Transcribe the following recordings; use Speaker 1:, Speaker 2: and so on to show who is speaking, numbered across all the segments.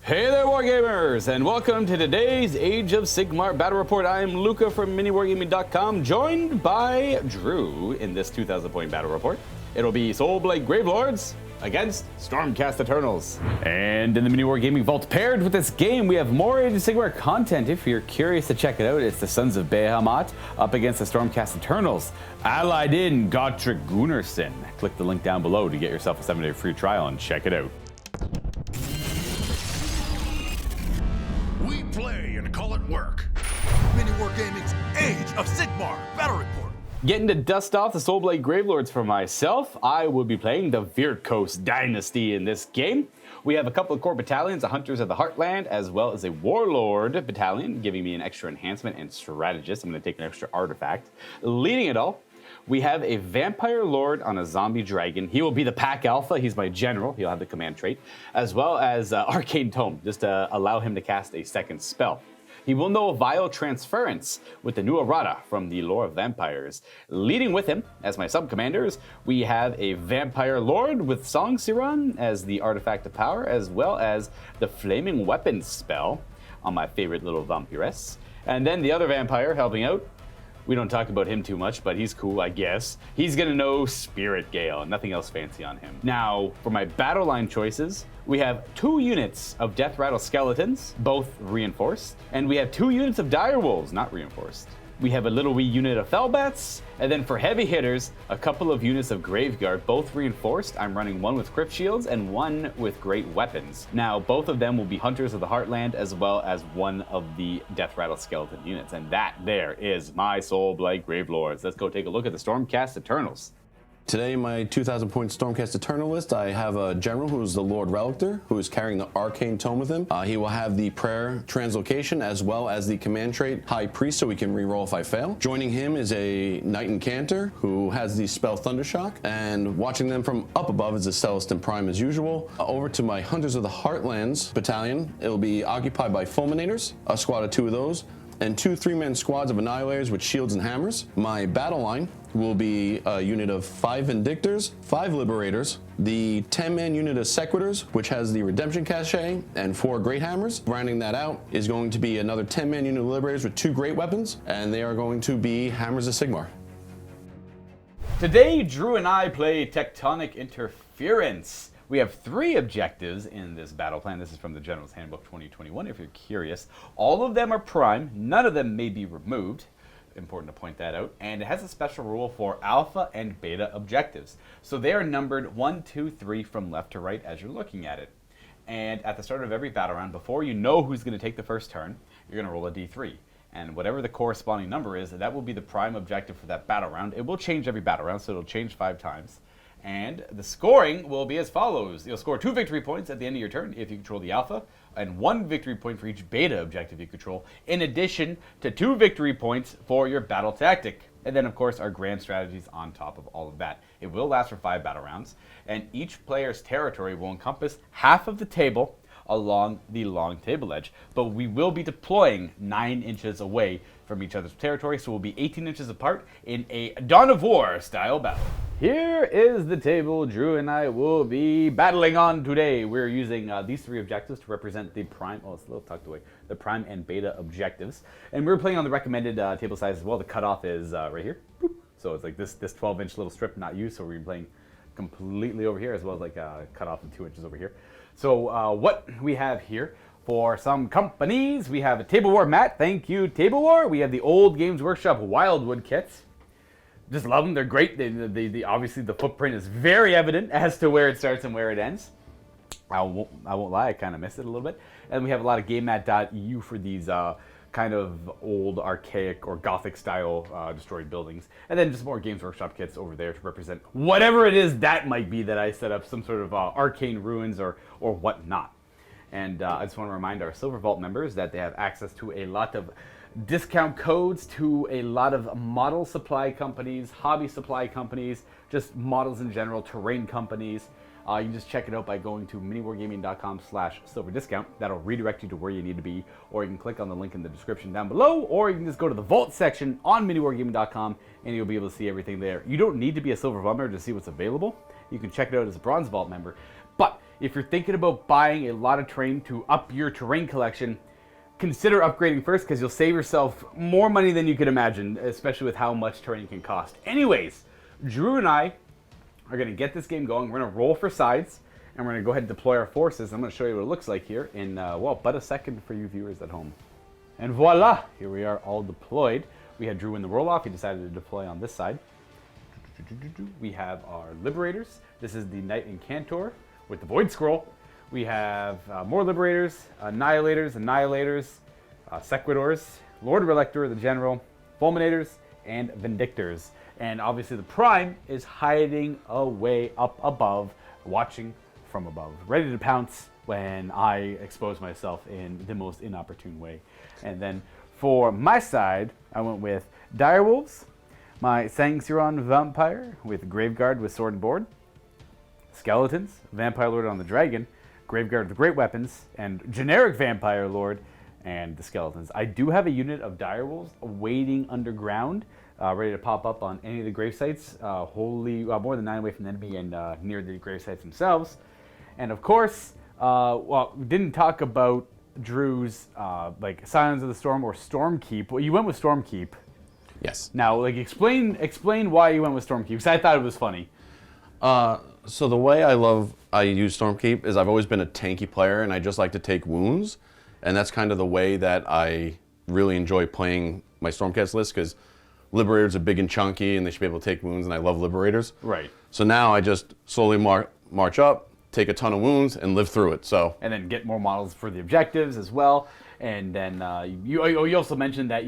Speaker 1: Hey there, wargamers, and welcome to today's Age of Sigmar Battle Report. I am Luca from MiniWarGaming.com, joined by Drew in this 2,000-point battle report. It'll be Soulblight Gravelords against Stormcast Eternals. And in the MiniWarGaming Vault, paired with this game, we have more Age of Sigmar content. If you're curious to check it out, it's the Sons of Behemat up against the Stormcast Eternals, allied in Gotrek Gunnarsson. Click the link down below to get yourself a 7-day free trial and check it out.
Speaker 2: We play and call it work. MiniWarGaming's Age of Sigmar Battle Report.
Speaker 1: Getting to dust off the Soulblight Gravelords for myself, I will be playing the Virkos Dynasty in this game. We have a couple of core battalions, the Hunters of the Heartland, as well as a Warlord battalion, giving me an extra enhancement and strategist. I'm going to take an extra artifact. Leading it all, we have a Vampire Lord on a Zombie Dragon. He will be the Pack Alpha. He's my general. He'll have the command trait, as well as Arcane Tome, just to allow him to cast a second spell. He will know Vile Transference with the new errata from the Lore of Vampires. Leading with him, as my sub-commanders, we have a Vampire Lord with Song Siran as the artifact of power, as well as the Flaming Weapons spell on my favorite little Vampiress. And then the other vampire helping out, we don't talk about him too much, but he's cool, I guess. He's gonna know Spirit Gale, nothing else fancy on him. Now, for my battle line choices, we have 2 units of Death Rattle Skeletons, both reinforced, and we have 2 units of Dire Wolves, not reinforced. We have a little wee unit of Fellbats, and then for heavy hitters, a couple of units of Graveguard, both reinforced. I'm running one with Crypt Shields and one with Great Weapons. Now, both of them will be Hunters of the Heartland, as well as one of the Death Rattle Skeleton units. And that there is my Soulblight Gravelords. Let's go take a look at the Stormcast Eternals.
Speaker 3: Today, my 2,000 point Stormcast Eternal list, I have a general who is the Lord Relictor, who is carrying the Arcane Tome with him. He will have the Prayer Translocation as well as the command trait High Priest, so we can reroll if I fail. Joining him is a Knight Incanter who has the spell Thundershock, and watching them from up above is the Celestin Prime as usual. Over to my Hunters of the Heartlands battalion, it'll be occupied by Fulminators, a squad of 2 of those, and 2 3-man squads of Annihilators with shields and hammers. My battle line will be a unit of 5 Vindictors, 5 Liberators, the 10-man unit of Sequitors, which has the Redemption Cachet, and 4 Great Hammers. Rounding that out is going to be another 10-man unit of Liberators with 2 Great Weapons, and they are going to be Hammers of Sigmar.
Speaker 1: Today, Drew and I play Tectonic Interference. We have 3 objectives in this battle plan. This is from the General's Handbook 2021, if you're curious. All of them are prime. None of them may be removed. Important to point that out. And it has a special rule for alpha and beta objectives. So they are numbered 1, 2, 3 from left to right as you're looking at it. And at the start of every battle round, before you know who's going to take the first turn, you're going to roll a d3. And whatever the corresponding number is, that will be the prime objective for that battle round. It will change every battle round, so it'll change 5 times. And the scoring will be as follows. You'll score 2 victory points at the end of your turn if you control the alpha, and 1 victory point for each beta objective you control, in addition to 2 victory points for your battle tactic. And then, of course, our grand strategies on top of all of that. It will last for 5 battle rounds, and each player's territory will encompass half of the table along the long table edge. But we will be deploying 9 inches away from each other's territory, so we'll be 18 inches apart in a Dawn of War style battle. Here is the table Drew and I will be battling on today. We're using these 3 objectives to represent the prime, oh, it's a little tucked away, the prime and beta objectives. And we're playing on the recommended table size as well. The cutoff is right here. Boop. So it's like this 12-inch little strip not used, so we're playing completely over here, as well as like cut off in 2 inches over here. So what we have here for some companies, we have a Table War mat. Thank you, Table War. We have the old Games Workshop Wildwood kits. Just love them. They're great. They obviously the footprint is very evident as to where it starts and where it ends. I won't lie, I kind of missed it a little bit. And we have a lot of GameMat.eu for these kind of old, archaic, or Gothic style destroyed buildings. And then just more Games Workshop kits over there to represent whatever it is that might be that I set up, some sort of arcane ruins or whatnot. And I just want to remind our Silver Vault members that they have access to a lot of discount codes to a lot of model supply companies, hobby supply companies, just models in general, terrain companies. You can just check it out by going to miniwargaming.com/silverdiscount. That'll redirect you to where you need to be, or you can click on the link in the description down below, or you can just go to the Vault section on miniwargaming.com and you'll be able to see everything there. You don't need to be a Silver Vault member to see what's available. You can check it out as a Bronze Vault member. But if you're thinking about buying a lot of terrain to up your terrain collection, consider upgrading first because you'll save yourself more money than you could imagine, especially with how much terrain can cost. Anyways, Drew and I are going to get this game going. We're going to roll for sides, and we're going to go ahead and deploy our forces. I'm going to show you what it looks like here in, well, but a second for you viewers at home. And voila, here we are all deployed. We had Drew in the roll-off. He decided to deploy on this side. We have our Liberators. This is the Knight Incantor with the Void Scroll. We have more Liberators, Annihilators, Sequitors, Lord Relictor, the General, Fulminators, and Vindictors. And obviously the Prime is hiding away up above, watching from above, ready to pounce when I expose myself in the most inopportune way. And then for my side, I went with Direwolves, my Sangsuron Vampire with Graveguard with Sword and Board, Skeletons, Vampire Lord on the Dragon, Graveguard with Great Weapons, and generic Vampire Lord and the Skeletons. I do have a unit of Direwolves waiting underground, ready to pop up on any of the grave sites, more than 9 away from the enemy and near the grave sites themselves. And of course, well, we didn't talk about Drew's like Silence of the Storm or Stormkeep. Well, you went with Stormkeep.
Speaker 3: Yes.
Speaker 1: Now, like, explain why you went with Stormkeep, because I thought it was funny.
Speaker 3: So the way I use Stormkeep is I've always been a tanky player, and I just like to take wounds, and that's kind of the way that I really enjoy playing my Stormcast list, because Liberators are big and chunky, and they should be able to take wounds, and I love Liberators.
Speaker 1: Right.
Speaker 3: So now I just slowly march up, take a ton of wounds, and live through it. So. And
Speaker 1: then get more models for the objectives as well. And then you also mentioned that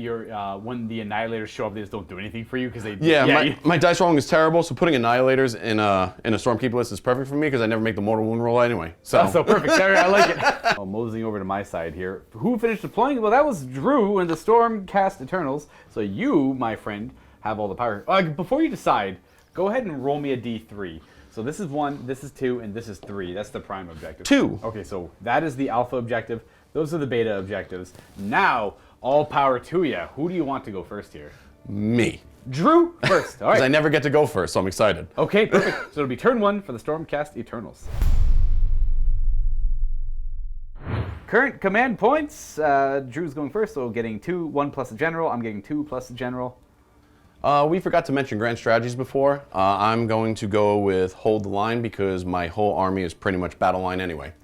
Speaker 1: when the Annihilators show up, they just don't do anything for you because they.
Speaker 3: Yeah, my dice rolling is terrible, so putting Annihilators in a Stormkeep list is perfect for me because I never make the mortal wound roll anyway. So,
Speaker 1: so perfect. I like it. Well, moseying over to my side here. Who finished deploying? Well, that was Drew in the Stormcast Eternals. So you, my friend, have all the power. Before you decide, go ahead and roll me a d3. So this is 1, this is 2, and this is 3. That's the prime objective.
Speaker 3: 2.
Speaker 1: Okay, so that is the alpha objective. Those are the beta objectives. Now, all power to you. Who do you want to go first here?
Speaker 3: Me.
Speaker 1: Drew first. All right.
Speaker 3: Because I never get to go first, so I'm excited.
Speaker 1: Okay, perfect. So it'll be turn 1 for the Stormcast Eternals. Current command points. Drew's going first, so getting 2, 1 plus a general. I'm getting 2 plus a general.
Speaker 3: We forgot to mention grand strategies before. I'm going to go with hold the line because my whole army is pretty much battle line anyway.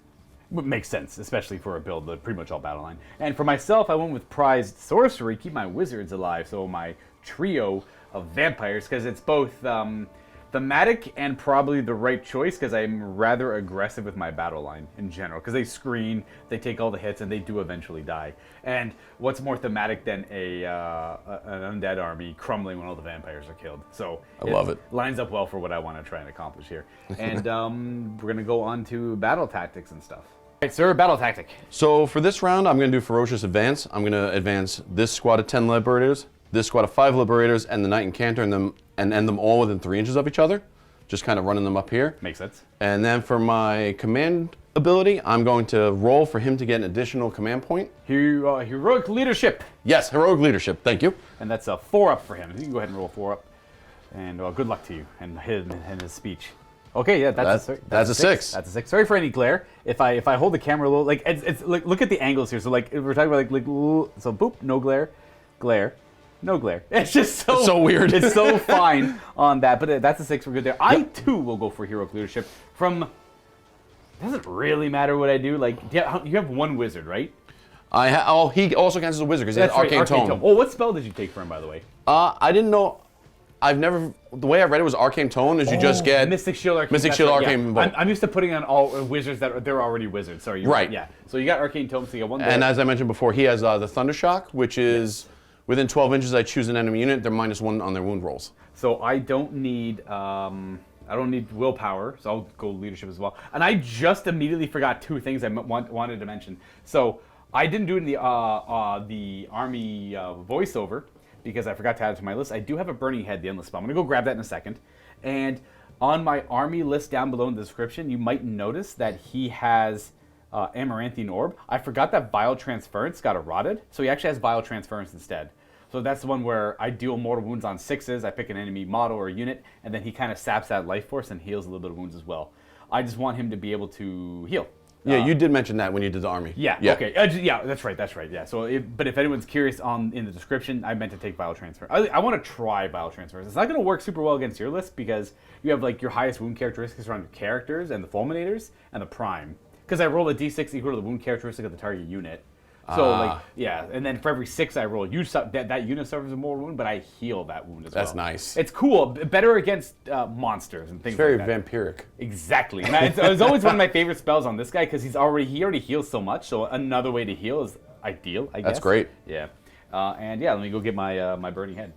Speaker 1: Makes sense, especially for a build that's pretty much all battle line. And for myself, I went with prized sorcery, keep my wizards alive, so my trio of vampires, because it's both thematic and probably the right choice, because I'm rather aggressive with my battle line in general, because they screen, they take all the hits, and they do eventually die. And what's more thematic than an undead army crumbling when all the vampires are killed? So
Speaker 3: I love it.
Speaker 1: Lines up well for what I want to try and accomplish here. And we're going to go on to battle tactics and stuff. All right, sir, battle tactic.
Speaker 3: So for this round, I'm going to do Ferocious Advance. I'm going to advance this squad of 10 Liberators, this squad of 5 Liberators, and the Knight Incantor, and end them all within 3 inches of each other. Just kind of running them up here.
Speaker 1: Makes sense.
Speaker 3: And then for my command ability, I'm going to roll for him to get an additional command point.
Speaker 1: Heroic Leadership.
Speaker 3: Yes, Heroic Leadership. Thank you.
Speaker 1: And that's a 4 up for him. You can go ahead and roll 4 up. And good luck to you and his speech. Okay, yeah, that's
Speaker 3: a 6.
Speaker 1: That's a 6. Sorry for any glare. If I hold the camera a little, like it's like, look at the angles here. So like if we're talking about like so boop, no glare, glare, no glare. It's just so
Speaker 3: weird.
Speaker 1: It's so fine on that. But that's a 6. We're good there. I too will go for Heroic Leadership. Doesn't really matter what I do. Like you have 1 wizard, right?
Speaker 3: He also counts as a wizard because he has Arcane Tome.
Speaker 1: Oh, what spell did you take for him, by the way?
Speaker 3: I didn't know. The way I read it was Arcane Tome is you just get
Speaker 1: Mystic Shield, Arcane.
Speaker 3: Mystic Shield, Arcane.
Speaker 1: Yeah. I'm used to putting on all wizards they're already wizards. Sorry, you're
Speaker 3: right.
Speaker 1: Yeah. So you got Arcane Tome, so you got 1 there.
Speaker 3: And as I mentioned before, he has the Thundershock, which is within 12 inches. I choose an enemy unit. They're -1 on their wound rolls.
Speaker 1: So I don't need willpower, so I'll go leadership as well. And I just immediately forgot 2 things I wanted to mention. So I didn't do it in the army voiceover, because I forgot to add it to my list. I do have a Burning Head, the Endless spell. I'm going to go grab that in a second. And on my army list down below in the description, you might notice that he has Amaranthine Orb. I forgot that Vile Transference got eroded, so he actually has Vile Transference instead. So that's the one where I deal mortal wounds on 6s, I pick an enemy model or unit, and then he kind of saps that life force and heals a little bit of wounds as well. I just want him to be able to heal.
Speaker 3: Yeah, you did mention that when you did the army.
Speaker 1: Yeah. Okay. Yeah, that's right. That's right. Yeah. So, but if anyone's curious in the description, I meant to take Vile Transfer. I want to try Vile Transfers. It's not going to work super well against your list because you have like your highest wound characteristics around your characters and the Fulminators and the Prime. Because I roll a d6 equal to the wound characteristic of the target unit. So like yeah, and then for every 6 I roll, that unit suffers a more wound, but I heal that wound as well. That's
Speaker 3: nice.
Speaker 1: It's cool. Better against monsters and things. It's
Speaker 3: very
Speaker 1: like that.
Speaker 3: vampiric.
Speaker 1: Exactly. And it was always one of my favorite spells on this guy because he already heals so much. So another way to heal is ideal. I guess.
Speaker 3: That's great.
Speaker 1: Yeah. And yeah, let me go get my my burning head.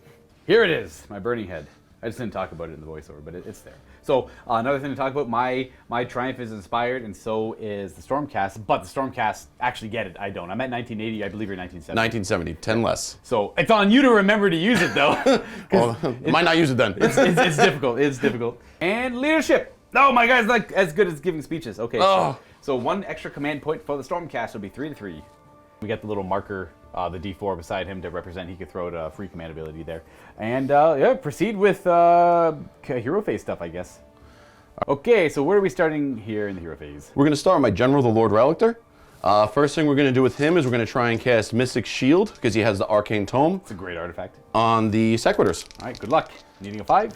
Speaker 1: Here it is, my burning head. I just didn't talk about it in the voiceover, but it's there. So another thing to talk about, my Triumph is inspired, and so is the Stormcast, but the Stormcast, actually get it, I don't. I'm at 1980, I believe you're 1970.
Speaker 3: 1970, 10 less.
Speaker 1: So it's on you to remember to use it, though.
Speaker 3: Well, might not use it then.
Speaker 1: It's difficult, it's difficult. And leadership. Oh, my guy's like as good as giving speeches. Okay, so 1 extra command point for the Stormcast will be 3 to 3. We got the little marker, the D4 beside him to represent he could throw a free command ability there. And yeah, proceed with hero phase stuff, I guess. Okay, so where are we starting here in the hero phase?
Speaker 3: We're going to start with my general, the Lord Relictor. First thing we're going to do with him is we're going to try and cast Mystic Shield, because he has the Arcane Tome.
Speaker 1: It's a great artifact.
Speaker 3: On the Sequitors.
Speaker 1: All right, good luck. Needing a 5.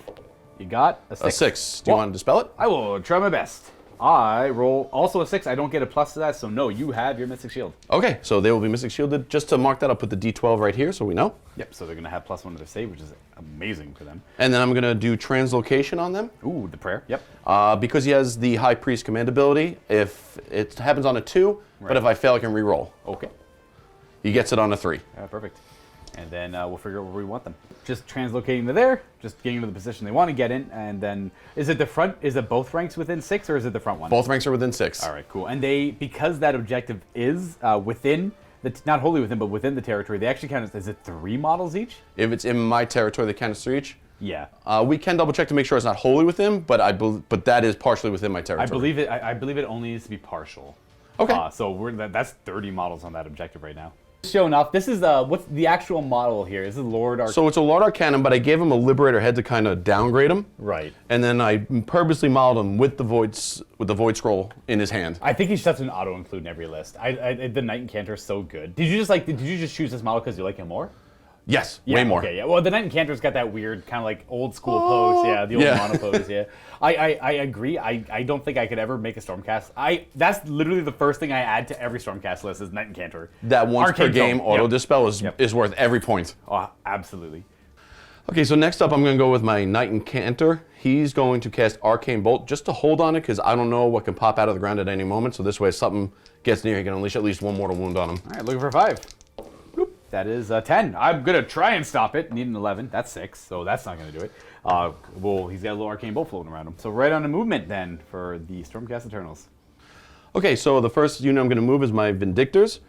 Speaker 1: You got a 6.
Speaker 3: A 6. Do you want to dispel it?
Speaker 1: I will try my best. I roll also a 6. I don't get a plus to that, so no, you have your Mystic Shield.
Speaker 3: Okay, so they will be Mystic Shielded. Just to mark that, I'll put the D12 right here so we know.
Speaker 1: Yep, so they're going to have +1 to their save, which is amazing for them.
Speaker 3: And then I'm going to do Translocation on them.
Speaker 1: Ooh, the prayer, yep.
Speaker 3: Because he has the High Priest command ability, if it happens on a 2, but if I fail, I can re-roll.
Speaker 1: Okay.
Speaker 3: He gets it on a 3.
Speaker 1: Perfect. And then we'll figure out where we want them. Just translocating to there, just getting into the position they want to get in, and then is it the front? Is it both ranks within 6, or is it the front one?
Speaker 3: Both ranks are within 6.
Speaker 1: All right, cool. And they, because that objective is within not wholly within, but within the territory, they actually count as, is it 3 models each?
Speaker 3: If it's in my territory, they count as 3 each.
Speaker 1: Yeah.
Speaker 3: We can double check to make sure it's not wholly within, but but that is partially within my territory.
Speaker 1: I believe it only needs to be partial.
Speaker 3: Okay.
Speaker 1: So that's 30 models on that objective right now. Showing off. This is what's the actual model here? This is Lord Arcanum.
Speaker 3: So it's a Lord Arcanum, but I gave him a Liberator head to kind of downgrade him.
Speaker 1: Right.
Speaker 3: And then I purposely modeled him with the Void Scroll in his hand.
Speaker 1: I think he's such an auto include in every list. The Knight Incantor is so good. Did you just choose this model because you like him more?
Speaker 3: Yes, way more.
Speaker 1: Okay, yeah. Well, the Knight Incantor's got that weird kind of like old school pose. Yeah, the old mono pose. Yeah. I agree. I don't think I could ever make a Stormcast. That's literally the first thing I add to every Stormcast list is Knight Incantor.
Speaker 3: That once per game auto dispel is worth every point.
Speaker 1: Oh, absolutely.
Speaker 3: Okay, so next up I'm going to go with my Knight Incantor. He's going to cast Arcane Bolt just to hold on it because I don't know what can pop out of the ground at any moment. So this way if something gets near, he can unleash at least 1 mortal wound on him.
Speaker 1: All right, looking for 5. That is 10. I'm going to try and stop it. Need an 11. That's 6, so that's not going to do it. Well, he's got a little Arcane Bolt floating around him. So right on the movement then for the Stormcast Eternals.
Speaker 3: Okay, so the first unit I'm going to move is my Vindictors.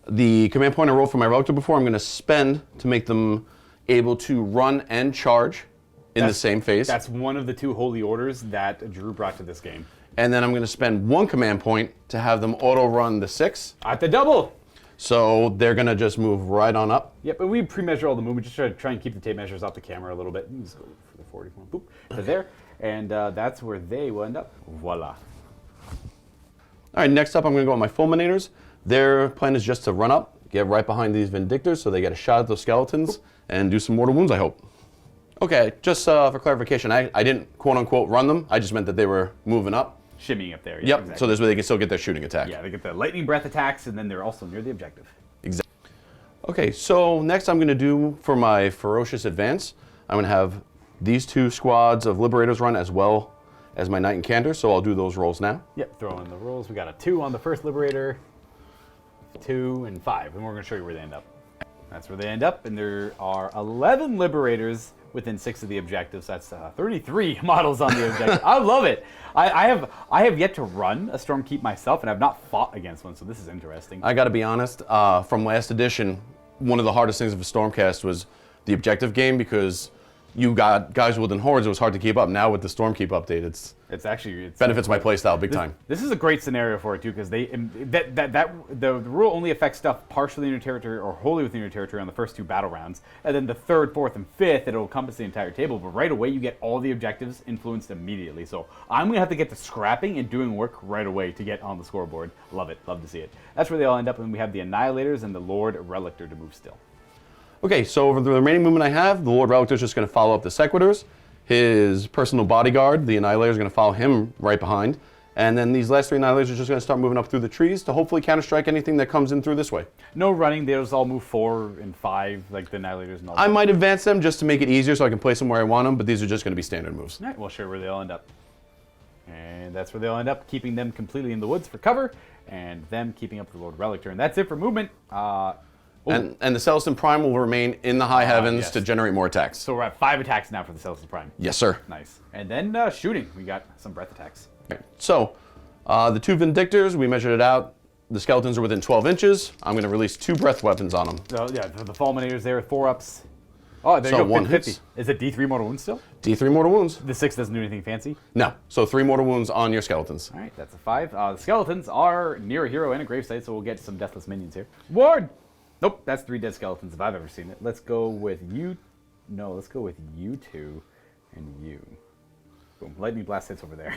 Speaker 3: The command point I rolled for my Relictor before, I'm going to spend to make them able to run and charge in the same phase.
Speaker 1: That's one of the 2 holy orders that Drew brought to this game.
Speaker 3: And then I'm going to spend 1 command point to have them auto-run the 6.
Speaker 1: At the double!
Speaker 3: So they're going to just move right on up.
Speaker 1: Yep, but we pre-measure all the movement, just try and keep the tape measures off the camera a little bit. Just go for the 40, boop, to there. And that's where they will end up. Voila.
Speaker 3: All right, next up I'm going to go with my Fulminators. Their plan is just to run up, get right behind these Vindictors so they get a shot at those skeletons and do some mortal wounds, I hope. Okay, just for clarification, I didn't quote-unquote run them. I just meant that they were moving up.
Speaker 1: Shimmying up there.
Speaker 3: Yeah,
Speaker 1: yep, exactly.
Speaker 3: So this way they can still get their shooting attack.
Speaker 1: Yeah, they get the lightning breath attacks, and then they're also near the objective.
Speaker 3: Exactly. Okay, so next I'm going to do for my Ferocious Advance, I'm going to have these 2 squads of Liberators run as well as my Knight Incantor, so I'll do those rolls now.
Speaker 1: Yep, throw in the rolls. We got a 2 on the first Liberator, 2, and 5, and we're going to show you where they end up. That's where they end up, and there are 11 Liberators within 6 of the objectives. That's 33 models on the objective. I love it. I have yet to run a Stormkeep myself, and I've not fought against one, so this is interesting.
Speaker 3: I got to be honest, from last edition, one of the hardest things of a Stormcast was the objective game because you got guys within hordes, it was hard to keep up. Now with the Stormkeep update, it's benefits my playstyle big time.
Speaker 1: This is a great scenario for it too, because the rule only affects stuff partially in your territory or wholly within your territory on the first 2 battle rounds, and then the 3rd, 4th, and 5th it'll encompass the entire table. But right away you get all the objectives influenced immediately. So I'm gonna have to get to scrapping and doing work right away to get on the scoreboard. Love it, love to see it. That's where they all end up, and we have the Annihilators and the Lord Relictor to move still.
Speaker 3: Okay, so over the remaining movement I have, the Lord Relictor is just going to follow up the Sequitors. His personal bodyguard, the Annihilator, is going to follow him right behind. And then these last 3 Annihilators are just going to start moving up through the trees to hopefully counterstrike anything that comes in through this way.
Speaker 1: No running, they'll just all move 4 and 5, like the Annihilators and all.
Speaker 3: I might advance them just to make it easier so I can place them where I want them, but these are just going to be standard moves.
Speaker 1: All right, we'll show where they all end up. And that's where they'll end up, keeping them completely in the woods for cover, and them keeping up the Lord Relictor. And that's it for movement.
Speaker 3: And the Celestin Prime will remain in the high heavens
Speaker 1: yes.
Speaker 3: to generate more attacks.
Speaker 1: So we're at 5 attacks now for the Celestin Prime.
Speaker 3: Yes, sir.
Speaker 1: Nice. And then shooting. We got some breath attacks.
Speaker 3: Okay. So, the 2 Vindictors, we measured it out. The skeletons are within 12 inches. I'm going to release 2 breath weapons on them.
Speaker 1: So, yeah, the Fulminators there with 4-ups. Oh, there you
Speaker 3: So
Speaker 1: go,
Speaker 3: 1
Speaker 1: 50.
Speaker 3: hits.
Speaker 1: Is it D3 mortal wounds still?
Speaker 3: D3 mortal wounds.
Speaker 1: The 6 doesn't do anything fancy?
Speaker 3: No. So 3 mortal wounds on your skeletons.
Speaker 1: All right, that's a 5. The skeletons are near a hero and a gravesite, so we'll get some deathless minions here. Ward! Nope, that's 3 dead skeletons if I've ever seen it. Let's go with you. No, let's go with you 2 and you. Boom, lightning blast hits over there.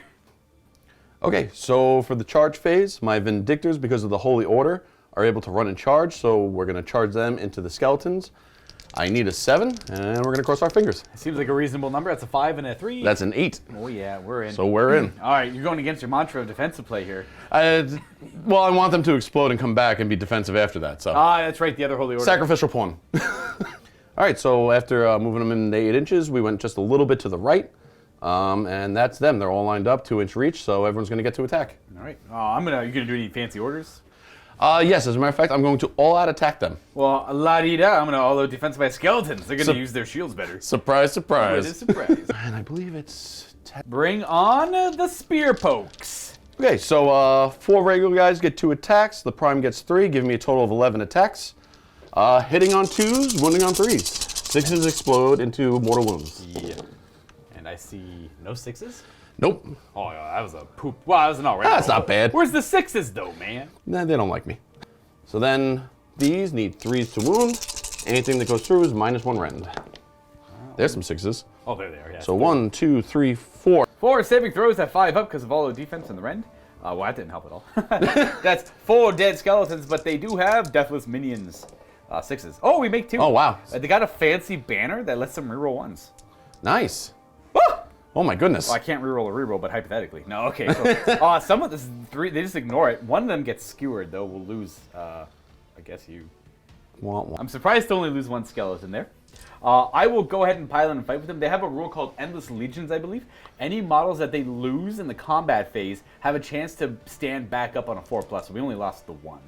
Speaker 3: Okay, so for the charge phase, my Vindictors, because of the Holy Order, are able to run and charge, so we're going to charge them into the skeletons. I need a 7, and we're going to cross our fingers.
Speaker 1: Seems like a reasonable number. That's a 5 and a 3.
Speaker 3: That's an 8.
Speaker 1: Oh yeah, we're in.
Speaker 3: So we're in.
Speaker 1: All right, you're going against your mantra of defensive play here.
Speaker 3: Well, I want them to explode and come back and be defensive after that. So
Speaker 1: That's right, the other Holy Order.
Speaker 3: sacrificial pawn. All right, so after moving them in 8 inches, we went just a little bit to the right, and that's them. They're all lined up, 2-inch reach, so everyone's going to get to attack.
Speaker 1: All right. You're going to do any fancy orders?
Speaker 3: Yes, as a matter of fact, I'm going to all-out attack them.
Speaker 1: Well, la-di-da, I'm going to all-out defense by skeletons. They're going to use their shields better.
Speaker 3: Surprise, surprise.
Speaker 1: It is surprise.
Speaker 3: And I believe it's...
Speaker 1: Bring on the spear pokes.
Speaker 3: Okay, so 4 regular guys get 2 attacks. The Prime gets 3, giving me a total of 11 attacks. Hitting on 2s, wounding on 3s. 6s explode into mortal wounds.
Speaker 1: Yeah. And I see no 6s?
Speaker 3: Nope.
Speaker 1: Oh, yeah, that was a poop. Well, that was an alright.
Speaker 3: That's not bad.
Speaker 1: Where's the 6s, though, man?
Speaker 3: Nah, they don't like me. So then these need 3s to wound. Anything that goes through is -1 rend. There's some 6s.
Speaker 1: Oh, there they are, yeah.
Speaker 3: So 1, 2, 3, 4.
Speaker 1: 4 saving throws at 5 up because of all the defense and the rend. Well, that didn't help at all. That's 4 dead skeletons, but they do have deathless minions. 6s. Oh, we make 2.
Speaker 3: Oh, wow.
Speaker 1: They got a fancy banner that lets them reroll 1s.
Speaker 3: Nice.
Speaker 1: Ah!
Speaker 3: Oh my goodness.
Speaker 1: Well, I can't reroll a reroll, but hypothetically. No, okay. So, some of this 3, they just ignore it. One of them gets skewered, though. We'll lose, I guess you. I'm surprised to only lose 1 skeleton there. I will go ahead and pile in and fight with them. They have a rule called Endless Legions, I believe. Any models that they lose in the combat phase have a chance to stand back up on a 4+. So we only lost the 1.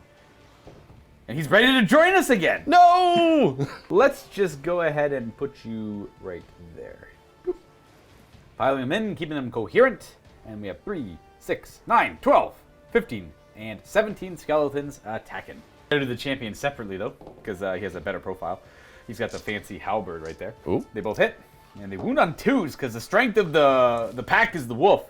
Speaker 1: And he's ready to join us again.
Speaker 3: No!
Speaker 1: Let's just go ahead and put you right there. Boop. Piling them in, keeping them coherent. And we have 3, 6, 9, 12, 15, and 17 skeletons attacking. I'm going to do the champion separately, though, because he has a better profile. He's got the fancy halberd right there.
Speaker 3: Ooh.
Speaker 1: They both hit. And they wound on 2s, because the strength of the pack is the wolf.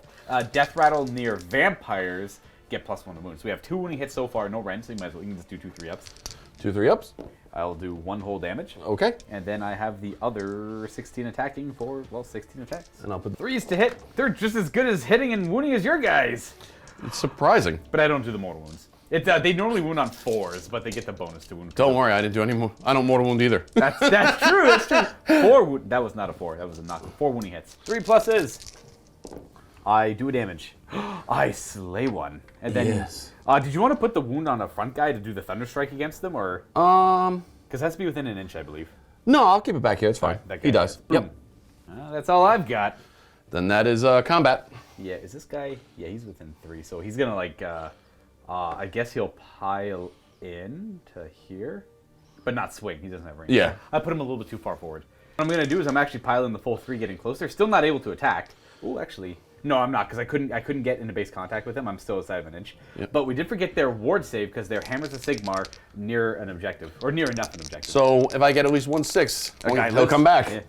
Speaker 1: Death rattle near vampires get +1 to wound. So we have 2 wounding hits so far, no rend, so you can just do 2 3-ups.
Speaker 3: 2 3-ups.
Speaker 1: I'll do 1 whole damage.
Speaker 3: Okay.
Speaker 1: And then I have the other 16 attacking for, well, 16 attacks.
Speaker 3: And I'll put
Speaker 1: 3s to hit. They're just as good as hitting and wounding as your guys.
Speaker 3: It's surprising.
Speaker 1: But I don't do the mortal wounds. They normally wound on 4s, but they get the bonus to wound.
Speaker 3: Don't worry, I didn't do any more. I don't mortal wound either.
Speaker 1: That's true. That's true. 4 that was not a 4. That was a knock. 4 wounding hits. 3 pluses. I do a damage. I slay 1. And then
Speaker 3: yes.
Speaker 1: Did you want to put the wound on a front guy to do the thunder strike against them, or? Because it has to be within an inch, I believe.
Speaker 3: No, I'll keep it back here. It's fine.
Speaker 1: That guy
Speaker 3: He does. Yep.
Speaker 1: That's all I've got.
Speaker 3: Then that is combat.
Speaker 1: Yeah, is this guy? Yeah, he's within 3, so he's gonna like. I guess he'll pile in to here, but not swing. He doesn't have range.
Speaker 3: Yeah.
Speaker 1: I put him a little bit too far forward. What I'm gonna do is I'm actually piling the full 3, getting closer. Still not able to attack. Oh, actually. No, I'm not, because I couldn't get into base contact with him. I'm still outside of an inch.
Speaker 3: Yep.
Speaker 1: But we did forget their ward save because they're Hammers of Sigmar near an objective, or near enough an objective.
Speaker 3: So if I get at least 1/6, he'll come back.
Speaker 1: Yeah.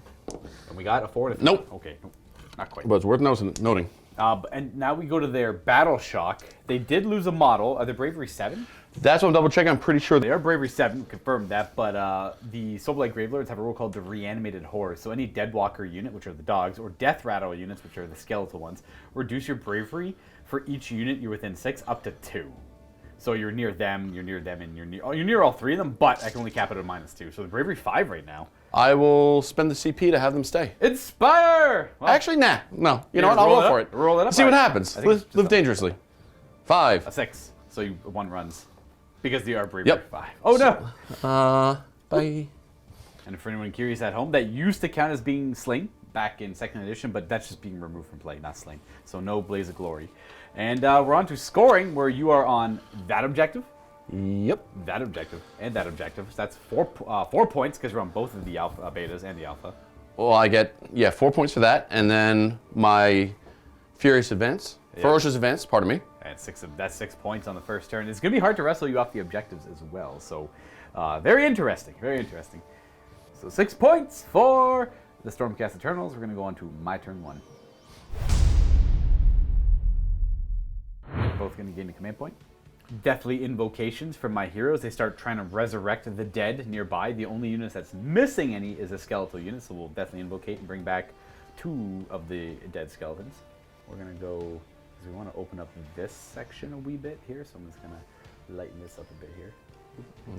Speaker 1: And we got a 4 and a 3.
Speaker 3: Nope.
Speaker 1: Okay, nope, not quite.
Speaker 3: But it's worth noting.
Speaker 1: And now we go to their Battle Shock. They did lose a model. Are they Bravery 7?
Speaker 3: That's what I'm double checking. I'm pretty sure
Speaker 1: They are Bravery 7, confirmed that, but the Soulblight Gravelords have a rule called the Reanimated Horror. So any Deadwalker unit, which are the dogs, or Death Rattle units, which are the skeletal ones, reduce your bravery for each unit you're within 6 up to 2. So you're near them, and you're near all 3 of them, but I can only cap it at -2. So the Bravery 5 right now.
Speaker 3: I will spend the CP to have them stay.
Speaker 1: Inspire! Well,
Speaker 3: Actually, nah. No. You know what?
Speaker 1: roll
Speaker 3: I'll
Speaker 1: it
Speaker 3: go
Speaker 1: up.
Speaker 3: for it.
Speaker 1: Roll it up.
Speaker 3: See what
Speaker 1: Alright.
Speaker 3: happens.
Speaker 1: I think it's just
Speaker 3: Live
Speaker 1: a-
Speaker 3: dangerously. 5.
Speaker 1: A 6. So you 1 runs. Because they are Bravery
Speaker 3: Yep.
Speaker 1: 5. Oh no!
Speaker 3: Bye.
Speaker 1: And for anyone curious at home, that used to count as being slain back in 2nd edition, but that's just being removed from play, not slain. So no Blaze of Glory. And we're on to scoring, where you are on that objective,
Speaker 3: Yep.
Speaker 1: that objective, and that objective. So that's 4 points, because you're on both of the alpha, betas and the alpha.
Speaker 3: Well, I get, 4 points for that. And then my Ferocious Advance. Ferocious Advance, pardon me.
Speaker 1: And that's 6 points on the first turn. It's going to be hard to wrestle you off the objectives as well. So very interesting, very interesting. So 6 points for the Stormcast Eternals. We're going to go on to my turn 1. We're both going to gain a command point. Deathly Invocations from my heroes. They start trying to resurrect the dead nearby. The only unit that's missing any is a skeletal unit, so we'll Deathly Invocate and bring back 2 of the dead skeletons. We're going to go, because we want to open up this section a wee bit here, so I'm just going to lighten this up a bit here.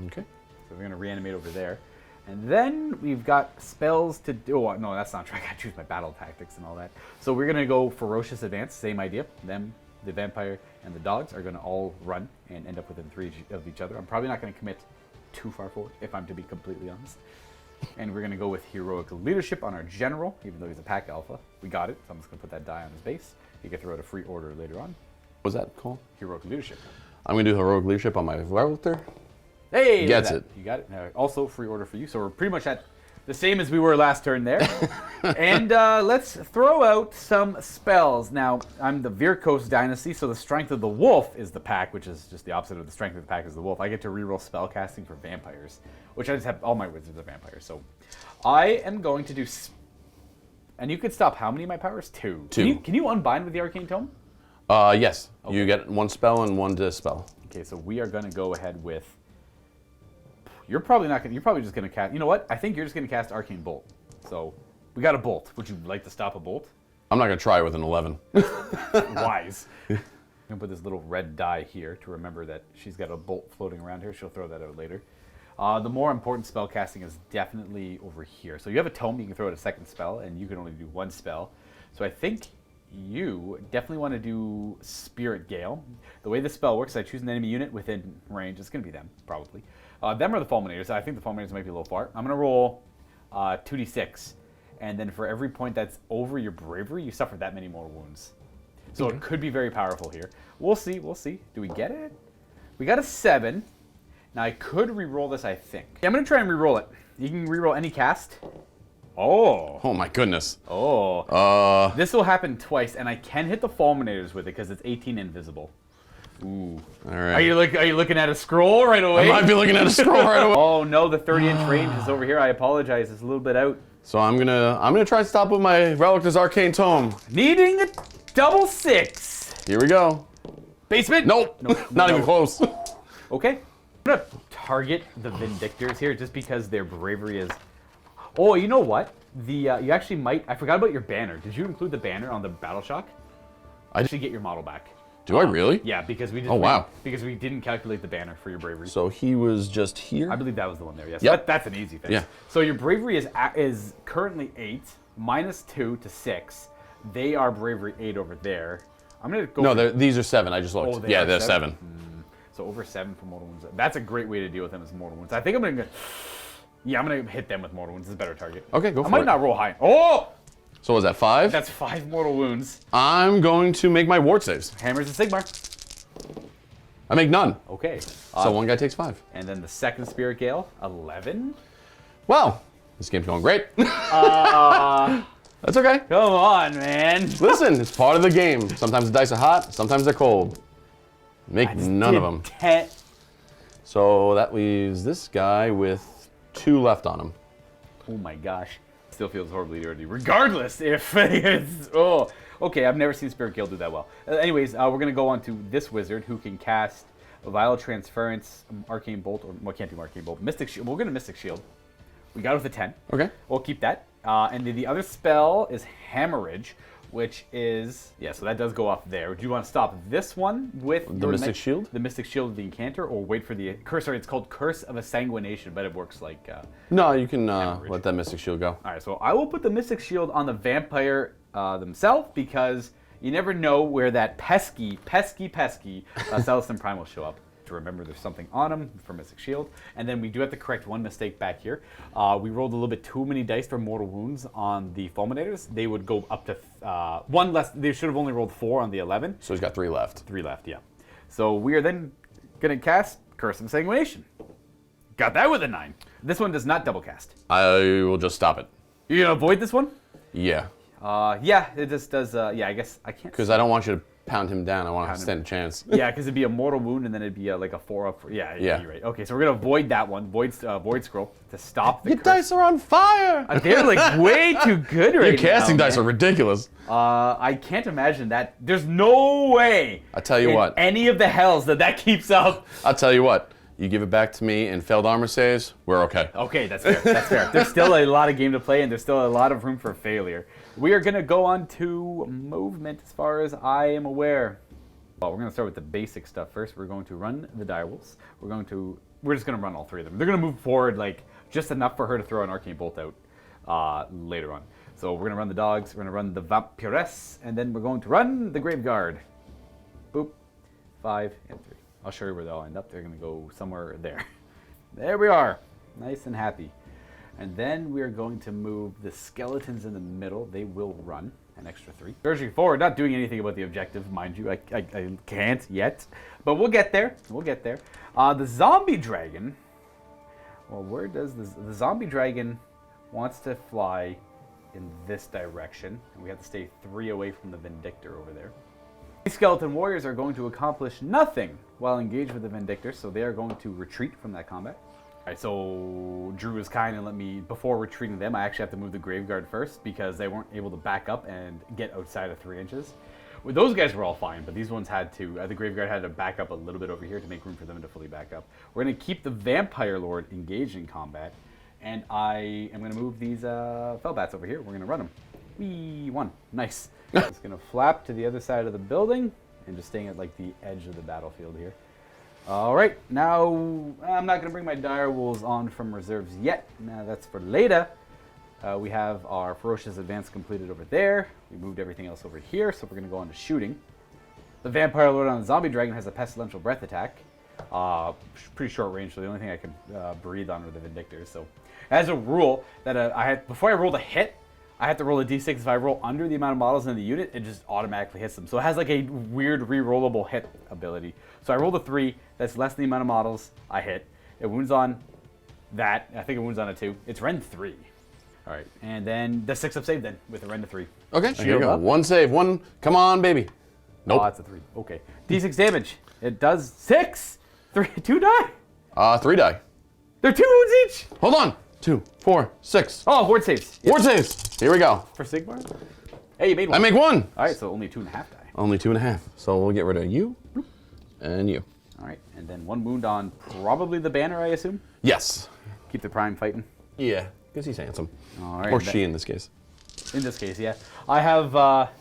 Speaker 3: Okay.
Speaker 1: So we're going to reanimate over there. And then we've got spells to do. Oh, no, that's not true. I got to choose my battle tactics and all that. So we're going to go Ferocious Advance, same idea. Them, the vampire, and the dogs are going to all run and end up within 3 of each other. I'm probably not going to commit too far forward, if I'm to be completely honest. And we're going to go with Heroic Leadership on our general, even though he's a pack alpha. We got it, so I'm just going to put that die on his base. You get to throw out a free order later on.
Speaker 3: What's that called?
Speaker 1: Heroic Leadership.
Speaker 3: I'm going to do Heroic Leadership on my Welter.
Speaker 1: Hey!
Speaker 3: Gets
Speaker 1: look at
Speaker 3: it.
Speaker 1: that. You got it. Also, free order for you. So we're pretty much at the same as we were last turn there. And let's throw out some spells. Now, I'm the Virkos dynasty, so the Strength of the Wolf is the pack, which is just the opposite of the Strength of the Pack is the Wolf. I get to reroll spell casting for vampires, which I just have all my wizards are vampires. So I am going to do... And you could stop how many of my powers? 2.
Speaker 3: 2.
Speaker 1: Can you unbind with the Arcane Tome?
Speaker 3: Yes. Okay. You get 1 spell and 1 dispel.
Speaker 1: Okay, so we are going to go ahead with... You're probably not going. You're probably just going to cast. You know what? I think you're just going to cast Arcane Bolt. So we got a bolt. Would you like to stop a bolt?
Speaker 3: I'm not going to try with an 11.
Speaker 1: Wise. I'm going to put this little red die here to remember that she's got a bolt floating around here. She'll throw that out later. The more important spell casting is definitely over here. So you have a tome. You can throw out a 2nd spell, and you can only do 1 spell. So I think you definitely want to do Spirit Gale. The way this spell works, I choose an enemy unit within range. It's going to be them, probably. Them are the Fulminators. I think the Fulminators might be a little far. I'm going to roll 2d6. And then for every point that's over your bravery, you suffer that many more wounds. So it could be very powerful here. We'll see. We'll see. Do we get it? We got a 7. Now I could re-roll this, I think. Yeah, I'm going to try and re-roll it. You can re-roll any cast. Oh.
Speaker 3: Oh my goodness.
Speaker 1: Oh. This will happen twice, and I can hit the Fulminators with it because it's 18 invisible. Ooh.
Speaker 3: All right.
Speaker 1: Are you looking at a scroll right away?
Speaker 3: I might be looking at a scroll right away.
Speaker 1: Oh no, the 30-inch range is over here. I apologize. It's a little bit out.
Speaker 3: So I'm gonna try and stop with my Relictor's Arcane Tome.
Speaker 1: Needing a double 6.
Speaker 3: Here we go.
Speaker 1: Basement?
Speaker 3: Nope. Not even close.
Speaker 1: Okay. I'm gonna target the Vindictors here just because their bravery is. Oh, you know what? You actually might. I forgot about your banner. Did you include the banner on the Battle Shock? I should get your model back.
Speaker 3: Do I really?
Speaker 1: Yeah, because we just.
Speaker 3: Oh, wow.
Speaker 1: Because we didn't calculate the banner for your bravery.
Speaker 3: So he was just here?
Speaker 1: I believe that was the one there. Yes.
Speaker 3: Yep.
Speaker 1: That's an easy fix.
Speaker 3: Yeah.
Speaker 1: So your bravery is currently 8, -2 to 6. They are bravery 8 over there. I'm gonna go.
Speaker 3: No, these are 7. I just looked.
Speaker 1: Oh,
Speaker 3: Yeah,
Speaker 1: are
Speaker 3: they're 7.
Speaker 1: So over 7 for mortal wounds. That's a great way to deal with them as mortal wounds. I think I'm gonna. Yeah, I'm gonna hit them with mortal wounds. It's a better target.
Speaker 3: Okay, go for it.
Speaker 1: I might not roll high. Oh!
Speaker 3: So was that 5?
Speaker 1: That's 5 mortal wounds.
Speaker 3: I'm going to make my ward saves.
Speaker 1: Hammers of Sigmar.
Speaker 3: I make none.
Speaker 1: Okay.
Speaker 3: So one guy takes 5.
Speaker 1: And then the 2nd Spirit Gale, 11.
Speaker 3: Well, this game's going great. That's okay.
Speaker 1: Come on, man.
Speaker 3: Listen, it's part of the game. Sometimes the dice are hot, sometimes they're cold. Make none of them.
Speaker 1: 10.
Speaker 3: So that leaves this guy with 2 left on him.
Speaker 1: Oh my gosh. Still feels horribly dirty, regardless if it's... Oh, okay, I've never seen Spirit Guild do that well. Anyways, we're going to go on to this wizard who can cast Vial Transference, Arcane Bolt, or well, can't do Arcane Bolt, Mystic Shield. We're going to Mystic Shield. We got it with a 10.
Speaker 3: Okay.
Speaker 1: We'll keep that. And the other spell is Hammerage, which is... Yeah, so that does go off there. Do you want to stop this one with...
Speaker 3: The Mystic Shield?
Speaker 1: The Mystic Shield of the Incanter, or wait for the... Sorry, it's called Curse of Sanguination, but it works like...
Speaker 3: No, you can let that Mystic Shield go.
Speaker 1: All right, so I will put the Mystic Shield on the Vampire themselves, because you never know where that pesky Celestin Prime will show up. To remember there's something on him for Mystic Shield. And then we do have to correct one mistake back here. We rolled a little bit too many dice for Mortal Wounds on the Fulminators. They would go up to one less. They should have only rolled 4 on the 11.
Speaker 3: So he's got 3 left.
Speaker 1: 3 left, yeah. So we are then going to cast Curse of Sanguination. Got that with a 9. This one does not double cast.
Speaker 3: I will just stop it.
Speaker 1: You're going to avoid this one?
Speaker 3: Yeah.
Speaker 1: Yeah, it just does. Yeah, I guess I can't.
Speaker 3: Because I don't want you to pound him down. I want to stand a chance.
Speaker 1: Yeah, because it'd be a mortal wound, and then it'd be like a 4-up. Yeah, you're right. Okay, so we're gonna avoid that one, void scroll, to stop the
Speaker 3: Your dice are on fire.
Speaker 1: They're like way too good right now.
Speaker 3: Your casting dice
Speaker 1: man.
Speaker 3: are ridiculous.
Speaker 1: I can't imagine that. There's no way.
Speaker 3: I tell you
Speaker 1: in
Speaker 3: what.
Speaker 1: Any of the hells that keeps up.
Speaker 3: I'll tell you what. You give it back to me in failed armor saves, we're okay.
Speaker 1: Okay, that's fair. That's fair. There's still a lot of game to play, and there's still a lot of room for failure. We are gonna go on to movement, as far as I am aware. Well, we're going to start with the basic stuff first. We're going to run the direwolves. We're just going to run all 3 of them. They're going to move forward like just enough for her to throw an arcane bolt out later on. So we're going to run the dogs. We're going to run the vampiress, and then we're going to run the graveguard. Boop, 5 and 3. I'll show you where they'll end up. They're going to go somewhere there. There we are, nice and happy. And then we're going to move the skeletons in the middle. They will run. An extra 3. Surging forward, not doing anything about the objective, mind you. I can't yet. But we'll get there. We'll get there. The zombie dragon. Well, where does the zombie dragon wants to fly in this direction. And we have to stay 3 away from the Vindictor over there. These skeleton warriors are going to accomplish nothing while engaged with the Vindictor, so they are going to retreat from that combat. Alright, so Drew is kind and let me, before retreating them, I actually have to move the Graveguard first because they weren't able to back up and get outside of 3 inches. Well, those guys were all fine, but these ones had to, the Graveguard had to back up a little bit over here to make room for them to fully back up. We're going to keep the Vampire Lord engaged in combat, and I am going to move these Fellbats over here. We're going to run them. Wee, 1. Nice. It's going to flap to the other side of the building and just staying at like the edge of the battlefield here. Alright, now I'm not going to bring my dire wolves on from reserves yet. Now that's for later. We have our Ferocious Advance completed over there. We moved everything else over here, so we're going to go on to shooting. The Vampire Lord on the Zombie Dragon has a Pestilential Breath attack. Pretty short range, so the only thing I can breathe on are the Vindictors. So, as a rule, that before I rolled a hit, I have to roll a d6. If I roll under the amount of models in the unit, it just automatically hits them. So it has like a weird re-rollable hit ability. So I rolled a 3. That's less than the amount of models I hit. It wounds on that. I think it wounds on a 2. It's Rend 3. All right, and then the 6-up save then with a Rend 3.
Speaker 3: Okay, here you go. Up. 1 save. 1. Come on, baby. Nope.
Speaker 1: Oh, it's a 3. Okay. D6 damage. It does 6. 2 die.
Speaker 3: 3 die.
Speaker 1: They're 2 wounds each.
Speaker 3: Hold on. 2, 4, 6.
Speaker 1: Oh, ward saves.
Speaker 3: Ward saves. Here we go.
Speaker 1: For Sigmar? Hey, you made 1.
Speaker 3: I make 1.
Speaker 1: All right, so only 2.5 die.
Speaker 3: Only 2.5. So we'll get rid of you and you.
Speaker 1: All right, and then 1 wound on probably the banner, I assume?
Speaker 3: Yes.
Speaker 1: Keep the prime fighting?
Speaker 3: Yeah, because he's handsome.
Speaker 1: All right.
Speaker 3: Or she in this case.
Speaker 1: In this case, yeah. I have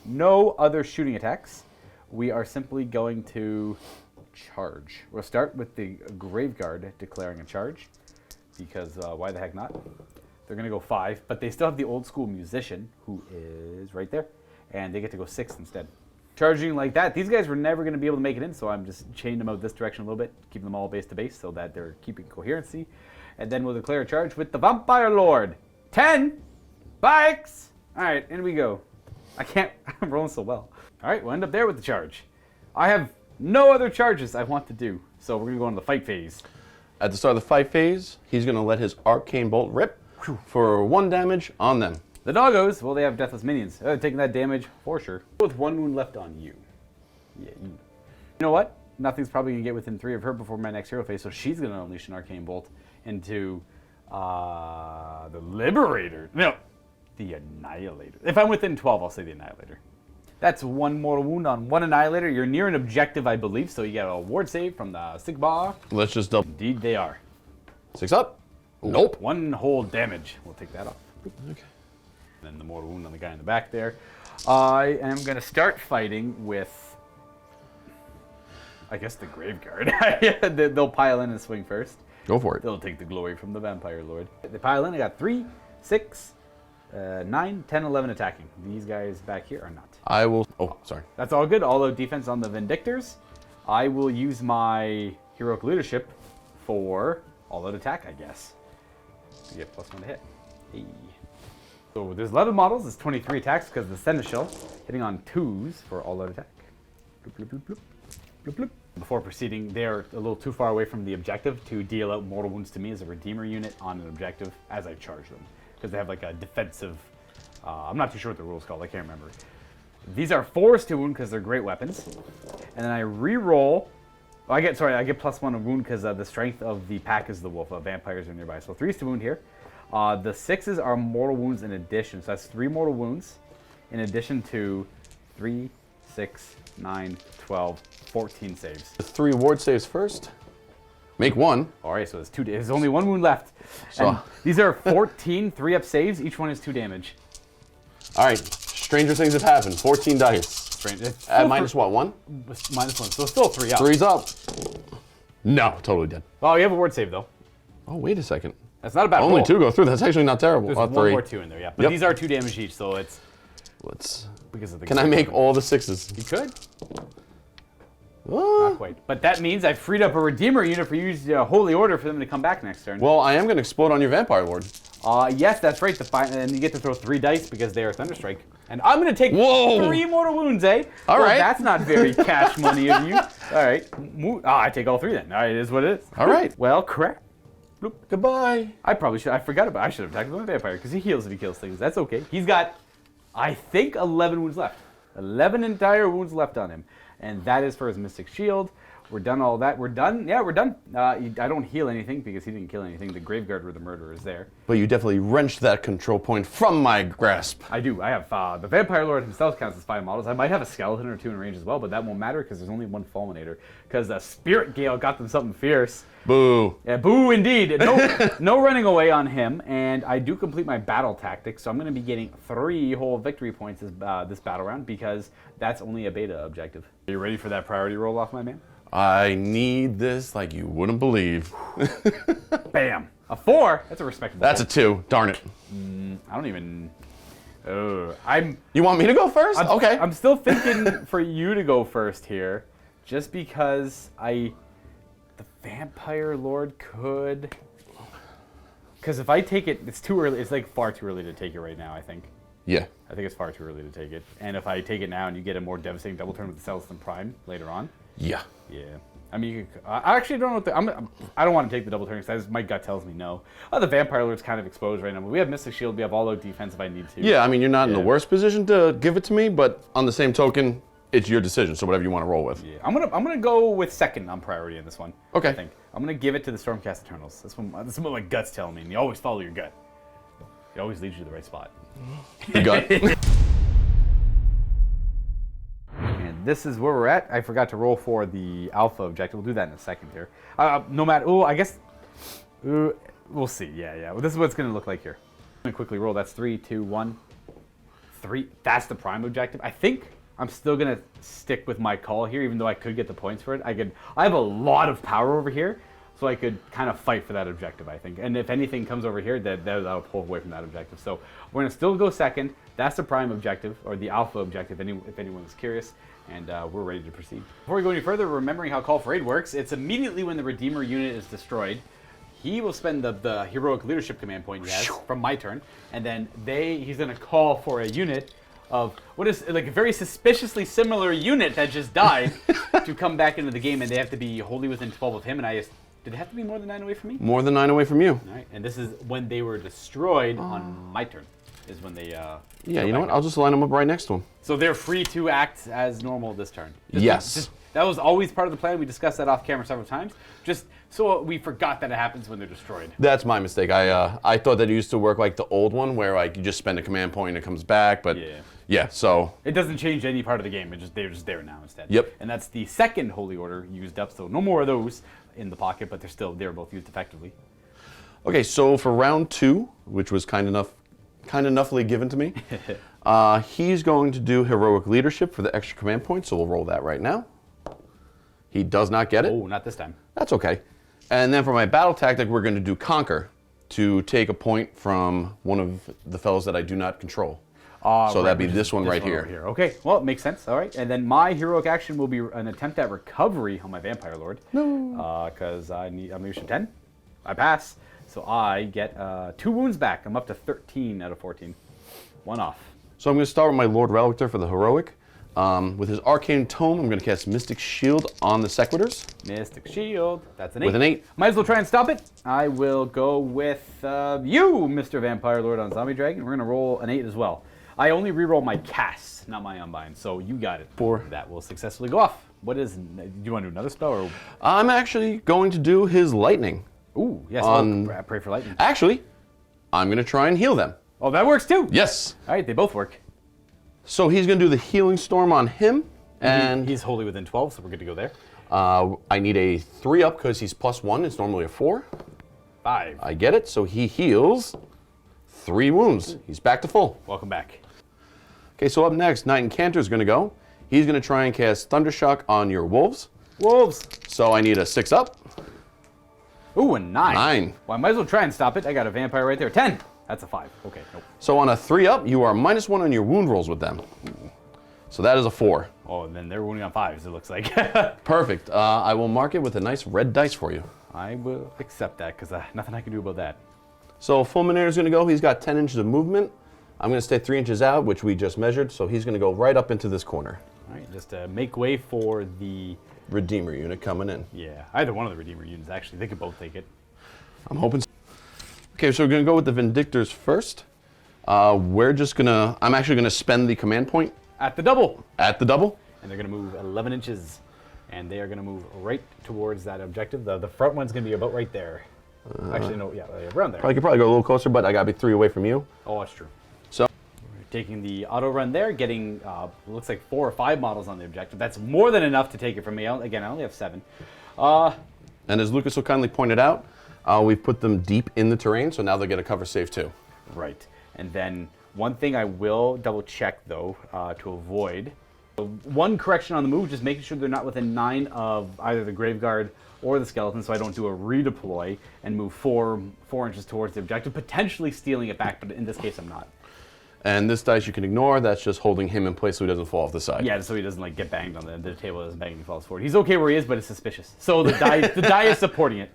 Speaker 1: no other shooting attacks. We are simply going to charge. We'll start with the Graveguard declaring a charge, because why the heck not? They're going to go 5, but they still have the old school musician, who is right there, and they get to go 6 instead. Charging like that, these guys were never going to be able to make it in, so I'm just chaining them out this direction a little bit, keeping them all base to base so that they're keeping coherency. And then we'll declare a charge with the Vampire Lord. 10 bikes! Alright, in we go. I'm rolling so well. Alright, we'll end up there with the charge. I have no other charges I want to do, so we're going to go into the fight phase.
Speaker 3: At the start of the fight phase, he's going to let his Arcane Bolt rip for 1 damage on them.
Speaker 1: The doggos, well, they have Deathless Minions. Taking that damage for sure. With 1 wound left on you. Yeah, you know what? Nothing's probably going to get within 3 of her before my next hero phase, so she's going to unleash an Arcane Bolt into the Liberator. No, The Annihilator. If I'm within 12, I'll say the Annihilator. That's 1 mortal wound on 1 Annihilator. You're near an objective, I believe, so you get a ward save from the Sigmar.
Speaker 3: Let's just double.
Speaker 1: Indeed, they are.
Speaker 3: 6 up. Nope.
Speaker 1: 1 whole damage. We'll take that off.
Speaker 3: Okay.
Speaker 1: And then the mortal wound on the guy in the back there. I am going to start fighting with, I guess, the Graveguard. They'll pile in and swing first.
Speaker 3: Go for it.
Speaker 1: They'll take the glory from the Vampire Lord. They pile in. I got 3, 6, 9, 10, 11 attacking. These guys back here are not.
Speaker 3: I will. Oh, sorry.
Speaker 1: That's all good. All out defense on the Vindictors. I will use my heroic leadership for all out attack, I guess. To get +1 to hit. Hey. So there's 11 models. It's 23 attacks because the Seneschal hitting on 2s for all out attack. Bloop, bloop, bloop, bloop, bloop. Before proceeding, they're a little too far away from the objective to deal out mortal wounds to me as a Redeemer unit on an objective as I charge them. Because they have like a defensive, I'm not too sure what the rule's called, I can't remember. These are 4s to wound because they're great weapons. And then I re-roll, I get +1 of wound because the strength of the pack is the wolf, vampires are nearby. So 3s to wound here. The 6s are mortal wounds in addition, so that's 3 mortal wounds in addition to 3, 6, 9, 12, 14 saves.
Speaker 3: 3 ward saves first. Make 1.
Speaker 1: All right, so there's 2. There's only 1 wound left.
Speaker 3: So
Speaker 1: And these are 14 3-up saves. Each one is 2 damage.
Speaker 3: all right. Stranger things have happened. 14 dice.
Speaker 1: Strange.
Speaker 3: At minus what? 1?
Speaker 1: -1, so still 3 up.
Speaker 3: 3's up. No, totally dead.
Speaker 1: Oh, you have a ward save though.
Speaker 3: Oh, wait a second.
Speaker 1: That's not a bad roll.
Speaker 3: Only 2 go through. That's actually not terrible.
Speaker 1: There's 1
Speaker 3: 3.
Speaker 1: more 2 in there, yeah. But
Speaker 3: Yep.
Speaker 1: these are 2 damage each, so it's
Speaker 3: Let's.
Speaker 1: because of the.
Speaker 3: Can I make all the 6s?
Speaker 1: You could.
Speaker 3: Ah.
Speaker 1: Not quite. But that means I freed up a Redeemer unit for you to use Holy Order for them to come back next turn.
Speaker 3: Well, I am going to explode on your Vampire Lord.
Speaker 1: Yes, that's right. And you get to throw 3 dice because they are Thunderstrike. And I'm going to take
Speaker 3: Whoa.
Speaker 1: 3 mortal wounds, eh?
Speaker 3: All
Speaker 1: well,
Speaker 3: right.
Speaker 1: That's not very cash money of you. All right. I take all 3 then. All right, it is what it is.
Speaker 3: All right.
Speaker 1: Well, crap.
Speaker 3: Bloop. Goodbye.
Speaker 1: I probably should. I forgot about. I should have attacked with my vampire because he heals if he kills things. That's okay. He's got, I think, 11 wounds left. 11 entire wounds left on him, and that is for his Mystic Shield. We're done all that. We're done. Yeah, we're done. I don't heal anything because he didn't kill anything. The Graveguard where the murderer is there.
Speaker 3: But you definitely wrenched that control point from my grasp.
Speaker 1: I do. I have the Vampire Lord himself counts as 5 models. I might have a skeleton or 2 in range as well, but that won't matter because there's only 1 Fulminator. Because Spirit Gale got them something fierce.
Speaker 3: Boo.
Speaker 1: Yeah, boo indeed. No running away on him, and I do complete my battle tactics, so I'm going to be getting 3 whole victory points this battle round because that's only a beta objective. Are you ready for that priority roll off, my man? I
Speaker 3: need this like you wouldn't believe.
Speaker 1: Bam. A 4. That's a respectable.
Speaker 3: That's a 2. Darn it.
Speaker 1: I don't even.
Speaker 3: You want me to go first? Okay.
Speaker 1: I'm still thinking for you to go first here, just because the Vampire Lord could. Because if I take it, it's too early. It's like far too early to take it right now, I think.
Speaker 3: Yeah.
Speaker 1: I think it's far too early to take it. And if I take it now and you get a more devastating double turn with the Celestin Prime later on.
Speaker 3: Yeah.
Speaker 1: Yeah. I mean, you could, I actually don't know. I don't want to take the double turn because my gut tells me no. The Vampire Lord's kind of exposed right now. But we have Mystic Shield. We have all out defense if I need to.
Speaker 3: Yeah, I mean, you're not in the worst position to give it to me, but on the same token, it's your decision. So whatever you want to roll with.
Speaker 1: Yeah. I'm gonna go with second on priority in this one.
Speaker 3: Okay.
Speaker 1: I think I'm gonna give it to the Stormcast Eternals. That's what my gut's telling me. And you always follow your gut. It always leads you to the right spot.
Speaker 3: The gut.
Speaker 1: And this is where we're at. I forgot to roll for the Alpha objective. We'll do that in a second here. No matter. Oh, I guess. We'll see. Yeah. Well, this is what it's gonna look like here. I'm gonna quickly roll. That's 3, 2, 1, 3. That's the prime objective. I think I'm still gonna stick with my call here, even though I could get the points for it. I have a lot of power over here, so I could kind of fight for that objective, I think. And if anything comes over here, that'll pull away from that objective. So we're gonna still go second. That's the prime objective, or the Alpha objective, if anyone's curious. And we're ready to proceed. Before we go any further, remembering how Call for Aid works, it's immediately when the Redeemer unit is destroyed, he will spend the heroic leadership command point he has from my turn, and then he's gonna call for a unit of what is like a very suspiciously similar unit that just died to come back into the game, and they have to be wholly within 12 of him. And did it have to be more than 9 away from me?
Speaker 3: More than 9 away from you.
Speaker 1: All right, and this is when they were destroyed on my turn. Is when they.
Speaker 3: Yeah, you know what? I'll just line them up right next to him.
Speaker 1: So they're free to act as normal this turn.
Speaker 3: Yes.
Speaker 1: That was always part of the plan. We discussed that off camera several times. Just So we forgot that it happens when they're destroyed.
Speaker 3: That's my mistake. I thought that it used to work like the old one, where like you just spend a command point and it comes back. But yeah, so
Speaker 1: it doesn't change any part of the game. They're just there now instead.
Speaker 3: Yep.
Speaker 1: And that's the second Holy Order used up. So no more of those in the pocket, but they're both used effectively.
Speaker 3: Okay, so for round 2, which was kind enoughly given to me, he's going to do heroic leadership for the extra command point. So we'll roll that right now. He does not get it.
Speaker 1: Oh, not this time.
Speaker 3: That's okay. And then for my battle tactic, we're going to do Conquer to take a point from one of the fellows that I do not control. So that'd be this one right here.
Speaker 1: Okay, well, it makes sense. All right, and then my heroic action will be an attempt at recovery on my Vampire Lord. No. Because I'm leadership 10. I pass. So I get 2 wounds back. I'm up to 13 out of 14. 1 off.
Speaker 3: So I'm going to start with my Lord Relictor for the heroic. With his Arcane Tome, I'm going to cast Mystic Shield on the Sequitors.
Speaker 1: Mystic Shield. That's an 8.
Speaker 3: With an 8.
Speaker 1: Might as well try and stop it. I will go with you, Mr. Vampire Lord on Zombie Dragon. We're going to roll an 8 as well. I only reroll my casts, not my Unbind, so you got it.
Speaker 3: 4.
Speaker 1: That will successfully go off. Do you want to do another spell? Or?
Speaker 3: I'm actually going to do his Lightning.
Speaker 1: Ooh, yes, pray for lightning.
Speaker 3: Actually, I'm going to try and heal them.
Speaker 1: Oh, that works too.
Speaker 3: Yes.
Speaker 1: All right, they both work.
Speaker 3: So he's going to do the Healing Storm on him. And
Speaker 1: he's wholly within 12, so we're good to go there.
Speaker 3: I need a 3 up because he's +1. It's normally a 4.
Speaker 1: 5.
Speaker 3: I get it. So he heals 3 wounds. He's back to full.
Speaker 1: Welcome back.
Speaker 3: Okay, so up next, Knight Incantor is going to go. He's going to try and cast Thundershock on your wolves.
Speaker 1: Wolves.
Speaker 3: So I need a 6 up.
Speaker 1: Ooh, a 9.
Speaker 3: 9.
Speaker 1: Well, I might as well try and stop it. I got a vampire right there. 10. That's a 5. Okay, nope.
Speaker 3: So on a 3 up, you are -1 on your wound rolls with them. So that is a 4.
Speaker 1: Oh, and then they're wounding on 5s, it looks like.
Speaker 3: Perfect. I will mark it with a nice red dice for you.
Speaker 1: I will accept that, because nothing I can do about that.
Speaker 3: So Fulminator is going to go. He's got 10 inches of movement. I'm going to stay 3 inches out, which we just measured. So he's going to go right up into this corner.
Speaker 1: All right, just make way for the
Speaker 3: Redeemer unit coming in.
Speaker 1: Yeah, either one of the Redeemer units, actually. They could both take it.
Speaker 3: I'm hoping so. Okay, so we're going to go with the Vindictors first. I'm actually going to spend the command point.
Speaker 1: At the double.
Speaker 3: At the double.
Speaker 1: And they're going to move 11 inches. And they are going to move right towards that objective. The front one's going to be about right there. Actually, no, yeah, around there.
Speaker 3: I could probably go a little closer, but I got to be 3 away from you.
Speaker 1: Oh, that's true.
Speaker 3: So
Speaker 1: we're taking the auto run there, getting, looks like 4 or 5 models on the objective. That's more than enough to take it from me. Again, I only have 7.
Speaker 3: And as Lucas so kindly pointed out, we've put them deep in the terrain, so now they'll get a cover save too.
Speaker 1: Right. And then one thing I will double check, though, to avoid. One correction on the move, just making sure they're not within 9 of either the Graveguard or the Skeleton, so I don't do a redeploy and move 4 inches towards the objective, potentially stealing it back, but in this case I'm not.
Speaker 3: And this dice you can ignore, that's just holding him in place so he doesn't fall off the side.
Speaker 1: Yeah, so he doesn't like get banged on the table, doesn't bang and he falls forward. He's okay where he is, but it's suspicious. So the die is supporting it.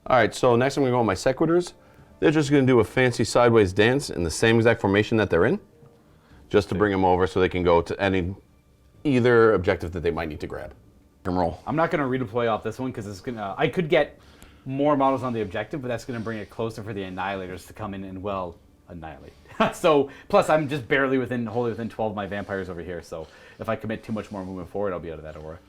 Speaker 3: All right, so next I'm going to go with my Sequitors. They're just going to do a fancy sideways dance in the same exact formation that they're in, just to bring them over so they can go to either objective that they might need to grab. Roll.
Speaker 1: I'm not going to redeploy off this one because it's gonna. I could get more models on the objective, but that's going to bring it closer for the Annihilators to come in and, well, annihilate. So, plus I'm just barely wholly within 12 of my vampires over here, so if I commit too much more movement forward, I'll be out of that aura.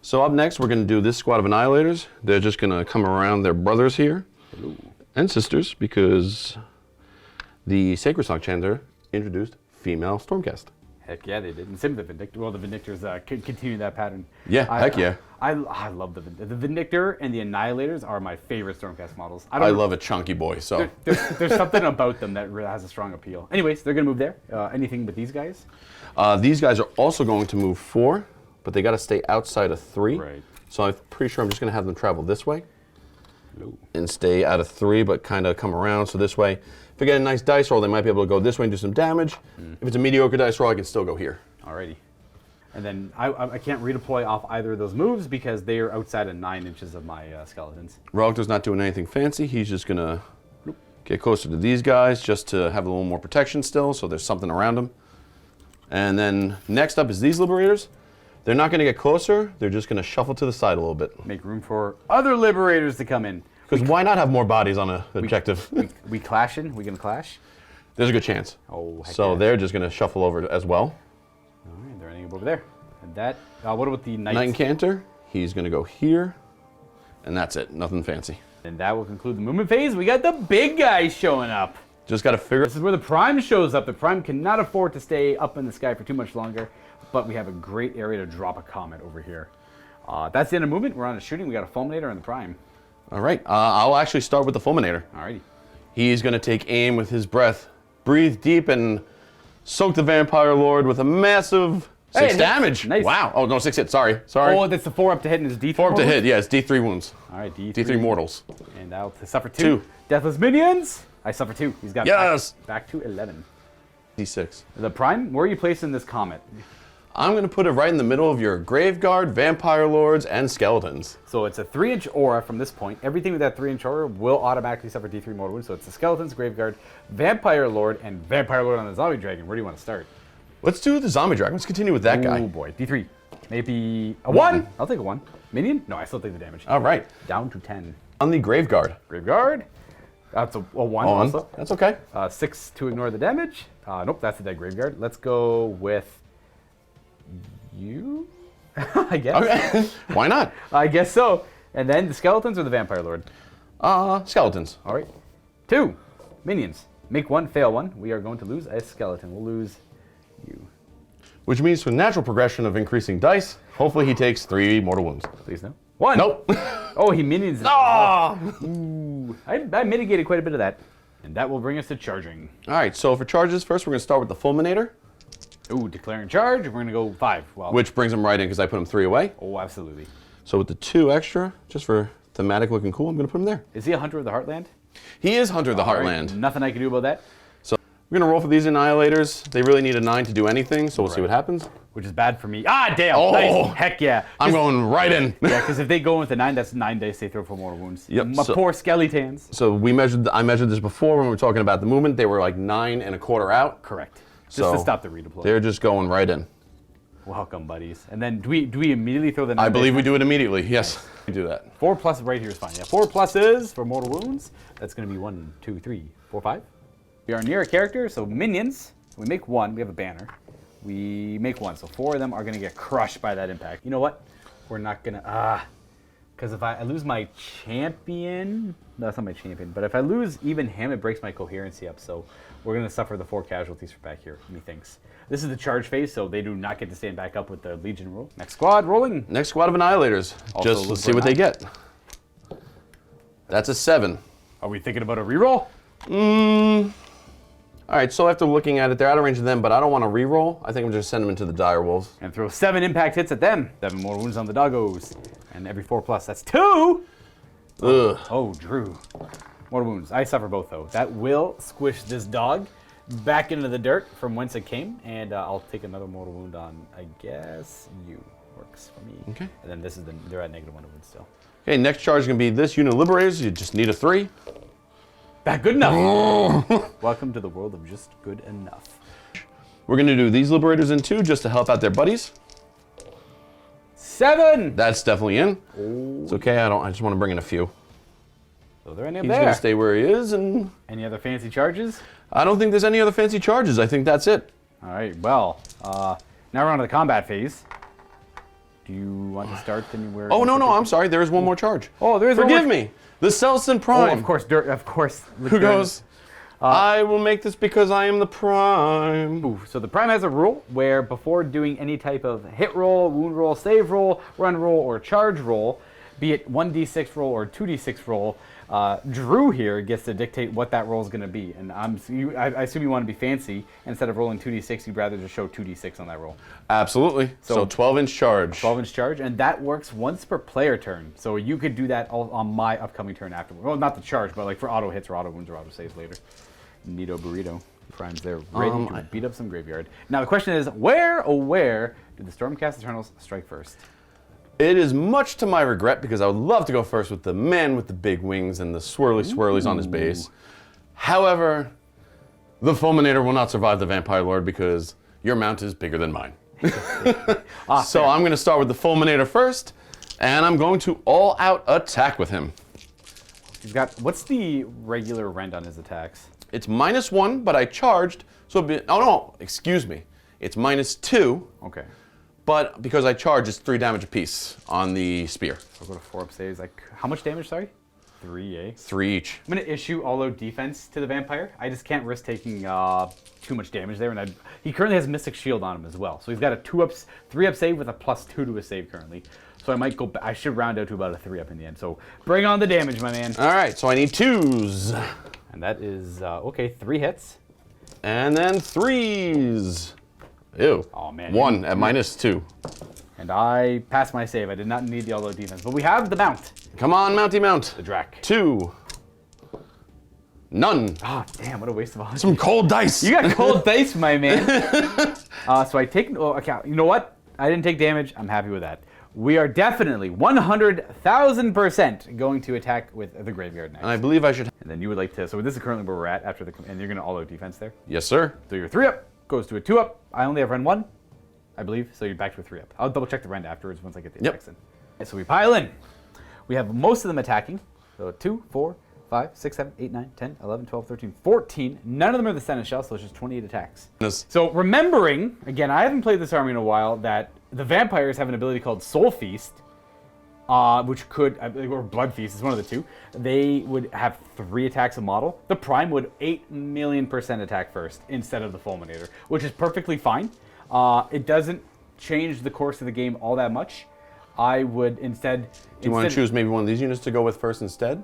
Speaker 3: So up next, we're going to do this squad of Annihilators. They're just going to come around their brothers here. Hello. And sisters, because the Sacred Song Chanter introduced female Stormcast.
Speaker 1: Heck yeah, they did. And same with the Vindictor. Well, the Vindictors continue that pattern.
Speaker 3: Yeah, heck yeah.
Speaker 1: I love the Vindictor and the Annihilators are my favorite Stormcast models.
Speaker 3: I love a chunky boy, so.
Speaker 1: There's something about them that really has a strong appeal. Anyways, they're going to move there. Anything but these guys?
Speaker 3: These guys are also going to move 4, but they got to stay outside of 3.
Speaker 1: Right.
Speaker 3: So I'm pretty sure I'm just going to have them travel this way.
Speaker 1: Hello. And
Speaker 3: stay out of 3, but kind of come around. So this way, if I get a nice dice roll, they might be able to go this way and do some damage. If it's a mediocre dice roll, I can still go here.
Speaker 1: Alrighty. And then I can't redeploy off either of those moves because they are outside of 9 inches of my skeletons.
Speaker 3: Relictor's not doing anything fancy. He's just going to get closer to these guys just to have a little more protection still, so there's something around them. And then next up is these Liberators. They're not going to get closer. They're just going to shuffle to the side a little bit.
Speaker 1: Make room for other Liberators to come in.
Speaker 3: Because why not have more bodies on an objective?
Speaker 1: We clashing? We going to clash?
Speaker 3: There's a good chance.
Speaker 1: Oh, heck
Speaker 3: so
Speaker 1: yeah.
Speaker 3: they're just going to shuffle over as well.
Speaker 1: All right, they're ending up over there. And that, what about the Knights?
Speaker 3: Knight Incantor, he's going to go here. And that's it. Nothing fancy.
Speaker 1: And that will conclude the movement phase. We got the big guys showing up.
Speaker 3: Just got to figure.
Speaker 1: This is where the Prime shows up. The Prime cannot afford to stay up in the sky for too much longer, but we have a great area to drop a comet over here. That's the end of movement. We're on to shooting. We got a Fulminator and the Prime.
Speaker 3: All right. I'll actually start with the Fulminator.
Speaker 1: Alrighty.
Speaker 3: He's going to take aim with his breath, breathe deep, and soak the Vampire Lord with a massive 6 damage.
Speaker 1: Nice.
Speaker 3: Wow. Oh, no, 6 hits. Sorry.
Speaker 1: Oh, that's the 4 up to hit and his D3.
Speaker 3: 4 up to hit. Yeah, it's D3 wounds.
Speaker 1: All right,
Speaker 3: D3 mortals.
Speaker 1: And I'll suffer 2. Deathless minions. I suffer 2. He's got back to 11.
Speaker 3: D6.
Speaker 1: The Prime, where are you placing this comet?
Speaker 3: I'm going to put it right in the middle of your Graveguard, Vampire Lords, and Skeletons.
Speaker 1: So it's a 3-inch aura from this point. Everything with that 3-inch aura will automatically suffer D3 mortal wounds. So it's the Skeletons, Graveguard, Vampire Lord, and Vampire Lord on the Zombie Dragon. Where do you want to start?
Speaker 3: Let's do the Zombie Dragon. Let's continue with that guy.
Speaker 1: Oh boy, D3. Maybe a 1. I'll take a 1. Minion? No, I still take the damage.
Speaker 3: All right.
Speaker 1: Down to 10.
Speaker 3: On the Graveguard.
Speaker 1: Graveguard. That's a 1 also.
Speaker 3: That's okay.
Speaker 1: 6 to ignore the damage. Nope, that's the dead Graveguard. Let's go with you, I guess.
Speaker 3: Okay. Why not?
Speaker 1: I guess so. And then the Skeletons or the Vampire Lord?
Speaker 3: Skeletons.
Speaker 1: All right. 2. Minions. Make 1, fail 1. We are going to lose a skeleton. We'll lose you.
Speaker 3: Which means for natural progression of increasing dice, hopefully he takes 3 mortal wounds.
Speaker 1: Please no. 1.
Speaker 3: Nope.
Speaker 1: Oh, he minions.
Speaker 3: Oh!
Speaker 1: Ooh. I mitigated quite a bit of that. And that will bring us to charging.
Speaker 3: All right, so for charges, first we're going to start with the Fulminator.
Speaker 1: Ooh, declaring charge. We're going to go 5. Well,
Speaker 3: which brings him right in because I put him 3 away.
Speaker 1: Oh, absolutely.
Speaker 3: So with the 2 extra, just for thematic looking cool, I'm going to put him there.
Speaker 1: Is he a Hunter of the Heartland?
Speaker 3: He is Hunter of the Heartland.
Speaker 1: Right. Nothing I can do about that.
Speaker 3: So we're going to roll for these Annihilators. They really need a 9 to do anything, so we'll see what happens.
Speaker 1: Which is bad for me. Ah, damn.
Speaker 3: Oh.
Speaker 1: Nice. Heck yeah.
Speaker 3: I'm going right in.
Speaker 1: Yeah, because if they go with the 9, that's 9 dice they throw for mortal wounds.
Speaker 3: Yep.
Speaker 1: My poor skeletons.
Speaker 3: So I measured this before when we were talking about the movement. They were like 9 1/4 out.
Speaker 1: Correct. Just
Speaker 3: So
Speaker 1: to stop the redeploy.
Speaker 3: They're just going right in.
Speaker 1: Welcome, buddies. And then do we immediately throw the 9
Speaker 3: I believe we
Speaker 1: dice?
Speaker 3: do it immediately. Yes, we do that.
Speaker 1: 4 plus right here is fine. Yeah, 4 pluses for mortal wounds. That's going to be 1, 2, 3, 4, 5. We are near a character, so minions. We make 1. We have a banner. We make 1, so 4 of them are going to get crushed by that impact. You know what? We're not going to... Because if I lose my champion... No, that's not my champion. But if I lose even him, it breaks my coherency up. So we're going to suffer the 4 casualties for back here, methinks. This is the charge phase, so they do not get to stand back up with the Legion roll. Next squad, rolling.
Speaker 3: Next squad of Annihilators.
Speaker 1: Also,
Speaker 3: just let's see what they get. That's a 7.
Speaker 1: Are we thinking about a reroll?
Speaker 3: All right, so after looking at it, they're out of range of them, but I don't want to re-roll. I think I'm just send them into the Dire Wolves.
Speaker 1: And throw 7 impact hits at them. 7 more wounds on the doggos. And every 4 plus, that's 2!
Speaker 3: Ugh.
Speaker 1: Oh, Drew. More wounds. I suffer both, though. That will squish this dog back into the dirt from whence it came, and I'll take another mortal wound on, I guess, you. Works for me.
Speaker 3: Okay.
Speaker 1: And then this is they're at -1 wound still.
Speaker 3: Okay, next charge is going to be this unit of Liberators. You just need a 3.
Speaker 1: That good enough. Welcome to the world of just good enough.
Speaker 3: We're going to do these Liberators in 2 just to help out their buddies.
Speaker 1: 7!
Speaker 3: That's definitely in. It's okay, I just want to bring in a few.
Speaker 1: So they're in
Speaker 3: He's
Speaker 1: there.
Speaker 3: going to stay where he is, and
Speaker 1: Any other fancy charges?
Speaker 3: I don't think there's any other fancy charges. I think that's it.
Speaker 1: All right, well, now we're on to the combat phase. Do you want to start anywhere?
Speaker 3: Oh, no, I'm sorry. There is one more charge.
Speaker 1: Oh, there is one
Speaker 3: Forgive
Speaker 1: more.
Speaker 3: me. The Celestin Prime.
Speaker 1: Oh, of course, of course.
Speaker 3: Who goes, I will make this because I am the Prime.
Speaker 1: Ooh, so the Prime has a rule where before doing any type of hit roll, wound roll, save roll, run roll, or charge roll, be it 1d6 roll or 2d6 roll, Drew here gets to dictate what that roll is going to be. And I assume you want to be fancy. Instead of rolling 2d6, you'd rather just show 2d6 on that roll.
Speaker 3: Absolutely. So 12-inch charge.
Speaker 1: 12-inch charge, and that works once per player turn. So you could do that on my upcoming turn afterward. Well, not the charge, but like for auto hits or auto wounds or auto saves later. Neato burrito. Prime's there, ready to beat up some graveyard. Now the question is, where do the Stormcast Eternals strike first?
Speaker 3: It is much to my regret because I would love to go first with the man with the big wings and the swirlies on his base. However, the Fulminator will not survive the Vampire Lord because your mount is bigger than mine. So I'm going to start with the Fulminator first, and I'm going to all-out attack with him.
Speaker 1: He's got, what's the regular rend on his attacks?
Speaker 3: It's -1, but I charged, so it'd be, oh no, excuse me. It's -2.
Speaker 1: Okay.
Speaker 3: but because I charge, it's 3 damage apiece on the spear.
Speaker 1: I'll go to 4 up saves. Like, how much damage, sorry? 3, eh?
Speaker 3: 3 each.
Speaker 1: I'm going to issue all-out defense to the vampire. I just can't risk taking too much damage there. And he currently has Mystic Shield on him as well. So he's got a 3-up save with a +2 to his save currently. So I might go I should round out to about a 3-up in the end. So bring on the damage, my man.
Speaker 3: All right, so I need 2s.
Speaker 1: And that is, okay, 3 hits.
Speaker 3: And then 3s. Ew.
Speaker 1: Oh, man.
Speaker 3: 1 at -2.
Speaker 1: And I passed my save. I did not need the all-out defense. But we have the mount.
Speaker 3: Come on, Mounty Mount.
Speaker 1: The Drac.
Speaker 3: 2. None.
Speaker 1: Ah, oh, damn, what a waste of all.
Speaker 3: Some cold dice.
Speaker 1: You got cold dice, my man. So I take, okay, you know what? I didn't take damage. I'm happy with that. We are definitely 100,000% going to attack with the Graveyard Knights.
Speaker 3: And I believe I should.
Speaker 1: And then you would like to, so this is currently where we're at after the, and you're going to all-out defense there.
Speaker 3: Yes, sir.
Speaker 1: So your 3-up goes to a 2-up. I only have run 1, I believe, so you're back to a 3-up. I'll double check the rend afterwards once I get the attacks in. And so we pile in. We have most of them attacking. So 2, 4, 5, 6, 7, 8, 9, 10, 11, 12, 13, 14. None of them are the Seneschal, so it's just 28 attacks. So remembering, again, I haven't played this army in a while, that the vampires have an ability called Soul Feast, which could, or Blood Feast is one of the two. They would have 3 attacks a model. The Prime would 8,000,000% attack first instead of the Fulminator, which is perfectly fine. It doesn't change the course of the game all that much. I would instead...
Speaker 3: Do you want to choose maybe one of these units to go with first instead?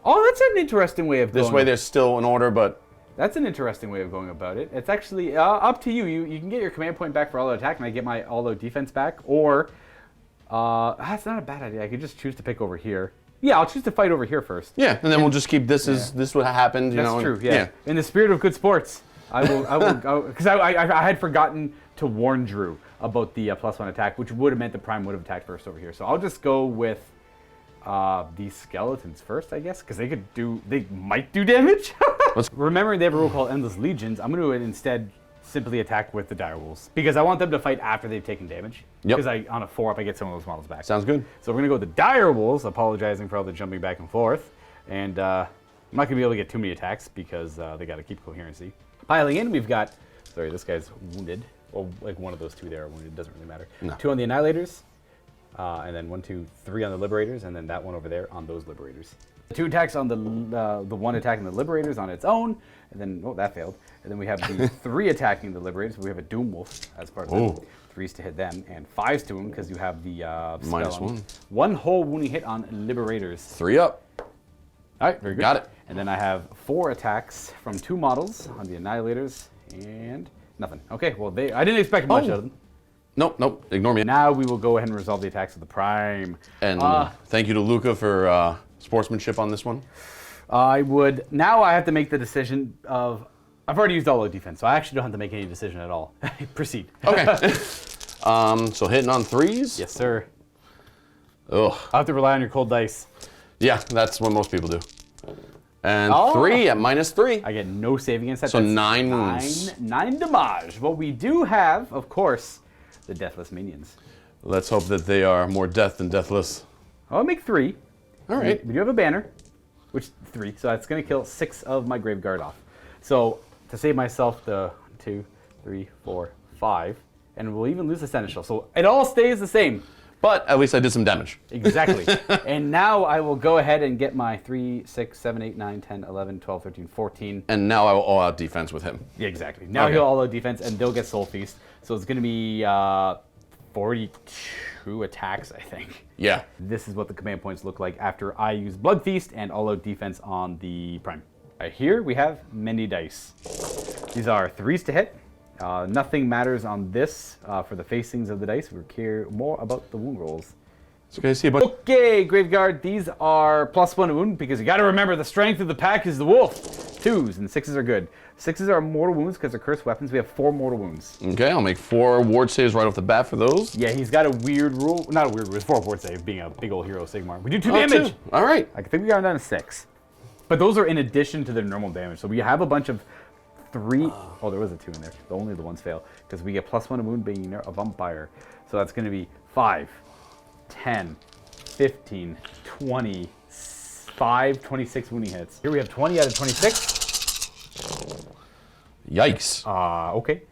Speaker 1: Oh, that's an interesting way of going.
Speaker 3: This way there's still an order, but...
Speaker 1: That's an interesting way of going about it. It's actually up to you. You can get your command point back for all-out attack, and I get my all-out defense back, or... that's not a bad idea. I could just choose to pick over here. Yeah, I'll choose to fight over here first.
Speaker 3: Yeah, and then we'll just keep this as this what happened, you know.
Speaker 1: That's true, yeah. In the spirit of good sports, I will go, because I had forgotten to warn Drew about the +1 attack, which would have meant the Prime would have attacked first over here. So I'll just go with these skeletons first, I guess, because they might do damage. Remembering they have a rule called Endless Legions, I'm going to instead simply attack with the Direwolves, because I want them to fight after they've taken damage.
Speaker 3: Yep.
Speaker 1: Because on a 4-up, I get some of those models back.
Speaker 3: Sounds good.
Speaker 1: So we're going to go with the Direwolves, apologizing for all the jumping back and forth. And I'm not going to be able to get too many attacks, because they got to keep coherency. Piling in, we've got, sorry, this guy's wounded. Well, like one of those 2 there are wounded, doesn't really matter.
Speaker 3: No.
Speaker 1: 2 on the Annihilators, and then 1, 2, 3 on the Liberators, and then that one over there on those Liberators. 2 attacks on the 1 attacking the Liberators on its own, and then, oh, that failed. And then we have the 3 attacking the Liberators. We have a Doom Wolf as part of it. 3s to hit them, and 5s to them, because you have the
Speaker 3: -1.
Speaker 1: 1 whole wounding hit on Liberators.
Speaker 3: 3 up.
Speaker 1: All right, very good.
Speaker 3: Got it.
Speaker 1: And then I have 4 attacks from 2 models on the Annihilators, and nothing. Okay, well, I didn't expect much out of them.
Speaker 3: Nope, ignore me.
Speaker 1: Now we will go ahead and resolve the attacks of the Prime.
Speaker 3: And thank you to Luca for sportsmanship on this one.
Speaker 1: Now I have to make the decision of, I've already used all-out defense, so I actually don't have to make any decision at all. Proceed.
Speaker 3: Okay. So hitting on 3s?
Speaker 1: Yes, sir.
Speaker 3: Ugh.
Speaker 1: I'll have to rely on your cold dice.
Speaker 3: Yeah, that's what most people do. And 3 at -3.
Speaker 1: I get no save against that.
Speaker 3: So that's 9 wounds.
Speaker 1: 9 damage. But we do have, of course, the Deathless Minions.
Speaker 3: Let's hope that they are more death than deathless.
Speaker 1: I'll make 3.
Speaker 3: All right.
Speaker 1: We do have a banner, which 3. So that's going to kill 6 of my Grave Guard off. So to save myself the 2, 3, 4, 5, and we'll even lose the Seneschal. So it all stays the same.
Speaker 3: But at least I did some damage.
Speaker 1: Exactly. And now I will go ahead and get my 3, 6, 7, 8, 9, 10, 11, 12, 13, 14.
Speaker 3: And now I will all-out defense with him.
Speaker 1: Yeah, exactly. Now he'll all-out defense, and they'll get Soul Feast. So it's going to be 42 attacks, I think.
Speaker 3: Yeah.
Speaker 1: This is what the command points look like after I use Blood Feast and all-out defense on the Prime. Here we have many dice. These are 3s to hit. Nothing matters on this for the facings of the dice. We care more about the wound rolls.
Speaker 3: So can I see a bunch?
Speaker 1: Okay, Graveguard, these are +1 wound, because you got to remember the strength of the pack is the wolf. 2s and 6s are good. 6s are mortal wounds because they're cursed weapons. We have 4 mortal wounds.
Speaker 3: Okay, I'll make 4 ward saves right off the bat for those.
Speaker 1: Yeah, he's got a weird rule. Not a weird rule, it's 4 ward save, being a big old hero Sigmar. We do 2 damage.
Speaker 3: 2. All right.
Speaker 1: I think we got him down to 6. But those are in addition to their normal damage. So we have a bunch of 3. Oh, there was a 2 in there. Only the ones fail, because we get +1 wound being a vampire. So that's going to be 5, 10, 15, 20, 26 wounding hits. Here we have 20 out of 26.
Speaker 3: Yikes.
Speaker 1: Okay.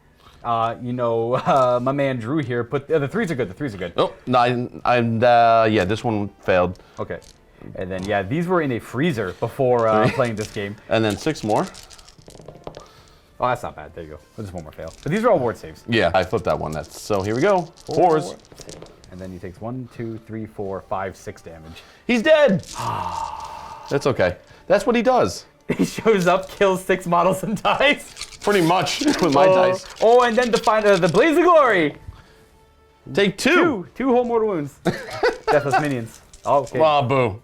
Speaker 1: My man Drew here put the threes are good. The threes are good.
Speaker 3: Oh, no, yeah, this one failed.
Speaker 1: Okay. And then yeah, these were in a freezer before playing this game.
Speaker 3: And then 6 more.
Speaker 1: Oh, that's not bad. There you go. Just one more fail. But these are all ward saves.
Speaker 3: Yeah, I flipped that one. So here we go. 4s.
Speaker 1: And then he takes 1, 2, 3, 4, 5, 6 damage.
Speaker 3: He's dead. That's okay. That's what he does.
Speaker 1: He shows up, kills 6 models, and dies.
Speaker 3: Pretty much with my dice.
Speaker 1: Oh, and then to find the Blaze of Glory.
Speaker 3: Take 2.
Speaker 1: 2 whole mortal wounds. Deathless minions. Oh, okay.
Speaker 3: Ah, boo.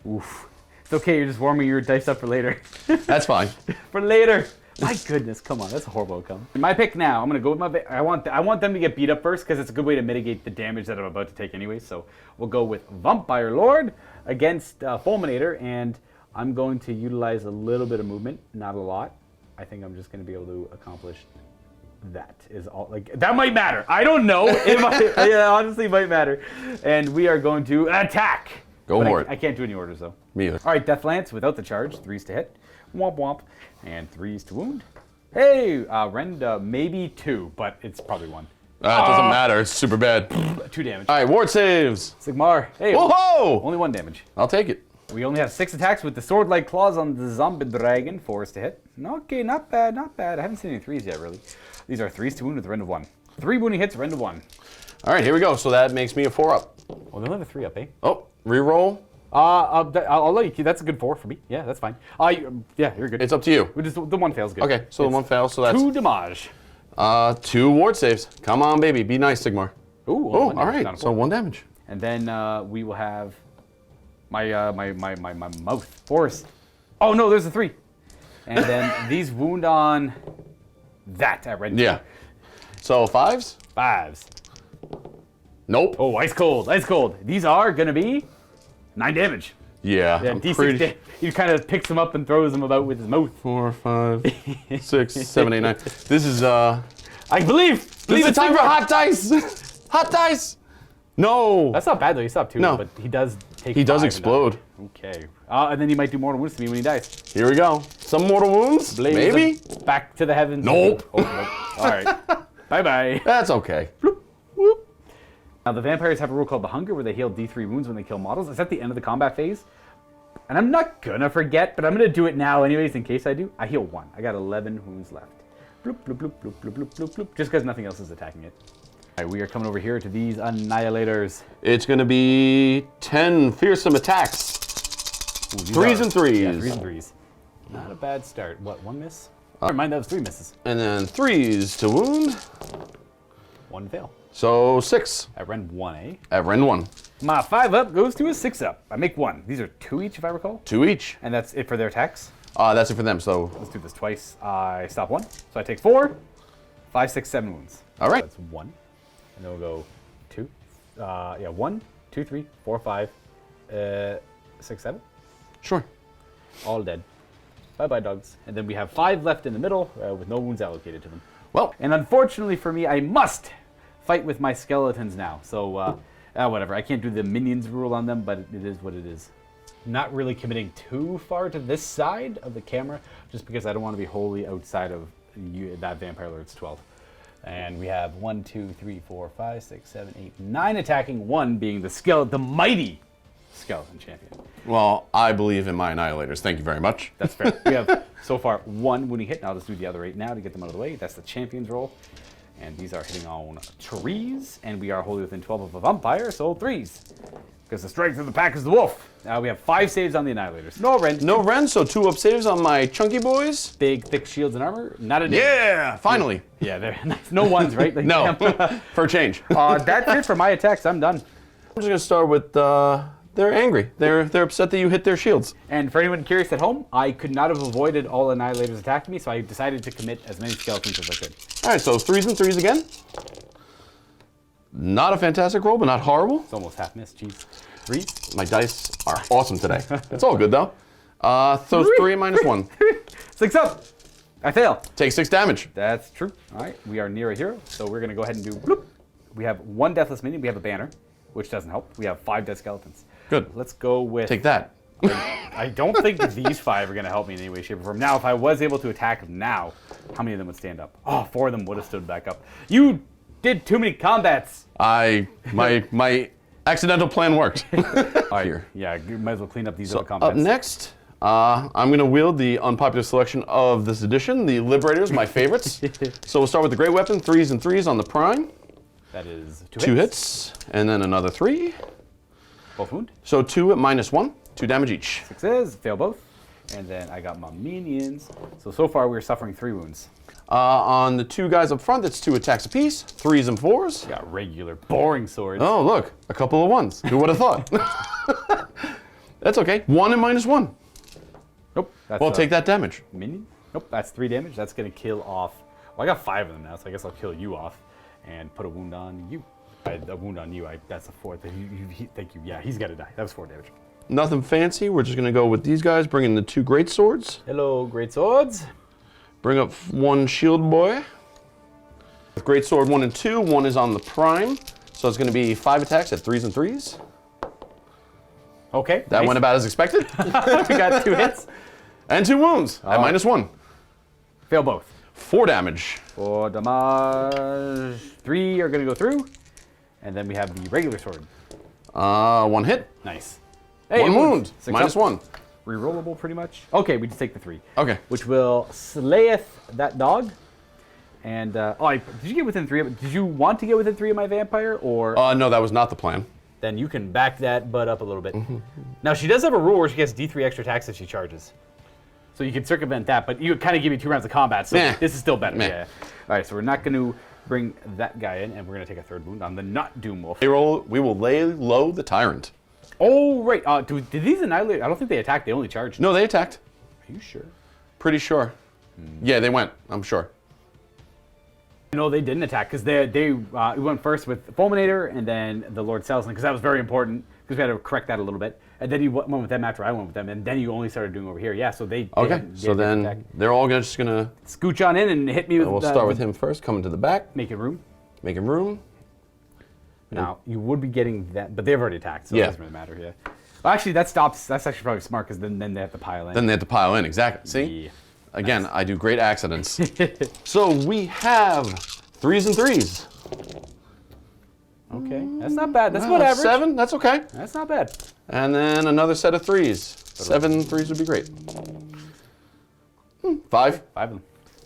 Speaker 1: Oof. It's okay, you're just warming your dice up for later.
Speaker 3: That's fine.
Speaker 1: For later. My goodness, come on, that's a horrible outcome. My pick now, I'm gonna go with my. I want them to get beat up first because it's a good way to mitigate the damage that I'm about to take anyway. So we'll go with Vampire Lord against Fulminator, and I'm going to utilize a little bit of movement, not a lot. I think I'm just gonna be able to accomplish. That is all. Like that might matter. I don't know. It might, yeah, honestly, might matter. And we are going to attack.
Speaker 3: Go for it.
Speaker 1: I can't do any orders though.
Speaker 3: Me either.
Speaker 1: All right, Death Lance without the charge, 3s to hit, womp womp, and 3s to wound. Hey, rend maybe 2, but it's probably 1.
Speaker 3: It doesn't matter. It's super bad.
Speaker 1: 2 damage.
Speaker 3: All right, ward saves.
Speaker 1: Sigmar. Hey,
Speaker 3: Whoa!
Speaker 1: only 1 damage.
Speaker 3: I'll take it.
Speaker 1: We only have 6 attacks with the sword-like claws on the zombie dragon, 4s to hit. Okay, not bad, not bad. I haven't seen any 3s yet, really. These are 3s to wound with a rend of 1. 3 wounding hits, rend of 1.
Speaker 3: All right, here we go. So that makes me a 4-up.
Speaker 1: Well, they'll have a 3-up, eh?
Speaker 3: Oh, reroll.
Speaker 1: I'll let you. That's a good 4 for me. Yeah, that's fine. Yeah, you're good.
Speaker 3: It's up to you.
Speaker 1: The 1 fails good.
Speaker 3: Okay, so the 1 fails. So that's
Speaker 1: 2 damage.
Speaker 3: 2 ward saves. Come on, baby. Be nice, Sigmar.
Speaker 1: Ooh,
Speaker 3: Oh, all right. So 1 damage.
Speaker 1: And then we will have my mouth force. Oh no, there's a 3. And then these wound on that at red.
Speaker 3: Yeah. So 5s?
Speaker 1: 5s.
Speaker 3: Nope.
Speaker 1: Oh, ice cold, ice cold. These are gonna be 9 damage.
Speaker 3: Yeah.
Speaker 1: Yeah,
Speaker 3: I'm
Speaker 1: D6
Speaker 3: pretty...
Speaker 1: he kind of picks them up and throws them about with his mouth.
Speaker 3: 4, 5, 6, 7, 8, 9. This is
Speaker 1: I believe.
Speaker 3: This is the time for hot dice. Hot dice. No.
Speaker 1: That's not bad though. He stopped 2,
Speaker 3: No.
Speaker 1: but he does take.
Speaker 3: He does
Speaker 1: 5
Speaker 3: explode.
Speaker 1: Okay. And then he might do mortal wounds to me when he dies.
Speaker 3: Here we go. Some mortal wounds.
Speaker 1: Blaze
Speaker 3: Maybe.
Speaker 1: Back to the heavens.
Speaker 3: Nope.
Speaker 1: Oh, nope. All right. Bye bye.
Speaker 3: That's okay.
Speaker 1: Bloop, whoop. Now the vampires have a rule called the Hunger, where they heal D3 wounds when they kill models. It's at the end of the combat phase, and I'm not gonna forget, but I'm gonna do it now anyways in case I do. I heal 1. I got 11 wounds left. Bloop, bloop, bloop, bloop, bloop, bloop, bloop, bloop. Just because nothing else is attacking it. All right, we are coming over here to these annihilators.
Speaker 3: It's going to be 10 fearsome attacks.
Speaker 1: Ooh,
Speaker 3: 3s and 3s.
Speaker 1: Yeah, 3s and 3s. Not a bad start. What, 1 miss? Never mind, that was 3 misses.
Speaker 3: And then 3s to wound.
Speaker 1: 1 fail.
Speaker 3: So 6.
Speaker 1: At rend 1, eh?
Speaker 3: At rend 1.
Speaker 1: My 5-up goes to a 6-up. I make 1. These are 2 each, if I recall.
Speaker 3: 2 each.
Speaker 1: And that's it for their attacks.
Speaker 3: That's it for them. So
Speaker 1: Let's do this twice. I stop 1. So I take 4, 5, 6, 7 wounds.
Speaker 3: all right.
Speaker 1: So that's 1. And then we'll go 2. 1, 2, 3, 4, 5, 6, 7.
Speaker 3: Sure.
Speaker 1: All dead. Bye-bye, dogs. And then we have 5 left in the middle with no wounds allocated to them.
Speaker 3: Well,
Speaker 1: And unfortunately for me, I must fight with my skeletons now. So, whatever. I can't do the minions rule on them, but it is what it is. Not really committing too far to this side of the camera, just because I don't want to be wholly outside of that Vampire Lord's 12. And we have 1, 2, 3, 4, 5, 6, 7, 8, 9 attacking, 1 being the mighty skeleton champion.
Speaker 3: well, I believe in my annihilators. Thank you very much.
Speaker 1: That's fair. We have so far 1 wounding hit. Now let's do the other 8 now to get them out of the way. That's the champion's roll. And these are hitting on trees. And we are wholly within 12 of a vampire, so 3s. Because the strength of the pack is the wolf. Now we have 5 saves on the annihilators. No rend.
Speaker 3: No rend, so 2 up saves on my chunky boys.
Speaker 1: Big, thick shields and armor. Not a
Speaker 3: Yeah, finally.
Speaker 1: Yeah, they're nice. No ones, right? Like,
Speaker 3: No, for a change.
Speaker 1: that's it for my attacks. I'm done.
Speaker 3: I'm just gonna start with. They're angry. They're upset that you hit their shields.
Speaker 1: And for anyone curious at home, I could not have avoided all annihilators attacking me, so I decided to commit as many skeletons as I could.
Speaker 3: All right, so 3s and 3s again. Not a fantastic roll, but not horrible.
Speaker 1: It's almost half missed. Jeez. 3s.
Speaker 3: My dice are awesome today. It's all good though. So 3 minus 1.
Speaker 1: 6 up. I fail.
Speaker 3: Take 6 damage.
Speaker 1: That's true. All right, we are near a hero, so we're gonna go ahead and do bloop. We have 1 deathless minion. We have a banner, which doesn't help. We have 5 dead skeletons.
Speaker 3: Good.
Speaker 1: Let's go with.
Speaker 3: Take that.
Speaker 1: I don't think these 5 are gonna help me in any way, shape, or form. Now, if I was able to attack them now, How many of them would stand up? Oh, 4 of them would have stood back up. You did too many combats.
Speaker 3: My accidental plan worked.
Speaker 1: All right, here. Yeah, you might as well clean up these other combats.
Speaker 3: Up next, I'm going to wield the unpopular selection of this edition, the Liberators, my favorites. So we'll start with the Great Weapon, 3s and 3s on the Prime.
Speaker 1: That is
Speaker 3: 2 hits, and then another 3.
Speaker 1: Both wound.
Speaker 3: So 2 at -1, 2 damage each.
Speaker 1: 6s, fail both. And then I got my minions. So far we're suffering 3 wounds.
Speaker 3: On the 2 guys up front, that's 2 attacks apiece, 3s and 4s.
Speaker 1: Got regular, boring swords.
Speaker 3: Oh, look, a couple of 1s. Who would have thought? That's okay. 1 and -1.
Speaker 1: Nope. That's,
Speaker 3: Well, take that damage.
Speaker 1: Minion? Nope, that's 3 damage. That's going to kill off. Well, I got 5 of them now, so I guess I'll kill you off and put a wound on you. A wound on you. That's a 4th. Thank you. Yeah, he's got to die. That was 4 damage.
Speaker 3: Nothing fancy. We're just going to go with these guys, bring in the 2 great swords.
Speaker 1: Hello, great swords.
Speaker 3: Bring up 1 shield boy. With great sword 1 and 2, 1 is on the Prime. So it's going to be 5 attacks at 3s and 3s.
Speaker 1: Okay.
Speaker 3: That went about as expected.
Speaker 1: We got 2 hits.
Speaker 3: And 2 wounds at -1.
Speaker 1: Fail both.
Speaker 3: 4 damage.
Speaker 1: 4 damage. 3 are going to go through. And then we have the regular sword.
Speaker 3: 1 hit.
Speaker 1: Nice. Hey,
Speaker 3: 1 wound. -1.
Speaker 1: Rerollable pretty much. Okay, we just take the 3.
Speaker 3: Okay.
Speaker 1: Which will slayeth that dog. And, did you get within 3 of it? Did you want to get within 3 of my vampire? Or
Speaker 3: No, that was not the plan.
Speaker 1: then you can back that butt up a little bit. Now, she does have a rule where she gets D3 extra attacks that she charges. So you can circumvent that, but you kind of give me 2 rounds of combat, so
Speaker 3: Meh.
Speaker 1: this is still better.
Speaker 3: Meh.
Speaker 1: Yeah. All right, so we're not going to bring that guy in, and we're going to take a 3rd wound on the not Doom Wolf.
Speaker 3: We will lay low the Tyrant.
Speaker 1: Oh, right. Did these annihilate? I don't think they attacked. They only charged.
Speaker 3: No, they attacked.
Speaker 1: Are you sure?
Speaker 3: Pretty sure. Yeah, they went. I'm sure.
Speaker 1: No, they didn't attack because we went first with Fulminator and then the Lord Selznick because that was very important because we had to correct that a little bit. And then you went with them after I went with them, and then you only started doing over here. Yeah, so they
Speaker 3: Okay,
Speaker 1: didn't
Speaker 3: so then
Speaker 1: attack.
Speaker 3: they're all just going to...
Speaker 1: Scooch on in and hit me with.
Speaker 3: We'll start with him first, coming to the back,
Speaker 1: Making room.
Speaker 3: making room.
Speaker 1: Now you would be getting that, but they've already attacked, so
Speaker 3: Yeah.
Speaker 1: it doesn't really matter. Yeah. Well, actually, that stops. That's actually probably smart because then they have to pile in.
Speaker 3: Then they have to pile in, exactly. See?
Speaker 1: Yeah.
Speaker 3: Again, I do great accidents. So we have 3s and 3s.
Speaker 1: Okay, that's not bad. That's about average.
Speaker 3: 7, that's okay.
Speaker 1: That's not bad.
Speaker 3: And then another set of 3s. 7 3s would be great. 5.
Speaker 1: 5 of them.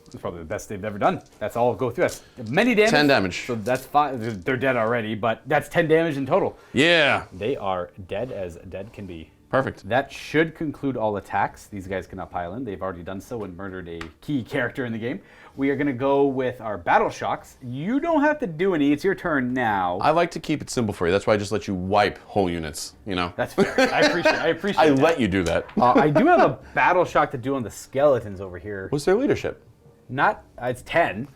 Speaker 1: It's probably the best they've ever done. That's all go through. That's many damage.
Speaker 3: 10 damage.
Speaker 1: So that's 5. They're dead already, but that's 10 damage in total.
Speaker 3: Yeah.
Speaker 1: They are dead as dead can be.
Speaker 3: Perfect.
Speaker 1: That should conclude all attacks. These guys cannot pile in. They've already done so and murdered a key character in the game. We are going to go with our battle shocks. You don't have to do any. It's your turn now.
Speaker 3: I like to keep it simple for you. That's why I just let you wipe whole units, you know?
Speaker 1: That's fair. I appreciate
Speaker 3: I
Speaker 1: that.
Speaker 3: let you do that.
Speaker 1: I do have a battle shock to do on the skeletons over here.
Speaker 3: What's their leadership?
Speaker 1: Not, it's 10.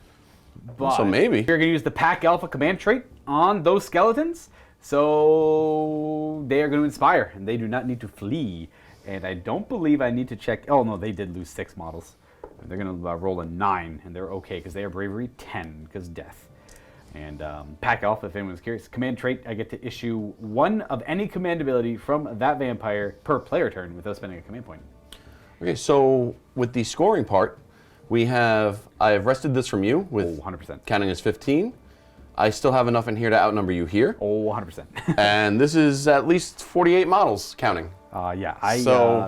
Speaker 1: But
Speaker 3: So maybe.
Speaker 1: You're going to use the Pack Alpha command trait on those skeletons. So they are going to inspire, and they do not need to flee. And I don't believe I need to check. Oh, no, they did lose 6 models. They're going to roll a 9, and they're okay because they are bravery 10 because death. And Pack Alpha, if anyone's curious, command trait, I get to issue 1 of any command ability from that vampire per player turn without spending a command point.
Speaker 3: Okay, so with the scoring part, I have wrested this from you with
Speaker 1: 100%.
Speaker 3: counting as 15. I still have enough in here to outnumber you here.
Speaker 1: Oh, 100%.
Speaker 3: And this is at least 48 models counting.
Speaker 1: Yeah,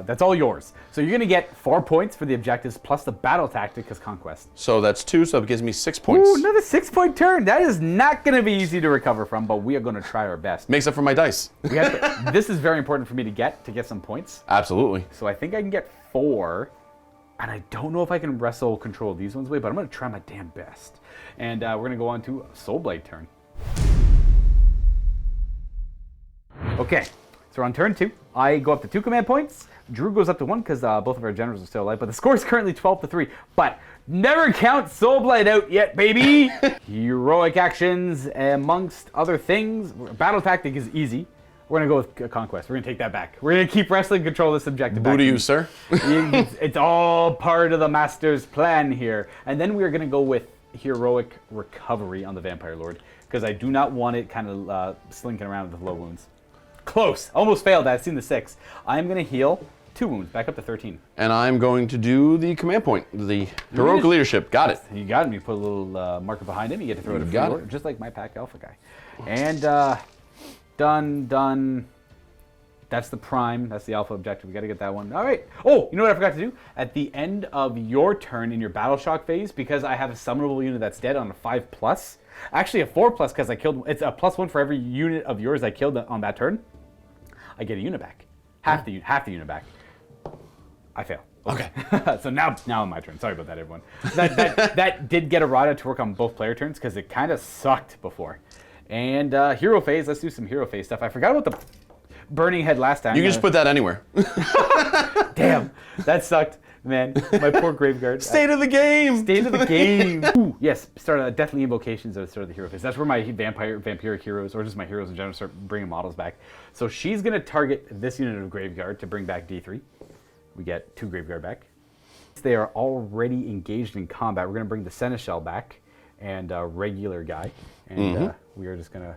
Speaker 1: that's all yours. So you're going to get 4 points for the objectives plus the battle tactic as conquest.
Speaker 3: So that's 2, so it gives me 6 points.
Speaker 1: Ooh, another 6-point turn. That is not going to be easy to recover from, but we are going to try our best.
Speaker 3: Makes up for my dice.
Speaker 1: This is very important for me to get some points.
Speaker 3: Absolutely.
Speaker 1: So I think I can get 4. And I don't know if I can wrestle control these ones away, but I'm going to try my damn best. And we're going to go on to Soulblight turn. Okay, so on turn 2, I go up to 2 command points. Drew goes up to 1 because both of our generals are still alive, but the score is currently 12-3. But never count Soulblight out yet, baby! Heroic actions, amongst other things. Battle tactic is easy. We're going to go with Conquest. We're going to take that back. We're going to keep wrestling control of this objective back.
Speaker 3: Boo to you, sir.
Speaker 1: It's all part of the Master's plan here. And then we're going to go with Heroic Recovery on the Vampire Lord, because I do not want it kind of slinking around with low wounds. Close. Almost failed. I've seen the 6. I'm going to heal 2 wounds, back up to 13.
Speaker 3: And I'm going to do the command point, the heroic leadership. Got it.
Speaker 1: You got him. You put a little marker behind him. You get to throw it a free order, just like my pack alpha guy. And done. That's the prime. That's the alpha objective. We got to get that one. All right. Oh, you know what I forgot to do? At the end of your turn in your battle shock phase, because I have a summonable unit that's dead on a 5+, actually a 4+ because I killed. It's a +1 for every unit of yours I killed on that turn. I get a unit back. Half the unit back. I fail.
Speaker 3: Okay.
Speaker 1: So now my turn. Sorry about that, everyone. That did get errata to work on both player turns because it kind of sucked before. And hero phase. Let's do some hero phase stuff. I forgot about the burning head last time.
Speaker 3: You can just put that anywhere.
Speaker 1: Damn, that sucked, man. My poor Graveguard.
Speaker 3: State of the game.
Speaker 1: State of the game. Ooh, yes, start Deathly Invocations at the start of the hero phase. That's where my vampiric heroes, or just my heroes in general, start bringing models back. So she's going to target this unit of Graveguard to bring back D3. We get 2 Graveguard back. They are already engaged in combat. We're going to bring the Seneschal back and a regular guy. And we are just going to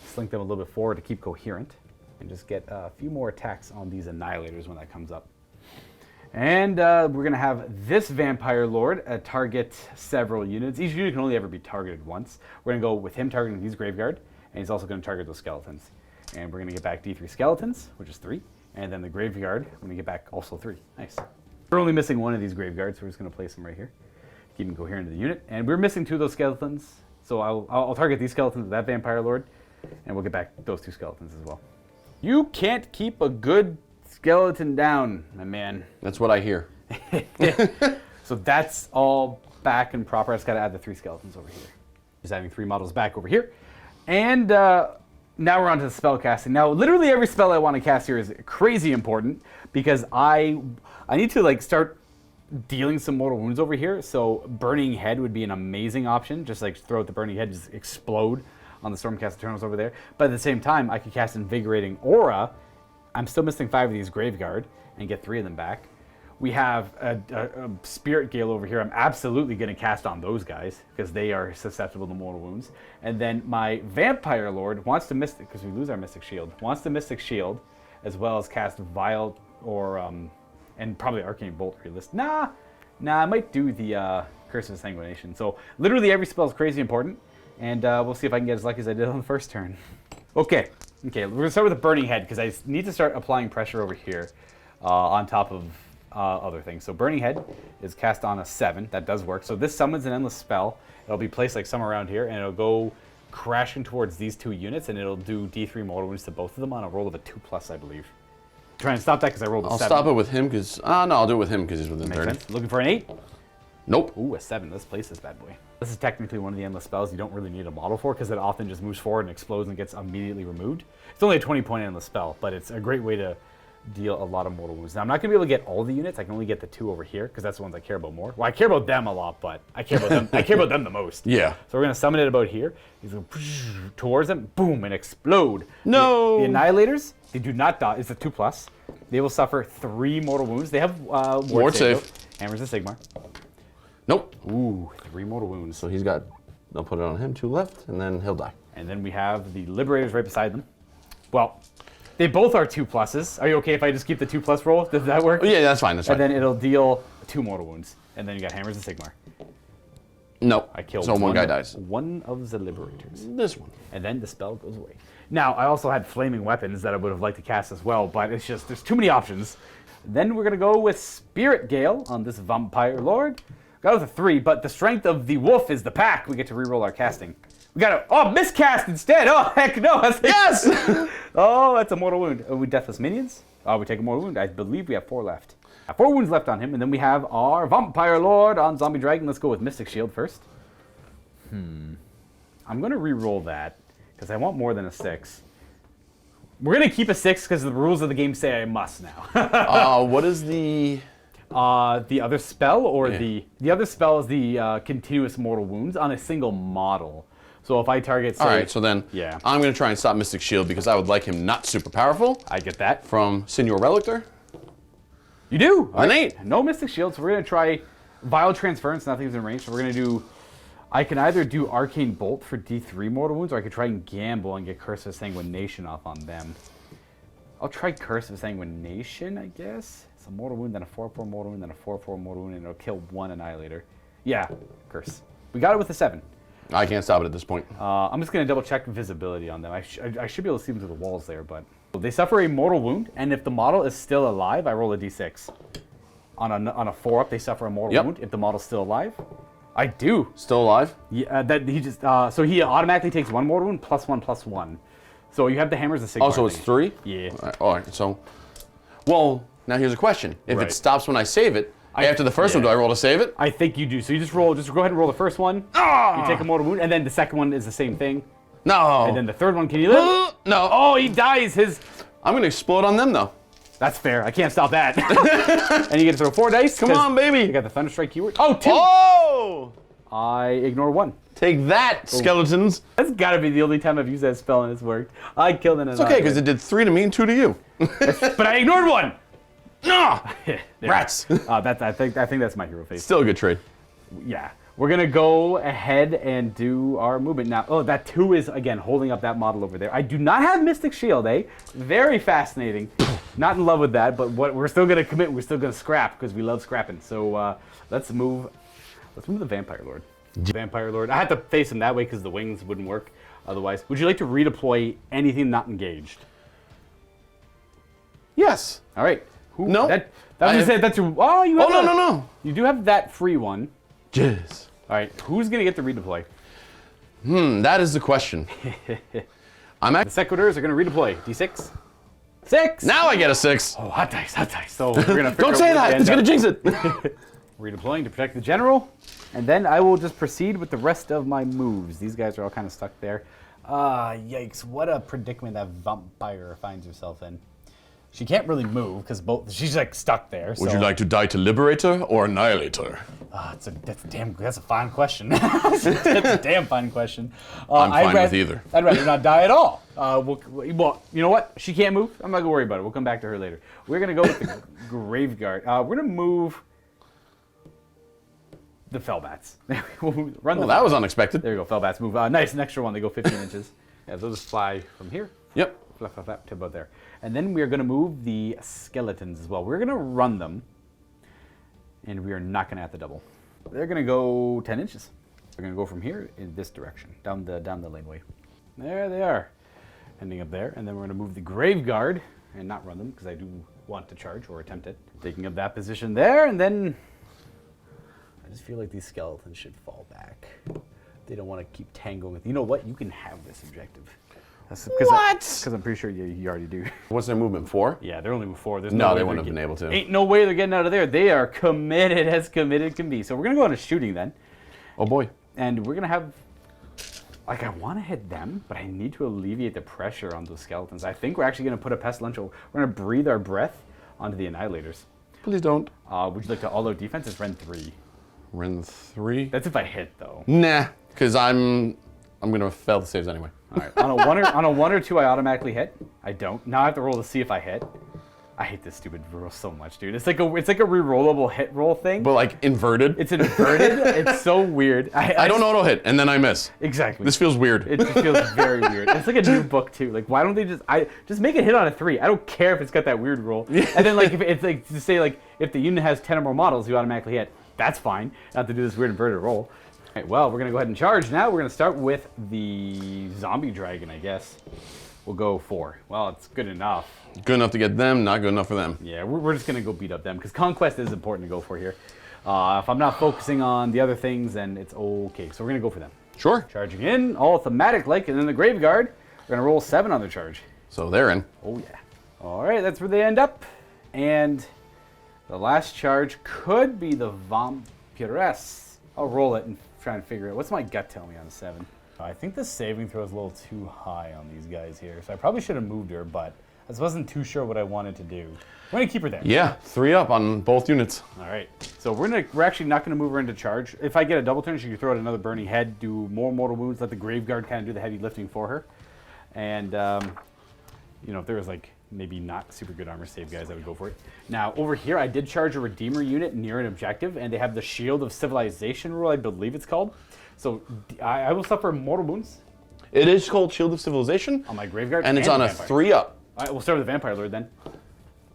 Speaker 1: slink them a little bit forward to keep coherent. And just get a few more attacks on these Annihilators when that comes up. And we're going to have this Vampire Lord target several units. Each unit can only ever be targeted once. We're going to go with him targeting these Graveguard, and he's also going to target those Skeletons. And we're going to get back D3 Skeletons, which is 3. And then the Graveguard, we're going to get back also 3. Nice. We're only missing one of these Graveguards, so we're just going to place him right here. Keep him coherent to the unit. And we're missing 2 of those Skeletons, so I'll target these Skeletons with that Vampire Lord, and we'll get back those 2 Skeletons as well. You can't keep a good skeleton down, my man.
Speaker 3: That's what I hear.
Speaker 1: So that's all back and proper. I just got to add the 3 skeletons over here. Just adding 3 models back over here. And now we're on to the spell casting. Now, literally every spell I want to cast here is crazy important because I need to start dealing some mortal wounds over here. So Burning Head would be an amazing option. Just throw out the Burning Head, just explode on the Stormcast Eternals over there. But at the same time, I could cast Invigorating Aura. I'm still missing 5 of these Graveguard and get 3 of them back. We have a Spirit Gale over here. I'm absolutely going to cast on those guys because they are susceptible to mortal wounds. And then my Vampire Lord wants to Mystic, because we lose our Mystic Shield, wants to Mystic Shield as well as cast Vile or, and probably Arcane Bolt realist. Nah, I might do the Curse of Sanguination. So literally every spell is crazy important. And we'll see if I can get as lucky as I did on the first turn. Okay, we're going to start with the Burning Head because I need to start applying pressure over here on top of other things. So Burning Head is cast on a 7. That does work. So this summons an endless spell. It'll be placed somewhere around here, and it'll go crashing towards these 2 units, and it'll do D3 mortal wounds to both of them on a roll of a 2+, I believe. Try and stop that because I rolled a 7.
Speaker 3: I'll stop it with him because... no, I'll do it with him because he's within 30.
Speaker 1: Makes sense. Looking for an 8?
Speaker 3: Nope.
Speaker 1: Ooh, a 7. Let's place this bad boy. This is technically one of the endless spells you don't really need a model for because it often just moves forward and explodes and gets immediately removed. It's only a 20-point endless spell, but it's a great way to deal a lot of mortal wounds. Now, I'm not going to be able to get all the units. I can only get the 2 over here because that's the ones I care about more. Well, I care about them a lot, but I care about them. I care about them the most.
Speaker 3: Yeah.
Speaker 1: So we're going to summon it about here. He's going towards them, boom, and explode.
Speaker 3: No.
Speaker 1: The Annihilators, they do not die. It's a 2+. They will suffer 3 mortal wounds. They have ward save. Hammers of Sigmar.
Speaker 3: Nope.
Speaker 1: Ooh, 3 mortal wounds.
Speaker 3: So he's got, I'll put it on him, 2 left, and then he'll die.
Speaker 1: And then we have the Liberators right beside them. Well, they both are 2+. Are you okay if I just keep the 2+ roll? Does that work?
Speaker 3: Oh, yeah, that's fine, that's fine.
Speaker 1: And then it'll deal 2 mortal wounds. And then you got Hammers of Sigmar.
Speaker 3: Nope.
Speaker 1: I killed
Speaker 3: so one guy dies.
Speaker 1: One of the Liberators.
Speaker 3: This one.
Speaker 1: And then the spell goes away. Now, I also had Flaming Weapons that I would have liked to cast as well, but it's just, there's too many options. Then we're going to go with Spirit Gale on this Vampire Lord. Got with a 3, but the strength of the wolf is the pack. We get to reroll our casting. We got to, miscast instead. Oh, heck no.
Speaker 3: Yes!
Speaker 1: Oh, that's a mortal wound. We Deathless Minions. We take a mortal wound. I believe we have 4 left. 4 wounds left on him, and then we have our Vampire Lord on Zombie Dragon. Let's go with Mystic Shield first. I'm going to reroll that because I want more than a 6. We're going to keep a 6 because the rules of the game say I must now.
Speaker 3: What is the...
Speaker 1: The other spell, or the other spell is the continuous mortal wounds on a single model. So if I target, say,
Speaker 3: all right, so then I'm going to try and stop Mystic Shield because I would like him not super powerful.
Speaker 1: I get that.
Speaker 3: From Senior Relictor.
Speaker 1: You do?
Speaker 3: An 8.
Speaker 1: No Mystic Shield, so we're going to try Vile Transference. Nothing's in range, so we're going to do... I can either do Arcane Bolt for D3 mortal wounds, or I could try and gamble and get Curse of Sanguination off on them. I'll try Curse of Sanguination, I guess. So mortal wound, then a 4/4 mortal wound, then a 4/4 mortal wound, and it'll kill 1 Annihilator. Yeah, curse. We got it with a 7.
Speaker 3: I can't stop it at this point.
Speaker 1: I'm just going to double check visibility on them. I should be able to see them through the walls there, but... They suffer a mortal wound, and if the model is still alive, I roll a d6. On a 4-up, they suffer a mortal wound. If the model's still alive, I do.
Speaker 3: Still alive?
Speaker 1: Yeah, so he automatically takes 1 mortal wound, +1/+1. So you have the Hammers of Sigmar.
Speaker 3: Oh, so it's 3?
Speaker 1: Yeah.
Speaker 3: All right, so... Well, now here's a question. If it stops when I save it, after the first one, do I roll to save it?
Speaker 1: I think you do. So you just go ahead and roll the first one. You take a mortal wound, and then the second one is the same thing.
Speaker 3: No.
Speaker 1: And then the third one, can you live?
Speaker 3: No.
Speaker 1: Oh, he dies.
Speaker 3: I'm going to explode on them, though.
Speaker 1: That's fair. I can't stop that. And you get to throw 4 dice.
Speaker 3: Come on, baby.
Speaker 1: You got the Thunderstrike keyword. Oh, 2.
Speaker 3: Oh!
Speaker 1: I ignore 1.
Speaker 3: Take that, skeletons.
Speaker 1: That's got to be the only time I've used that spell and it's worked. I killed an
Speaker 3: It's okay, because it did 3 to me and 2 to you.
Speaker 1: But I ignored 1.
Speaker 3: No! Rats.
Speaker 1: I think that's my hero face.
Speaker 3: Still a good trade.
Speaker 1: Yeah. We're going to go ahead and do our movement now. Oh, that 2 is, again, holding up that model over there. I do not have Mystic Shield, eh? Very fascinating. Not in love with that, but we're still going to commit. We're still going to scrap because we love scrapping. So let's move the Vampire Lord. Vampire Lord. I had to face him that way because the wings wouldn't work otherwise. Would you like to redeploy anything not engaged?
Speaker 3: Yes.
Speaker 1: All right.
Speaker 3: No.
Speaker 1: That's your... Oh, you have
Speaker 3: no.
Speaker 1: You do have that free one.
Speaker 3: Jizz.
Speaker 1: All right, who's going to get the redeploy?
Speaker 3: That is the question.
Speaker 1: The Sequitors are going to redeploy. D6. 6!
Speaker 3: Now I get a 6.
Speaker 1: Oh, hot dice. So we're going to...
Speaker 3: Don't say that. It's going to jinx it.
Speaker 1: Redeploying to protect the general. And then I will just proceed with the rest of my moves. These guys are all kind of stuck there. Yikes. What a predicament that vampire finds herself in. She can't really move because she's like stuck there.
Speaker 3: Would you like to die to Liberator or Annihilator?
Speaker 1: That's a fine question. That's a damn fine question.
Speaker 3: I'm fine with either.
Speaker 1: I'd rather not die at all. Well, you know what? She can't move. I'm not gonna worry about it. We'll come back to her later. We're gonna go with the Graveguard. We're gonna move the Fellbats.
Speaker 3: That was unexpected.
Speaker 1: There you go. Fellbats move. Nice, an extra one. They go 15 inches. Yeah, they'll just fly from here.
Speaker 3: Yep.
Speaker 1: Flap to about there. And then we are going to move the skeletons as well. We're going to run them, and we are not going to have to double. They're going to go 10 inches. They're going to go from here in this direction, down the laneway. There they are, ending up there. And then we're going to move the Graveguard and not run them because I do want to charge or attempt it. Taking up that position there, and then I just feel like these skeletons should fall back. They don't want to keep tangling with. You know what? You can have this objective.
Speaker 3: What?
Speaker 1: Because I'm pretty sure you already do.
Speaker 3: What's their movement, 4?
Speaker 1: Yeah, they're only 4. There's
Speaker 3: No,
Speaker 1: way
Speaker 3: they wouldn't have been able to.
Speaker 1: Ain't no way they're getting out of there. They are committed as committed can be. So we're going to go on a shooting then.
Speaker 3: Oh, boy.
Speaker 1: And we're going to have... Like, I want to hit them, but I need to alleviate the pressure on those skeletons. I think we're actually going to put a Pestilential... We're going to breathe our breath onto the Annihilators.
Speaker 3: Please don't.
Speaker 1: Would you like to all-out defense? It's Ren 3.
Speaker 3: Ren 3?
Speaker 1: That's if I hit, though.
Speaker 3: Nah, because I'm going to fail the saves anyway.
Speaker 1: All right. On a 1 or 2, I automatically hit. I don't. Now I have to roll to see if I hit. I hate this stupid roll so much, dude. It's like a re-rollable hit roll thing.
Speaker 3: But like inverted.
Speaker 1: It's inverted. It's so weird.
Speaker 3: I don't auto hit, and then I miss.
Speaker 1: Exactly.
Speaker 3: This feels weird.
Speaker 1: It just feels very weird. It's like a new book too. Like, why don't they just make it hit on a 3? I don't care if it's got that weird roll. And then like if it's like to say like if the unit has 10 or more models, you automatically hit. That's fine. Not to do this weird inverted roll. All right, well, we're gonna go ahead and charge now. We're gonna start with the zombie dragon, I guess. We'll go 4. Well, it's good enough.
Speaker 3: Good enough to get them, not good enough for them.
Speaker 1: Yeah, we're just gonna go beat up them because conquest is important to go for here. If I'm not focusing on the other things, then it's okay. So we're gonna go for them.
Speaker 3: Sure.
Speaker 1: Charging in, all thematic like, and then the Graveguard. We're gonna roll 7 on their charge.
Speaker 3: So they're in.
Speaker 1: Oh yeah. All right, that's where they end up. And the last charge could be the Vampiress. I'll roll it and try and figure it out. What's my gut tell me on a 7? I think the saving throw is a little too high on these guys here, so I probably should have moved her, but I just wasn't too sure what I wanted to do. I'm gonna keep her there.
Speaker 3: Yeah, 3 up on both units.
Speaker 1: All right, so we're actually not gonna move her into charge. If I get a double turn, she can throw out another burning head, do more mortal wounds, let the Graveguard kind of do the heavy lifting for her. And you know, if there was like maybe not super good armor save guys, I would go for it. Now over here, I did charge a Redeemer unit near an objective, and they have the Shield of Civilization rule, I believe it's called. So I will suffer mortal wounds.
Speaker 3: It is called Shield of Civilization.
Speaker 1: On my Graveguard.
Speaker 3: And it's on a
Speaker 1: Vampire.
Speaker 3: 3 up.
Speaker 1: All right, we'll start with the Vampire Lord then.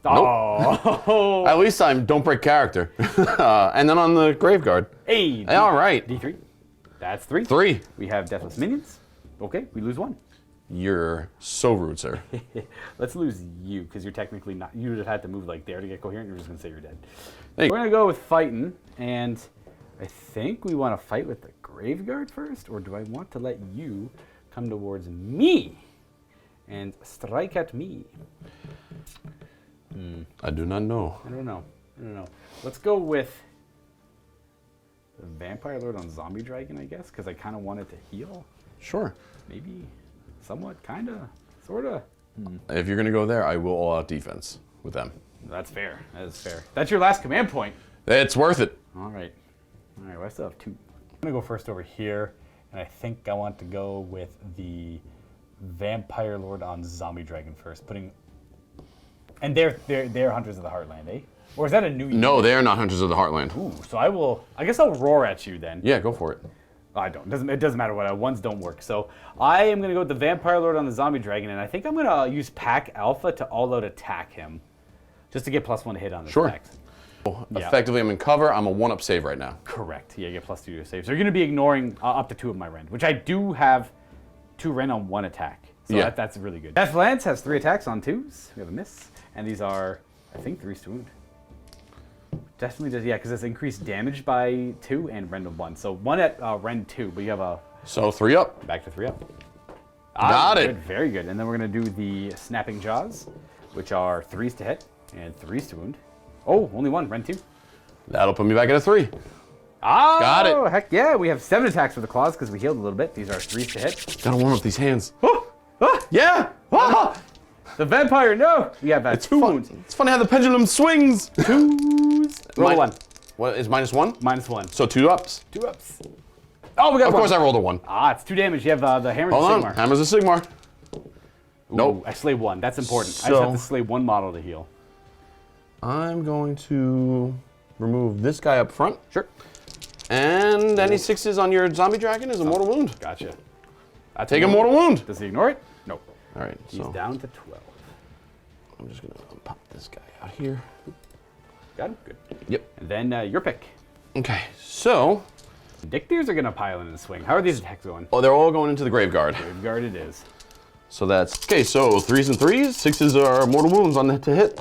Speaker 1: Oh.
Speaker 3: At least I don't break character. And then on the Graveguard.
Speaker 1: Hey.
Speaker 3: All right.
Speaker 1: D3. That's 3.
Speaker 3: 3.
Speaker 1: We have Deathless Minions. Okay, we lose 1.
Speaker 3: You're so rude, sir.
Speaker 1: Let's lose you, because you're technically not. You would have had to move like there to get coherent. You're just going to say you're dead.
Speaker 3: Hey.
Speaker 1: We're going to go with fighting, and I think we want to fight with the Graveguard first, or do I want to let you come towards me and strike at me?
Speaker 3: I do not know.
Speaker 1: I don't know. Let's go with the Vampire Lord on Zombie Dragon, I guess, because I kind of wanted to heal.
Speaker 3: Sure.
Speaker 1: Maybe, somewhat, kind of, sort of.
Speaker 3: If you're going to go there, I will all out defense with them.
Speaker 1: That's fair. That is fair. That's your last command point.
Speaker 3: It's worth it.
Speaker 1: All right. Well, I still have 2. I'm going to go first over here, and I think I want to go with the Vampire Lord on Zombie Dragon first, and they're Hunters of the Heartland, eh? Or is that a new unit?
Speaker 3: No, they are not Hunters of the Heartland.
Speaker 1: Ooh, so I guess I'll roar at you then.
Speaker 3: Yeah, go for it.
Speaker 1: I don't. It doesn't matter what. Ones don't work. So I am going to go with the Vampire Lord on the Zombie Dragon, and I think I'm going to use Pack Alpha to all-out attack him, just to get +1 to hit on his attacks. Yeah.
Speaker 3: Effectively, I'm in cover. I'm a 1-up save right now.
Speaker 1: Correct. Yeah, you get +2 to your save. So you're going to be ignoring up to 2 of my rend, which I do have 2 rend on 1 attack. So
Speaker 3: Yeah.
Speaker 1: that's really good. Death Lance has 3 attacks on 2s. We have a miss. And these are, I think, 3 to wound. Definitely does, yeah, because it's increased damage by 2 and rend of 1. So 1 at rend 2, but you have a...
Speaker 3: So 3-up.
Speaker 1: Back to 3-up.
Speaker 3: Got it.
Speaker 1: Good, very good. And then we're going to do the Snapping Jaws, which are 3s to hit and 3s to wound. Oh, only 1, rend 2.
Speaker 3: That'll put me back at a 3.
Speaker 1: Oh,
Speaker 3: Got it.
Speaker 1: Heck yeah, we have 7 attacks with the claws because we healed a little bit. These are 3s to hit.
Speaker 3: Gotta warm up these hands.
Speaker 1: Oh! Ah!
Speaker 3: Yeah! Ah!
Speaker 1: The vampire, no! We have 2 wounds.
Speaker 3: It's funny how the pendulum swings.
Speaker 1: 2s. Roll 1.
Speaker 3: What is -1?
Speaker 1: -1.
Speaker 3: So 2-ups.
Speaker 1: 2-ups. Oh, we got
Speaker 3: Of
Speaker 1: 1.
Speaker 3: course I rolled a 1.
Speaker 1: It's 2 damage. You have the Hammers
Speaker 3: Hold
Speaker 1: of
Speaker 3: on.
Speaker 1: Sigmar.
Speaker 3: Hammers of Sigmar.
Speaker 1: Ooh,
Speaker 3: Nope.
Speaker 1: I slay 1. That's important. I
Speaker 3: So-
Speaker 1: just have to slay 1 model to heal.
Speaker 3: I'm going to remove this guy up front.
Speaker 1: Sure.
Speaker 3: And any 6s on your zombie dragon is a mortal wound.
Speaker 1: Gotcha.
Speaker 3: Take a mortal wound.
Speaker 1: Does he ignore it? No.
Speaker 3: All right,
Speaker 1: He's
Speaker 3: so
Speaker 1: down to 12.
Speaker 3: I'm just gonna pop this guy out here.
Speaker 1: Got him? Good.
Speaker 3: Yep.
Speaker 1: And then your pick.
Speaker 3: Okay, so
Speaker 1: Vindictors are going to pile in and swing. How are these attacks going?
Speaker 3: they're all going into the Graveguard.
Speaker 1: Graveguard it is.
Speaker 3: So that's okay. So 3s and 3s, 6s are mortal wounds on the to hit.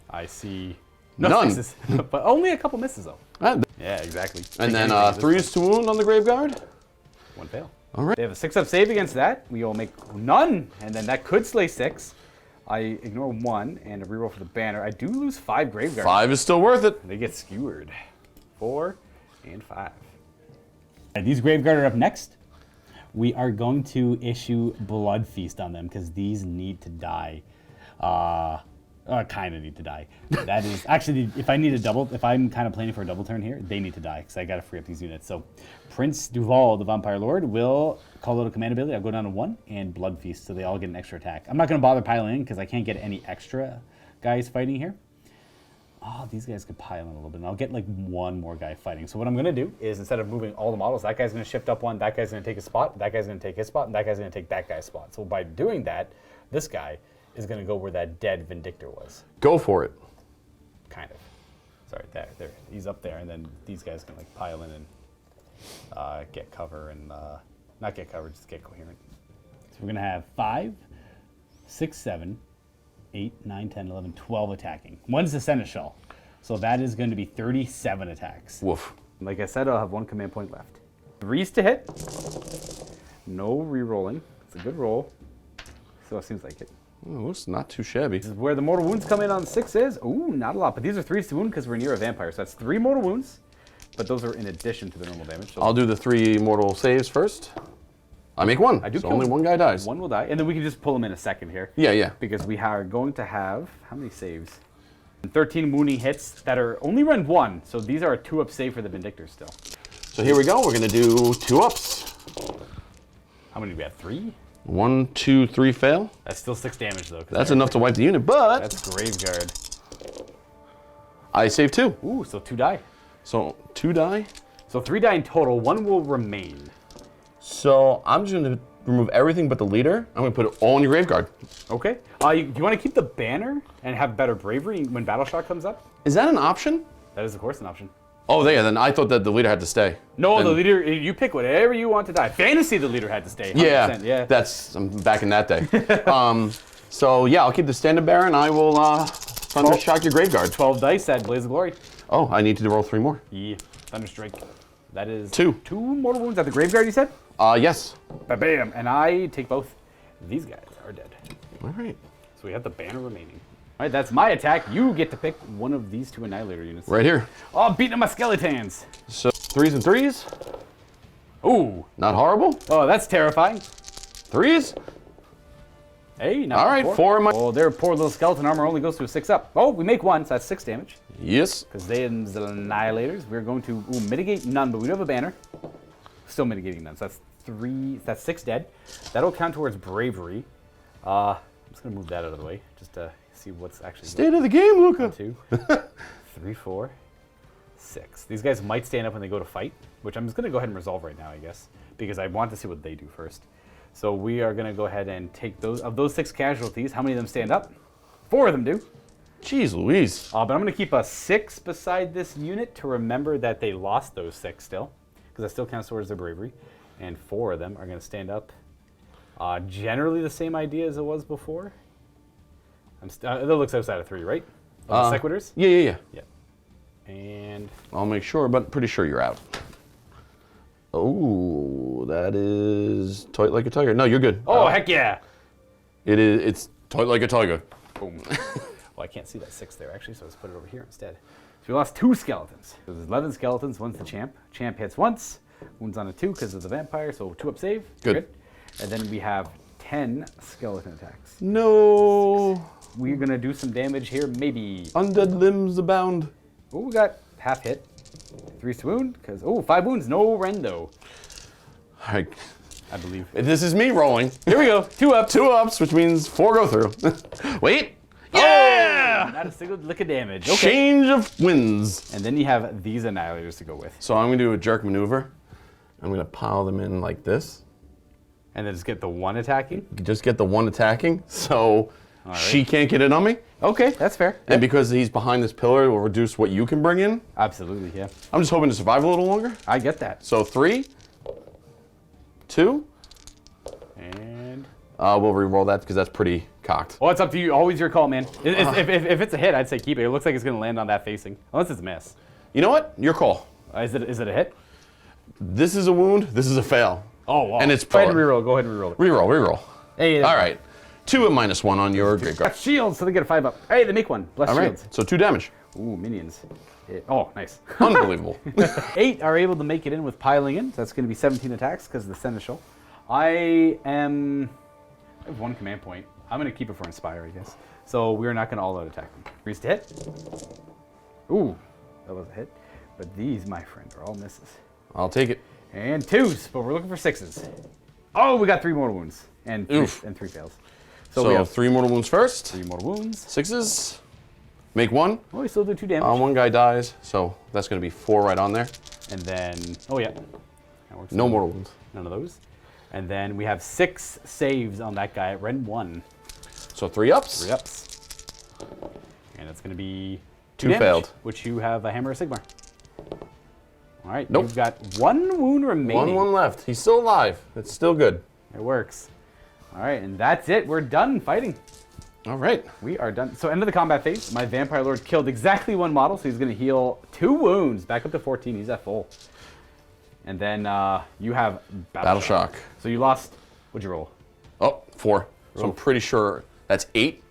Speaker 1: I see no
Speaker 3: None.
Speaker 1: 6s, but only a couple misses though.
Speaker 3: And
Speaker 1: Yeah, exactly.
Speaker 3: then
Speaker 1: Take anything at this
Speaker 3: 3s to wound on the Graveguard.
Speaker 1: point. 1 fail.
Speaker 3: All right.
Speaker 1: They have a 6-up save against that. We will make none, and then that could slay 6. I ignore 1 and a reroll for the banner. I do lose 5 Graveguard.
Speaker 3: 5 is still worth it.
Speaker 1: They get skewered. 4 and 5. And these Graveguard are up next. We are going to issue Blood Feast on them because these need to die. Kind of need to die. That is actually, if I'm kind of planning for a double turn here, they need to die because I got to free up these units. So Prince Duval, the Vampire Lord, will call out a command ability. I'll go down to 1 and Blood Feast, so they all get an extra attack. I'm not going to bother piling in because I can't get any extra guys fighting here. Oh, these guys could pile in a little bit, and I'll get like 1 more guy fighting. So what I'm going to do is instead of moving all the models, that guy's going to shift up 1, that guy's going to take a spot, that guy's going to take his spot, and that guy's going to take that guy's spot. So by doing that, this guy is going to go where that dead Vindictor was.
Speaker 3: Go for it.
Speaker 1: Kind of. Sorry, there. He's up there, and then these guys can like pile in and get cover and not get cover, just get coherent. So we're going to have 5, 6, 7, 8, 9, 10, 11, 12 attacking. 1's the Seneschal. So that is going to be 37 attacks.
Speaker 3: Woof.
Speaker 1: Like I said, I'll have 1 command point left. 3s to hit. No re-rolling. It's a good roll. So it seems like it.
Speaker 3: Oh, looks not too shabby.
Speaker 1: This is where the mortal wounds come in on 6s. Ooh, not a lot. But these are 3s to wound because we're near a vampire. So that's 3 mortal wounds. But those are in addition to the normal damage. So
Speaker 3: I'll do the 3 mortal saves first. I make 1.
Speaker 1: I do
Speaker 3: so
Speaker 1: kill
Speaker 3: only 1 guy dies.
Speaker 1: 1 will die. And then we can just pull them in a second here.
Speaker 3: Yeah.
Speaker 1: Because we are going to have, how many saves? 13 wounding hits that are only run 1. So these are a 2-up save for the Vindictors still.
Speaker 3: So here we go. We're gonna do 2-ups.
Speaker 1: How many do we have? 3?
Speaker 3: 1, 2, 3 fail.
Speaker 1: That's still 6 damage though.
Speaker 3: That's enough to wipe the unit, but
Speaker 1: That's Graveguard.
Speaker 3: I save 2.
Speaker 1: Ooh, so 2 die.
Speaker 3: So 2 die.
Speaker 1: So 3 die in total. 1 will remain.
Speaker 3: So I'm just gonna remove everything but the leader. I'm going to put it all in your graveyard.
Speaker 1: Okay. Do you want to keep the banner and have better bravery when Battle Shock comes up?
Speaker 3: Is that an option?
Speaker 1: That is, of course, an option.
Speaker 3: Oh, yeah, then I thought that the leader had to stay.
Speaker 1: No,
Speaker 3: then,
Speaker 1: the leader, you pick whatever you want to die. Fantasy, the leader had to stay. 100%,
Speaker 3: yeah. I'm back in that day. So, yeah, I'll keep the Standard Bearer, and I will Thundershock your graveyard.
Speaker 1: 12 dice at Blaze of Glory.
Speaker 3: Oh, I need to roll 3 more.
Speaker 1: Yeah, Thunderstrike. That is
Speaker 3: 2.
Speaker 1: 2 mortal wounds at the graveyard, you said?
Speaker 3: Yes.
Speaker 1: Bam! And I take both. These guys are dead.
Speaker 3: All right.
Speaker 1: So we have the banner remaining. All right, that's my attack. You get to pick one of these 2 Annihilator units.
Speaker 3: Right here.
Speaker 1: Oh, beating my skeletons.
Speaker 3: So 3s and 3s.
Speaker 1: Ooh.
Speaker 3: Not horrible.
Speaker 1: Oh, that's terrifying.
Speaker 3: 3s.
Speaker 1: Hey, not
Speaker 3: All right, 4 in my...
Speaker 1: Oh, their poor little skeleton armor only goes to a 6-up. Oh, we make 1, so that's 6 damage.
Speaker 3: Yes.
Speaker 1: Because they are the Annihilators. We're going to mitigate none, but we do have a banner. Still mitigating none, so that's 3. That's 6 dead. That'll count towards bravery. I'm just gonna move that out of the way, just to see what's actually.
Speaker 3: State of the game, Luca.
Speaker 1: 2, 3, 4, 6. These guys might stand up when they go to fight, which I'm just gonna go ahead and resolve right now, I guess, because I want to see what they do first. So we are gonna go ahead and take those 6 casualties. How many of them stand up? 4 of them do.
Speaker 3: Jeez Louise.
Speaker 1: But I'm gonna keep a 6 beside this unit to remember that they lost those 6 still, because that still counts towards their bravery. And 4 of them are gonna stand up. Generally the same idea as it was before. That looks outside of 3, right? Of the Sequitors?
Speaker 3: Yeah.
Speaker 1: Yeah. And
Speaker 3: I'll make sure, but pretty sure you're out. Oh, that is tight like a tiger. No, you're good.
Speaker 1: oh, heck yeah!
Speaker 3: It's tight like a tiger.
Speaker 1: Boom. Well, I can't see that 6 there actually, so let's put it over here instead. So we lost 2 skeletons. So there's 11 skeletons. One's the champ. Champ hits once. Wounds on a 2 because of the vampire, so 2-up save.
Speaker 3: Good.
Speaker 1: And then we have 10 skeleton attacks.
Speaker 3: No.
Speaker 1: We're gonna do some damage here, maybe.
Speaker 3: Undead limbs abound.
Speaker 1: Oh, we got half hit. 3 to wound, because, 5 wounds, no rendo, I believe.
Speaker 3: This is me rolling.
Speaker 1: Here we go, 2-up.
Speaker 3: 2-ups, which means 4 go through. Wait.
Speaker 1: Yeah! Not a single lick of damage. Okay.
Speaker 3: Change of winds.
Speaker 1: And then you have these Annihilators to go with.
Speaker 3: So I'm going to do a jerk maneuver. I'm going to pile them in like this.
Speaker 1: And then just get the 1 attacking?
Speaker 3: Just get the 1 attacking, so
Speaker 1: right.
Speaker 3: She can't get in on me.
Speaker 1: Okay, that's fair.
Speaker 3: And because he's behind this pillar, it will reduce what you can bring in.
Speaker 1: Absolutely, yeah.
Speaker 3: I'm just hoping to survive a little longer.
Speaker 1: I get that.
Speaker 3: So 3, 2.
Speaker 1: And...
Speaker 3: we'll re-roll that because that's pretty cocked.
Speaker 1: Well, it's up to you. Always your call, man. If it's a hit, I'd say keep it. It looks like it's going to land on that facing. Unless it's a miss.
Speaker 3: You know what? Your call.
Speaker 1: Is it a hit?
Speaker 3: This is a wound. This is a fail.
Speaker 1: Oh, wow.
Speaker 3: And it's
Speaker 1: Go ahead and reroll. Go ahead and reroll it.
Speaker 3: Reroll.
Speaker 1: Hey,
Speaker 3: all right. 2 at -1 on your graveyard.
Speaker 1: Shields, so they get a 5-up. Hey, they make 1. Bless
Speaker 3: All right.
Speaker 1: shields.
Speaker 3: So 2 damage.
Speaker 1: Ooh, minions. Oh, nice.
Speaker 3: Unbelievable.
Speaker 1: 8 are able to make it in with piling in. So that's going to be 17 attacks because of the seneschal. I have 1 command point. I'm going to keep it for Inspire, I guess. So we're not going to all-out attack them. Freeze to hit. Ooh, that was a hit. But these, my friend, are all misses.
Speaker 3: I'll take it.
Speaker 1: And 2s, but we're looking for 6s. Oh, we got 3 mortal wounds. And 3 fails.
Speaker 3: So
Speaker 1: we have
Speaker 3: 3 mortal wounds first.
Speaker 1: 3 mortal wounds.
Speaker 3: 6s. Make 1.
Speaker 1: Oh, we still do 2 damage.
Speaker 3: 1 guy dies, so that's going to be 4 right on there.
Speaker 1: And then, oh yeah. That works.
Speaker 3: No mortal wounds.
Speaker 1: None of those. And then we have 6 saves on that guy at Ren 1.
Speaker 3: So 3 ups.
Speaker 1: 3 ups. And it's going to be
Speaker 3: 2
Speaker 1: damage,
Speaker 3: failed.
Speaker 1: which you have a Hammer of Sigmar. All right,
Speaker 3: Nope.
Speaker 1: you've got 1 wound remaining.
Speaker 3: 1 left. He's still alive. It's still good.
Speaker 1: It works. All right, and that's it. We're done fighting.
Speaker 3: All right.
Speaker 1: We are done. So end of the combat phase. My Vampire Lord killed exactly 1 model, so he's going to heal 2 wounds. Back up to 14. He's at full. And then you have
Speaker 3: Battle Shock.
Speaker 1: So you lost, what'd you roll?
Speaker 3: Oh, 4. So I'm pretty sure that's 8.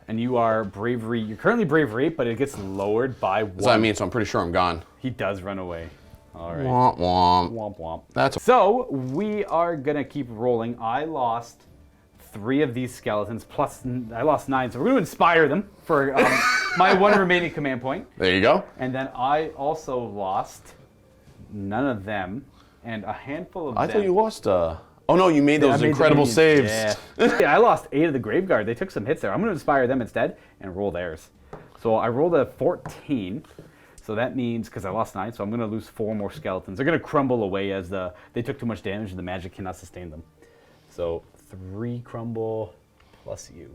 Speaker 1: And you are bravery. You're currently bravery 8, but it gets lowered by 1.
Speaker 3: That's what I mean, so I'm pretty sure I'm gone.
Speaker 1: He does run away. All right.
Speaker 3: Womp womp.
Speaker 1: Womp womp.
Speaker 3: That's
Speaker 1: So we are gonna keep rolling. I lost 3 of these skeletons, plus I lost 9. So we're gonna inspire them for my 1 remaining command point.
Speaker 3: There you go.
Speaker 1: And then I also lost none of them and a handful of them.
Speaker 3: I thought you lost. Oh no, you made those incredible saves.
Speaker 1: Yeah. Yeah, I lost 8 of the Graveguard. They took some hits there. I'm gonna inspire them instead and roll theirs. So I rolled a 14. So that means, because I lost 9, so I'm going to lose 4 more skeletons. They're going to crumble away as they took too much damage and the magic cannot sustain them. So 3 crumble plus you.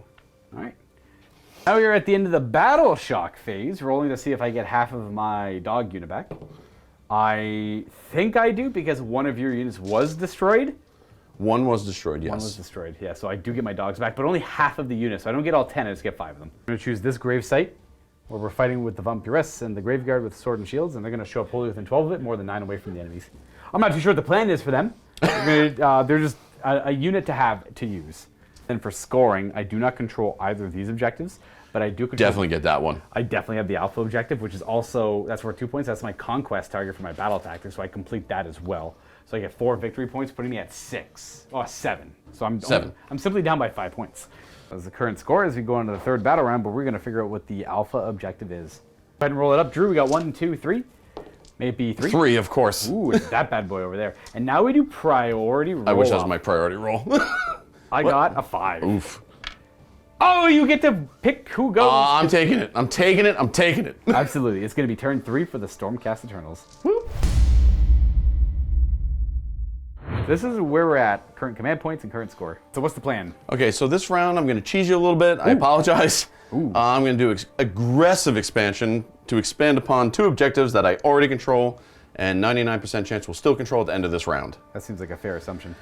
Speaker 1: All right. Now we're at the end of the battle shock phase, rolling to see if I get half of my dog unit back. I think I do because one of your units was destroyed.
Speaker 3: One was destroyed, yes.
Speaker 1: One was destroyed, yeah. So I do get my dogs back, but only half of the units. So I don't get all 10, I just get 5 of them. I'm going to choose this grave site, where we're fighting with the Vampiress and the Graveguard with sword and shields, and they're going to show up wholly within 12 of it, more than 9 away from the enemies. I'm not too sure what the plan is for them. They're just a unit to have to use. And for scoring, I do not control either of these objectives, but I do control...
Speaker 3: Definitely get that one.
Speaker 1: I definitely have the Alpha objective, which is also, that's worth 2 points. That's my conquest target for my battle tactics, so I complete that as well. So I get 4 victory points, putting me at 6. Oh, 7. So I'm
Speaker 3: 7.
Speaker 1: I'm simply down by 5 points. As the current score as we go into the 3rd battle round, but we're going to figure out what the Alpha objective is. Go ahead and roll it up. Drew, we got 1, 2, 3. Maybe 3.
Speaker 3: 3, of course.
Speaker 1: Ooh, it's that bad boy over there. And now we do priority roll.
Speaker 3: I wish that was my priority roll.
Speaker 1: I got a 5.
Speaker 3: Oof.
Speaker 1: Oh, you get to pick who goes.
Speaker 3: I'm taking it. I'm taking it. I'm taking it.
Speaker 1: Absolutely. It's going to be turn 3 for the Stormcast Eternals. Woo. This is where we're at. Current command points and current score. So what's the plan?
Speaker 3: Okay, so this round I'm going to cheese you a little bit. I apologize. I'm going to do aggressive expansion to expand upon 2 objectives that I already control, and 99% chance we'll still control at the end of this round.
Speaker 1: That seems like a fair assumption.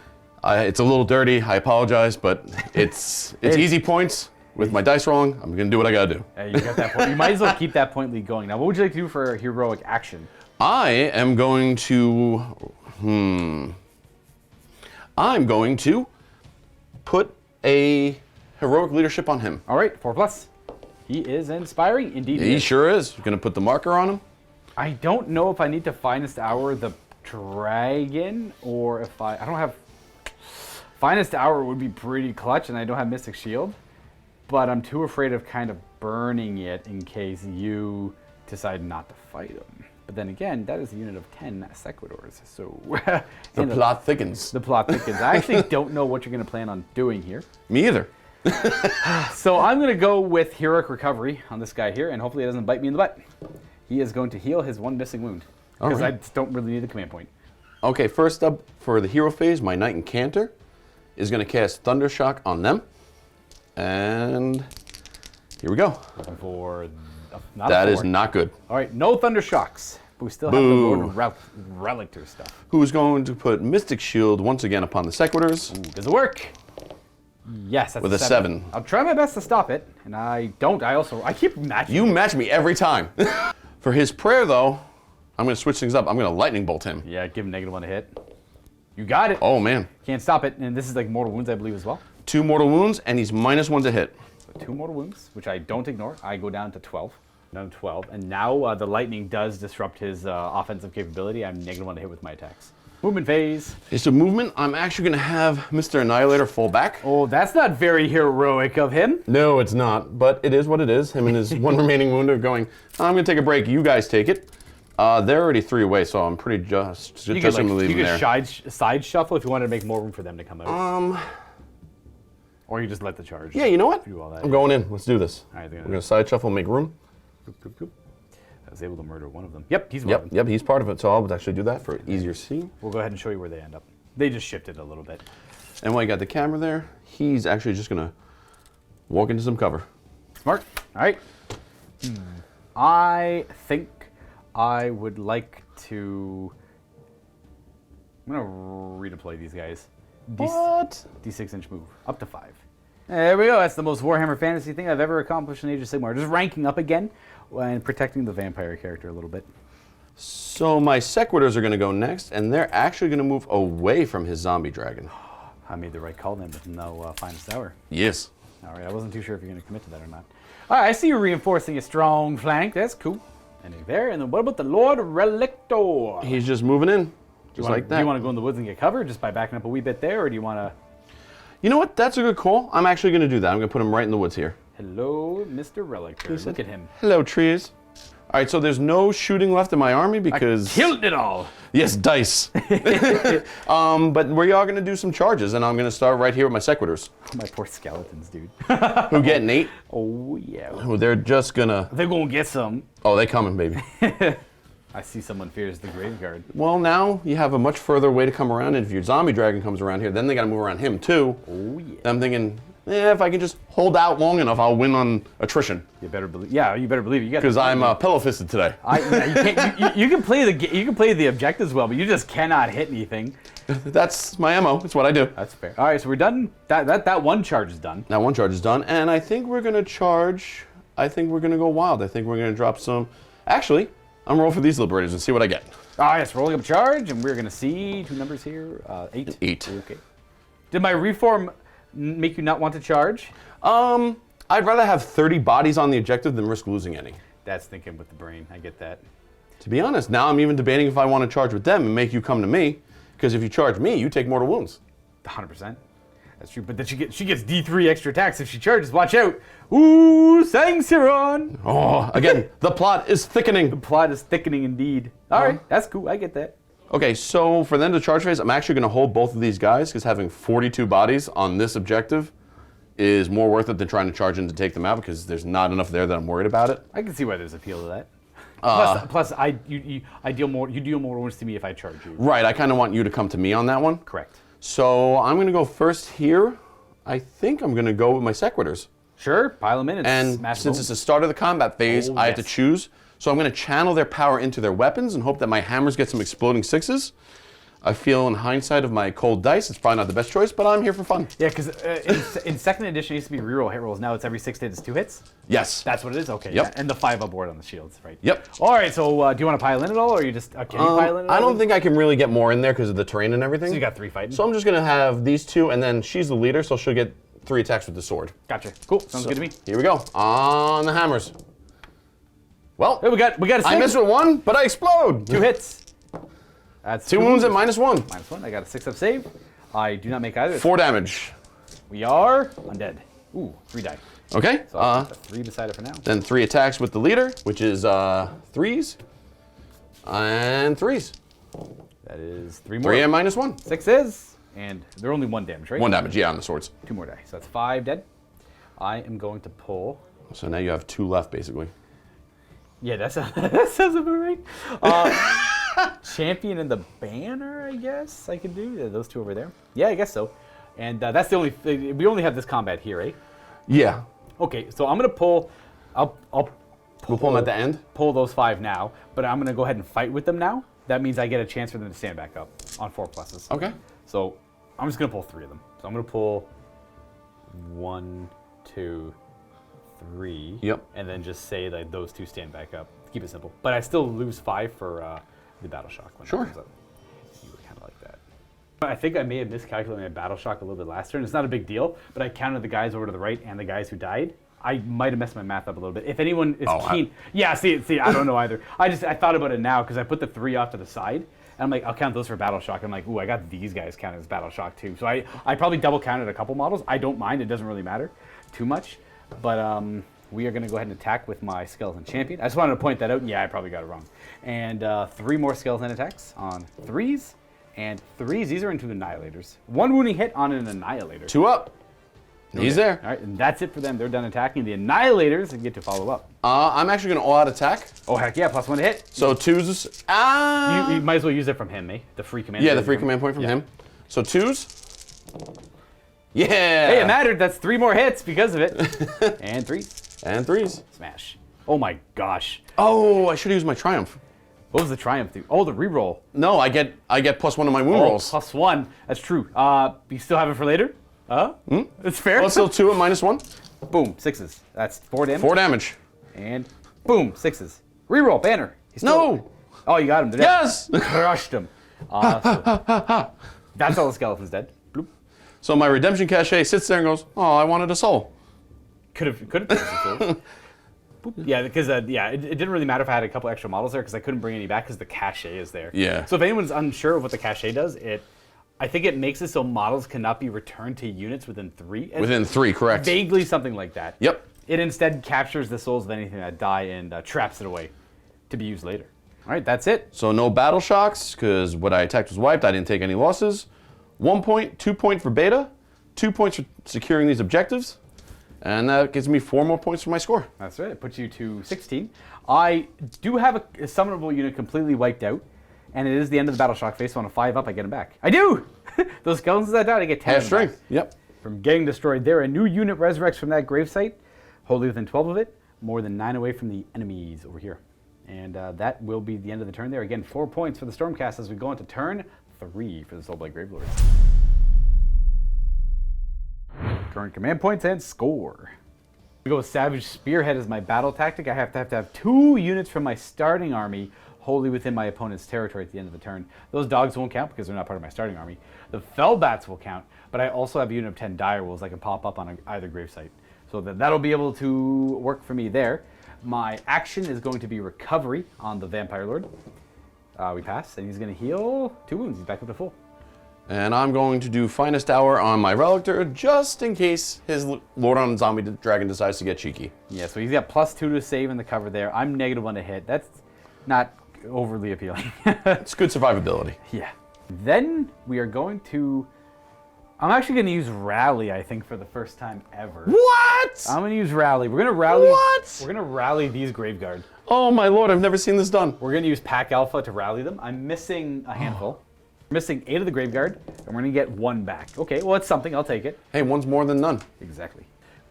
Speaker 3: It's a little dirty. I apologize, but it's easy points. With my dice rolling, I'm going to do what I got to do.
Speaker 1: Hey, you got that point. You might as well keep that point lead going. Now, what would you like to do for heroic action?
Speaker 3: I am going to... I'm going to put a heroic leadership on him.
Speaker 1: All right, 4+. He is inspiring. Indeed
Speaker 3: He sure is. Going to put the marker on him.
Speaker 1: I don't know if I need to Finest Hour the dragon, or if I don't have... Finest Hour would be pretty clutch, and I don't have Mystic Shield. But I'm too afraid of kind of burning it in case you decide not to fight him. But then again, that is a unit of 10 Sequidors, so...
Speaker 3: The plot thickens.
Speaker 1: The plot thickens. I actually don't know what you're going to plan on doing here.
Speaker 3: Me either.
Speaker 1: So I'm going to go with Heroic Recovery on this guy here, and hopefully it doesn't bite me in the butt. He is going to heal his 1 missing wound, because I just don't really need the command point.
Speaker 3: Okay, first up for the hero phase, my Knight Incanter is going to cast Thundershock on them. And here we go.
Speaker 1: Looking for...
Speaker 3: That is not good.
Speaker 1: All right, no Thundershocks. But we still have the Lord Relictor stuff.
Speaker 3: Who's going to put Mystic Shield once again upon the Sequidors.
Speaker 1: Ooh, does it work? Yes, that's
Speaker 3: with a 7.
Speaker 1: I'll try my best to stop it, and I don't. I keep matching.
Speaker 3: You match me every time. For his prayer, though, I'm going to switch things up. I'm going to Lightning Bolt him.
Speaker 1: Yeah, give him -1 to hit. You got it.
Speaker 3: Oh, man.
Speaker 1: Can't stop it, and this is like mortal wounds, I believe, as well.
Speaker 3: 2 mortal wounds, and he's -1 to hit.
Speaker 1: So 2 mortal wounds, which I don't ignore. I go down to 12. Down to 12, and now the lightning does disrupt his offensive capability. I'm -1 to hit with my attacks. Movement phase.
Speaker 3: Okay, so movement, I'm actually going to have Mr. Annihilator fall back.
Speaker 1: Oh, that's not very heroic of him.
Speaker 3: No, it's not, but it is what it is. Him and his 1 remaining wound are going, I'm going to take a break. You guys take it. They're already 3 away, so I'm pretty just going to leave them there.
Speaker 1: You could side shuffle if you wanted to make more room for them to come out. Or you just let the charge.
Speaker 3: Yeah, you know what?
Speaker 1: Do all that.
Speaker 3: I'm going in. Let's do this.
Speaker 1: All right,
Speaker 3: we're going to side shuffle and make room.
Speaker 1: I was able to murder one of them. Yep, he's one of them.
Speaker 3: Yep, he's part of it, so I'll actually do that for easier seeing.
Speaker 1: We'll go ahead and show you where they end up. They just shifted a little bit.
Speaker 3: And while you got the camera there, he's actually just going to walk into some cover.
Speaker 1: Smart. All right. I think I would like to... I'm going to redeploy these guys.
Speaker 3: What?
Speaker 1: D6-inch move. Up to 5. There we go. That's the most Warhammer Fantasy thing I've ever accomplished in Age of Sigmar. Just ranking up again and protecting the vampire character a little bit.
Speaker 3: So my Sequidors are going to go next, and they're actually going to move away from his zombie dragon.
Speaker 1: I made the right call then with no Finest Hour.
Speaker 3: Yes.
Speaker 1: All right, I wasn't too sure if you're going to commit to that or not. All right, I see you reinforcing a strong flank. That's cool. And there. And then what about the Lord Relictor?
Speaker 3: He's just moving in, just like that.
Speaker 1: Do you want to go in the woods and get cover just by backing up a wee bit there, or do you want to...
Speaker 3: You know what? That's a good call. I'm actually going to do that. I'm going to put him right in the woods here.
Speaker 1: Hello, Mr. Relictor. Look at him.
Speaker 3: Hello, trees. All right, so there's no shooting left in my army because...
Speaker 1: I killed it all.
Speaker 3: Yes, dice. But we are going to do some charges, and I'm going to start right here with my Sequidors.
Speaker 1: My poor skeletons, dude.
Speaker 3: Who get an 8.
Speaker 1: Oh, yeah.
Speaker 3: Who they're just going to...
Speaker 1: They're going to get some.
Speaker 3: Oh, they coming, baby.
Speaker 1: I see someone fears the graveyard.
Speaker 3: Well, now you have a much further way to come around, and if your zombie dragon comes around here, then they got to move around him too.
Speaker 1: Oh yeah.
Speaker 3: I'm thinking, if I can just hold out long enough, I'll win on attrition.
Speaker 1: You better believe. Yeah, you better believe it.
Speaker 3: Because I'm pillow-fisted today.
Speaker 1: You can play the objectives well, but you just cannot hit anything.
Speaker 3: That's my MO. That's what I do.
Speaker 1: That's fair. All right, so we're done. That one charge is done.
Speaker 3: That one charge is done, and I think we're gonna charge. I think we're gonna go wild. I think we're gonna drop some. Actually, I'm gonna roll for these liberators and see what I get.
Speaker 1: Ah, yes, rolling up charge, and we're gonna see 2 numbers here. 8.
Speaker 3: 8.
Speaker 1: Okay. Did my reform make you not want to charge?
Speaker 3: I'd rather have 30 bodies on the objective than risk losing any.
Speaker 1: That's thinking with the brain. I get that.
Speaker 3: To be honest, now I'm even debating if I want to charge with them and make you come to me, because if you charge me, you take mortal wounds.
Speaker 1: 100%. That's true, but then she gets D3 extra attacks if she charges. Watch out! Ooh, Sangsiron!
Speaker 3: Oh, again, the plot is thickening.
Speaker 1: The plot is thickening indeed. All right, that's cool. I get that.
Speaker 3: Okay, so for the end of charge phase, I'm actually going to hold both of these guys, because having 42 bodies on this objective is more worth it than trying to charge in to take them out, because there's not enough there that I'm worried about it.
Speaker 1: I can see why there's appeal to that. Plus, you deal more wounds to me if I charge you.
Speaker 3: Right, I kind of want you to come to me on that one.
Speaker 1: Correct.
Speaker 3: So I'm going to go first here. I think I'm going to go with my Sequitors.
Speaker 1: Sure, pile them in
Speaker 3: And
Speaker 1: smash
Speaker 3: since
Speaker 1: them.
Speaker 3: it's the start of the combat phase, I have to choose. So I'm going to channel their power into their weapons and hope that my hammers get some exploding 6s. I feel in hindsight of my cold dice, it's probably not the best choice, but I'm here for fun.
Speaker 1: Yeah, because in second edition, it used to be reroll hit rolls. Now it's every 6 hits, 2 hits?
Speaker 3: Yes.
Speaker 1: That's what it is? Okay.
Speaker 3: Yep.
Speaker 1: Yeah. And the 5 up board on the shields, right?
Speaker 3: Yep.
Speaker 1: All right, so do you want to pile in at all, or you just can you pile in at all?
Speaker 3: I don't think I can really get more in there because of the terrain and everything.
Speaker 1: So you got 3 fighting?
Speaker 3: So I'm just going to have these 2, and then she's the leader, so she'll get 3 attacks with the sword.
Speaker 1: Gotcha. Cool. Sounds good to me.
Speaker 3: Here we go. On the hammers. Well,
Speaker 1: Hey, we got a 6.
Speaker 3: I missed with 1, but I explode.
Speaker 1: 2 hits. That's
Speaker 3: 2 wounds at -1.
Speaker 1: -1. I got a 6 up save. I do not make either.
Speaker 3: 4 damage.
Speaker 1: We are undead. Ooh, 3 die.
Speaker 3: Okay.
Speaker 1: So I'll put a 3 beside it for now.
Speaker 3: Then 3 attacks with the leader, which is 3s and 3s.
Speaker 1: That is 3 more.
Speaker 3: 3 and -1.
Speaker 1: 6 is, and they're only 1 damage, right?
Speaker 3: 1 damage, yeah, on the swords.
Speaker 1: 2 more die. So that's 5 dead. I am going to pull.
Speaker 3: So now you have 2 left, basically.
Speaker 1: Yeah, that sounds about right. Champion and the banner, I guess I could do. Those 2 over there. Yeah, I guess so. And that's the only. We only have this combat here, right?
Speaker 3: Yeah.
Speaker 1: Okay, so I'm gonna pull. I'll
Speaker 3: We'll pull them at the end.
Speaker 1: pull those 5 now, but I'm gonna go ahead and fight with them now. That means I get a chance for them to stand back up on 4 pluses.
Speaker 3: Okay.
Speaker 1: So I'm just gonna pull 3 of them. So I'm gonna pull 1, 2, 3.
Speaker 3: Yep.
Speaker 1: And then just say that those 2 stand back up. Keep it simple. But I still lose 5 for the battle shock when
Speaker 3: Sure.
Speaker 1: that comes up. You would kind of like that. I think I may have miscalculated my battle shock a little bit last turn. It's not a big deal, but I counted the guys over to the right and the guys who died. I might have messed my math up a little bit. If anyone is keen, yeah. See, I don't know either. I thought about it now because I put the 3 off to the side, and I'm like, I'll count those for battle shock. I'm like, ooh, I got these guys counted as battle shock too. So I probably double counted a couple models. I don't mind. It doesn't really matter too much, but we are going to go ahead and attack with my skeleton champion. I just wanted to point that out. Yeah, I probably got it wrong. And 3 more skeleton attacks on 3s and 3s. These are into annihilators. 1 wounding hit on an annihilator.
Speaker 3: 2 up. He's there.
Speaker 1: All right, and that's it for them. They're done attacking. The annihilators and get to follow up.
Speaker 3: I'm actually going to all-out attack.
Speaker 1: Oh, heck yeah, +1 to hit.
Speaker 3: So 2s.
Speaker 1: You might as well use it from him, eh? The free command.
Speaker 3: Yeah, the free command point from him. So 2s. Yeah.
Speaker 1: Hey, it mattered. That's 3 more hits because of it. And 3s.
Speaker 3: And 3s.
Speaker 1: Smash. Oh my gosh.
Speaker 3: Oh, I should have used my triumph.
Speaker 1: What was the triumph do? Oh, the reroll.
Speaker 3: No, I get +1 on my wound rolls.
Speaker 1: +1. That's true. You still have it for later? It's fair.
Speaker 3: Well, it's still 2 at -1.
Speaker 1: Boom, 6s. That's 4 damage.
Speaker 3: 4 damage.
Speaker 1: And boom, 6s. Reroll, banner. He's
Speaker 3: No.
Speaker 1: Oh, you got him. They're dead.
Speaker 3: Yes.
Speaker 1: Crushed him. So that's all the skeletons dead. Bloop.
Speaker 3: So my redemption cachet sits there and goes, oh, I wanted a soul.
Speaker 1: Could have taken some souls. Yeah, because it didn't really matter if I had a couple extra models there because I couldn't bring any back because the cachet is there.
Speaker 3: Yeah.
Speaker 1: So if anyone's unsure of what the cachet does, I think it makes it so models cannot be returned to units within 3.
Speaker 3: Within 3, correct.
Speaker 1: Vaguely something like that.
Speaker 3: Yep.
Speaker 1: It instead captures the souls of anything that die and traps it away to be used later. All right, that's it.
Speaker 3: So no battle shocks because what I attacked was wiped. I didn't take any losses. 1 point, 2 point for beta, 2 points for securing these objectives, And that gives me 4 more points for my score.
Speaker 1: That's right. It puts you to 16. I do have a summonable unit completely wiped out, and it is the end of the battle shock phase, so on a 5 up, I get them back. I do! Those skeletons that died, I get 10
Speaker 3: Half
Speaker 1: of them back.
Speaker 3: strength. Yep.
Speaker 1: From getting destroyed there, a new unit resurrects from that gravesite, wholly within 12 of it, more than 9 away from the enemies over here. And that will be the end of the turn there. Again, 4 points for the Stormcast as we go into turn 3 for the Soulblight Gravelords. Current command points and score. We go with Savage Spearhead as my battle tactic. I have to have 2 units from my starting army wholly within my opponent's territory at the end of the turn. Those dogs won't count because they're not part of my starting army. The Fellbats will count, but I also have a unit of 10 Direwolves that can pop up on either gravesite. So that'll be able to work for me there. My action is going to be Recovery on the Vampire Lord. We pass, and he's going to heal 2 wounds. He's back up to full.
Speaker 3: And I'm going to do Finest Hour on my Relictor just in case his Lord on Zombie Dragon decides to get cheeky.
Speaker 1: Yeah, so he's got +2 to save in the cover there. I'm -1 to hit. That's not overly appealing.
Speaker 3: It's good survivability.
Speaker 1: Yeah. Then we are going to... I'm actually going to use Rally, I think, for the first time ever.
Speaker 3: What?
Speaker 1: I'm going to use Rally. We're going to rally...
Speaker 3: What?
Speaker 1: We're going to rally these Graveguard.
Speaker 3: Oh my lord, I've never seen this done.
Speaker 1: We're going to use Pack Alpha to rally them. I'm missing a handful. We're missing 8 of the Graveguard, and we're going to get 1 back. Okay, well, it's something. I'll take it.
Speaker 3: Hey, one's more than none.
Speaker 1: Exactly.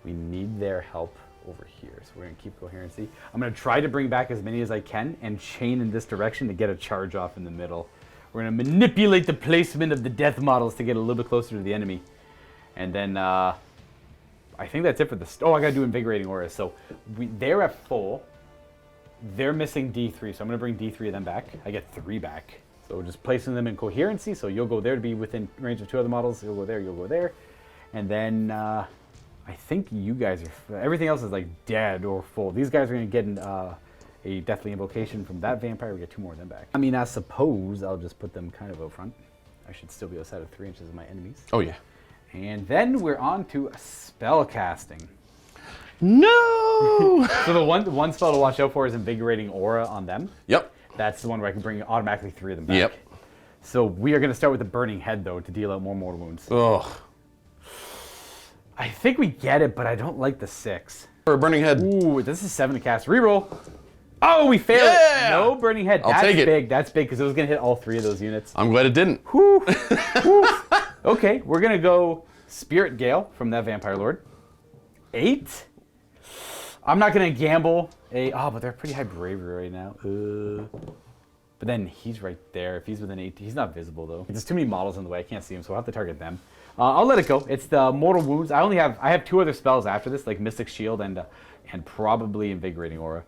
Speaker 1: We need their help over here, so we're going to keep coherency. I'm going to try to bring back as many as I can and chain in this direction to get a charge off in the middle. We're going to manipulate the placement of the death models to get a little bit closer to the enemy. And then I think that's it for this. Oh, I got to do Invigorating Aura. So they're at full. They're missing D3, so I'm going to bring D3 of them back. I get 3 back. So just placing them in coherency. So you'll go there to be within range of 2 other models. You'll go there, you'll go there. And then I think you guys are... Everything else is like dead or full. These guys are going to get a Deathly Invocation from that vampire. We get 2 more of them back. I mean, I suppose I'll just put them kind of out front. I should still be outside of 3 inches of my enemies.
Speaker 3: Oh, yeah.
Speaker 1: And then we're on to spell casting.
Speaker 3: No!
Speaker 1: So the one spell to watch out for is Invigorating Aura on them.
Speaker 3: Yep.
Speaker 1: That's the one where I can bring automatically 3 of them back.
Speaker 3: Yep.
Speaker 1: So we are going to start with the Burning Head, though, to deal out more mortal wounds.
Speaker 3: Ugh.
Speaker 1: I think we get it, but I don't like the 6.
Speaker 3: For a Burning Head.
Speaker 1: Ooh, this is 7 to cast. Reroll. Oh, we failed
Speaker 3: Yeah!
Speaker 1: it. No Burning Head.
Speaker 3: I'll
Speaker 1: That's
Speaker 3: take it.
Speaker 1: big. That's big because it was going to hit all 3 of those units.
Speaker 3: I'm glad it didn't.
Speaker 1: Whew. Whew. Okay, we're going to go Spirit Gale from that Vampire Lord. 8. I'm not going to gamble but they're pretty high bravery right now. But then he's right there. If he's within 8, he's not visible though. There's too many models in the way. I can't see him, so I'll have to target them. I'll let it go. It's the Mortal Wounds. I have 2 other spells after this, like Mystic Shield and probably Invigorating Aura.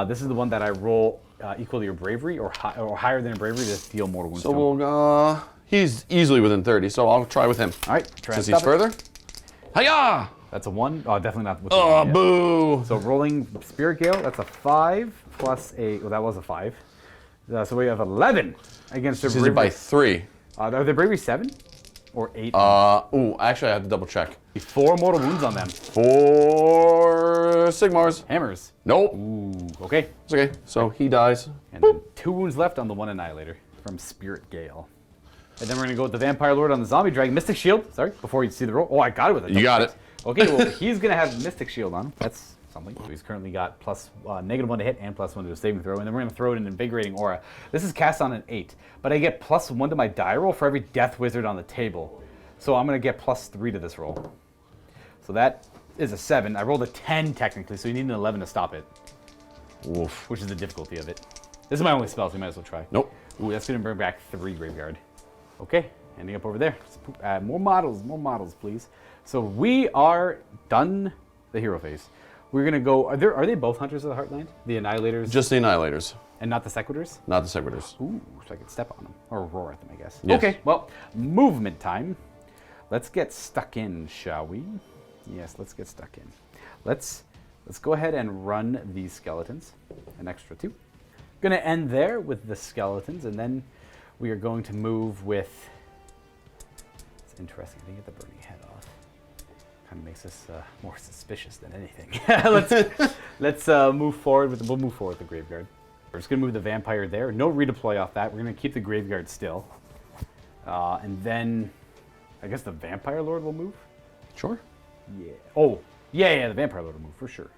Speaker 1: This is the one that I roll equal to your bravery or higher than your bravery to deal mortal wounds.
Speaker 3: So we'll he's easily within 30, so I'll try with him.
Speaker 1: All right,
Speaker 3: since he's further. Hiya!
Speaker 1: That's a 1. Oh, definitely not. With
Speaker 3: Oh, boo!
Speaker 1: So rolling Spirit Gale, that's a 5 plus a. Well, that was a 5. So we have 11 against their bravery.
Speaker 3: By 3.
Speaker 1: Are their bravery 7 or 8?
Speaker 3: Actually, I have to double check.
Speaker 1: 4 mortal wounds on them.
Speaker 3: 4 Sigmars.
Speaker 1: Hammers.
Speaker 3: Nope.
Speaker 1: Ooh, okay.
Speaker 3: It's okay. So he dies.
Speaker 1: And then 2 wounds left on the 1 Annihilator from Spirit Gale. And then we're going to go with the Vampire Lord on the Zombie Dragon. Mystic Shield. Sorry, before you see the roll. Oh, I got it with it.
Speaker 3: You got it.
Speaker 1: Okay, well, he's going to have Mystic Shield on him. That's something. So he's currently got -1 to hit and +1 to a saving throw. And then we're going to throw in an Invigorating Aura. This is cast on an 8. But I get +1 to my die roll for every Death Wizard on the table. So I'm going to get +3 to this roll. So that is a 7. I rolled a 10 technically, so you need an 11 to stop it.
Speaker 3: Oof.
Speaker 1: Which is the difficulty of it. This is my only spell, so we might as well try.
Speaker 3: Nope.
Speaker 1: Ooh, that's going to bring back 3 Graveguard. Okay, ending up over there. More models, please. So we are done the hero phase. We're going to go... Are they both Hunters of the Heartland? The Annihilators?
Speaker 3: Just the Annihilators.
Speaker 1: And not the Sequitors?
Speaker 3: Not the Sequitors.
Speaker 1: Ooh, so I can step on them. Or roar at them, I guess.
Speaker 3: Yes.
Speaker 1: Okay, well, movement time. Let's get stuck in, shall we? Yes, let's get stuck in. Let's go ahead and run these skeletons. An extra 2. Going to end there with the skeletons, and then we are going to move with... It's interesting. I didn't get the Burning Head off. Kind of makes us more suspicious than anything. Let's move forward with. We'll move forward with the Graveguard. We're just gonna move the Vampire there. No redeploy off that. We're gonna keep the Graveguard still, and then I guess the Vampire Lord will move.
Speaker 3: Sure.
Speaker 1: Yeah. Oh, Yeah, the Vampire Lord will move for sure.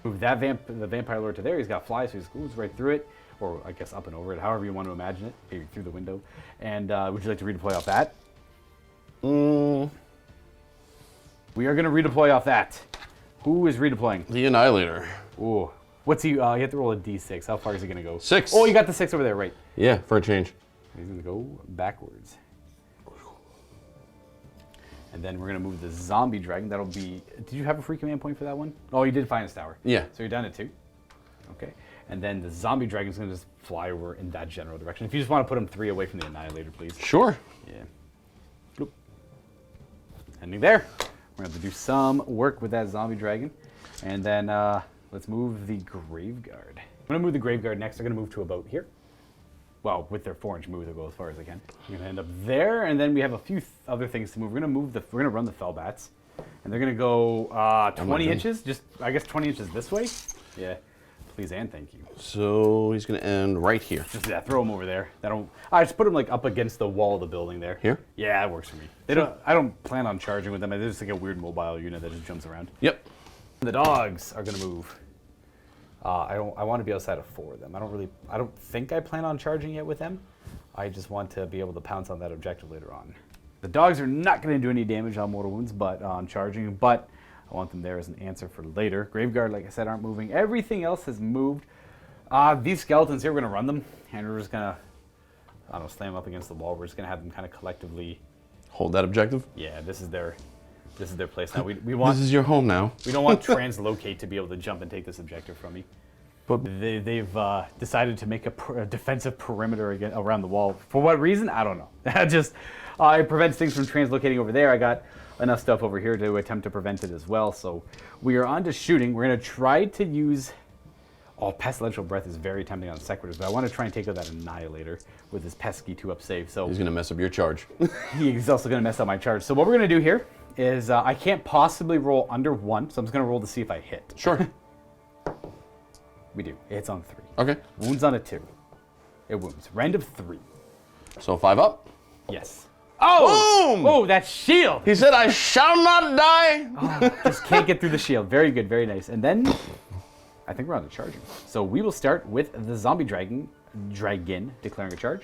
Speaker 1: Move that the Vampire Lord to there. He's got fly, so he goes right through it. Or I guess up and over it, however you want to imagine it. Maybe through the window. And would you like to redeploy off that? We are going to redeploy off that. Who is redeploying?
Speaker 3: The Annihilator.
Speaker 1: Ooh. What's he? You have to roll a d6. How far is he going to go?
Speaker 3: 6.
Speaker 1: Oh, you got the 6 over there, right.
Speaker 3: Yeah, for a change.
Speaker 1: He's going to go backwards. And then we're going to move the Zombie Dragon. That'll be... Did you have a free command point for that one? Oh, you did Finest Tower.
Speaker 3: Yeah.
Speaker 1: So you're down at 2. Okay. And then the Zombie Dragon's going to just fly over in that general direction. If you just want to put him 3 away from the Annihilator, please.
Speaker 3: Sure.
Speaker 1: Yeah. Bloop. Ending there. We're going to have to do some work with that Zombie Dragon. And then let's move the Graveguard. I'm going to move the Graveguard next. They're going to move to about here. Well, with their 4-inch move, they'll go as far as they can. We're going to end up there, and then we have a few other things to move. We're going to run the Fellbats. And they're going to go 20 inches. Just, I guess, 20 inches this way. Yeah. Please and thank you.
Speaker 3: So he's going to end right here.
Speaker 1: Just throw him over there. I just put him like up against the wall of the building there.
Speaker 3: Here?
Speaker 1: Yeah, that works for me. I don't plan on charging with them. They're just like a weird mobile unit that just jumps around.
Speaker 3: Yep.
Speaker 1: The dogs are going to move. I want to be outside of 4 of them. I don't think I plan on charging yet with them. I just want to be able to pounce on that objective later on. The dogs are not going to do any damage on mortal wounds, but on charging. But I want them there as an answer for later. Graveguard, like I said, aren't moving. Everything else has moved. These skeletons here, we're going to run them, and we're just going to, I don't know, slam up against the wall. We're just going to have them kind of collectively
Speaker 3: Hold that objective.
Speaker 1: Yeah, this is their place now. We want.
Speaker 3: This is your home now.
Speaker 1: We don't want Translocate to be able to jump and take this objective from me.
Speaker 3: But
Speaker 1: They've decided to make a defensive perimeter around the wall. For what reason? I don't know. It prevents things from translocating over there. I got enough stuff over here to attempt to prevent it as well. So we are on to shooting. We're going to try to use... Oh, Pestilential Breath is very tempting on Sequitors, but I want to try and take out that Annihilator with his pesky 2-up save. So
Speaker 3: he's going to mess up your charge.
Speaker 1: He's also going to mess up my charge. So what we're going to do here is I can't possibly roll under 1, so I'm just going to roll to see if I hit.
Speaker 3: Sure.
Speaker 1: We do. It's on 3.
Speaker 3: Okay.
Speaker 1: Wounds on a 2. It wounds. Rend of 3.
Speaker 3: So 5 up.
Speaker 1: Yes. Oh!
Speaker 3: Boom!
Speaker 1: Oh, that shield!
Speaker 3: He said, I shall not die.
Speaker 1: Oh, just can't get through the shield. Very good, very nice. And then I think we're on to charging. So we will start with the Zombie Dragon declaring a charge.